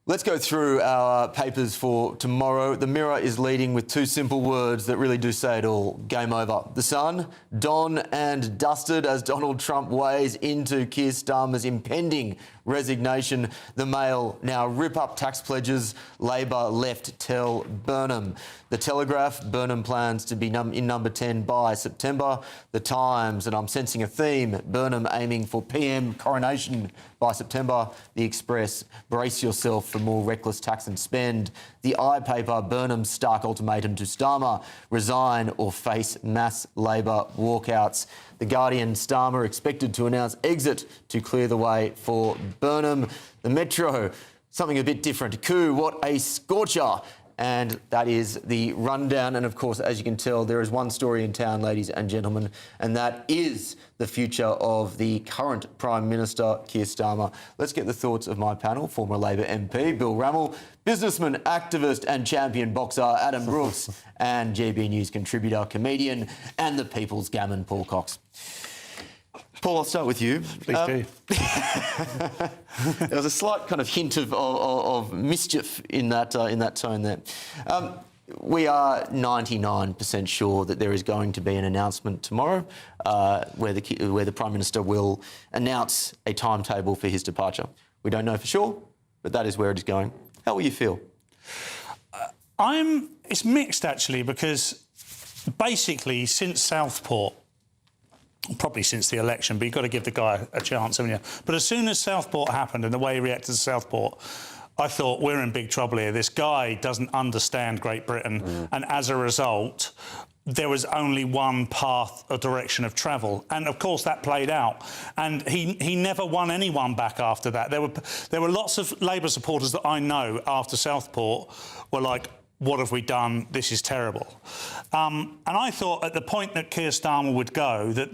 Let's go through our papers for tomorrow. The Mirror is leading with two simple words that really do say it all. Game over. The Sun, done and dusted as Donald Trump weighs into Keir Starmer's impending resignation. The Mail, now rip up tax pledges, Labor left tell Burnham. The Telegraph, Burnham plans to be in number 10 by September. The Times, and I'm sensing a theme, Burnham aiming for PM coronation by September. The Express, brace yourself for more reckless tax and spend. The iPaper, Burnham's stark ultimatum to Starmer, resign or face mass Labor walkouts. The Guardian, Starmer expected to announce exit to clear the way for Burnham. The Metro, something a bit different. Coup, what a scorcher. And that is the rundown. And of course, as you can tell, there is one story in town, ladies and gentlemen, and that is the future of the current Prime Minister, Keir Starmer. Let's get the thoughts of my panel, former Labor MP Bill Rammell, businessman, activist and champion boxer Adam Brooks, and GB News contributor, comedian and the People's Gammon, Paul Cox. Paul, I'll start with you. Please do. There was a slight kind of hint of mischief in that tone there. We are 99% sure that there is going to be an announcement tomorrow where the Prime Minister will announce a timetable for his departure. We don't know for sure, but that is where it is going. How will you feel? It's mixed, actually, because basically since Southport, probably since the election, but you've got to give the guy a chance, haven't you? But as soon as Southport happened and the way he reacted to Southport, I thought, we're in big trouble here. This guy doesn't understand Great Britain. And as a result, there was only one path or direction of travel. And, of course, that played out. And he never won anyone back after that. There were lots of Labour supporters that I know after Southport were like, what have we done? This is terrible. And I thought at the point that Keir Starmer would go, that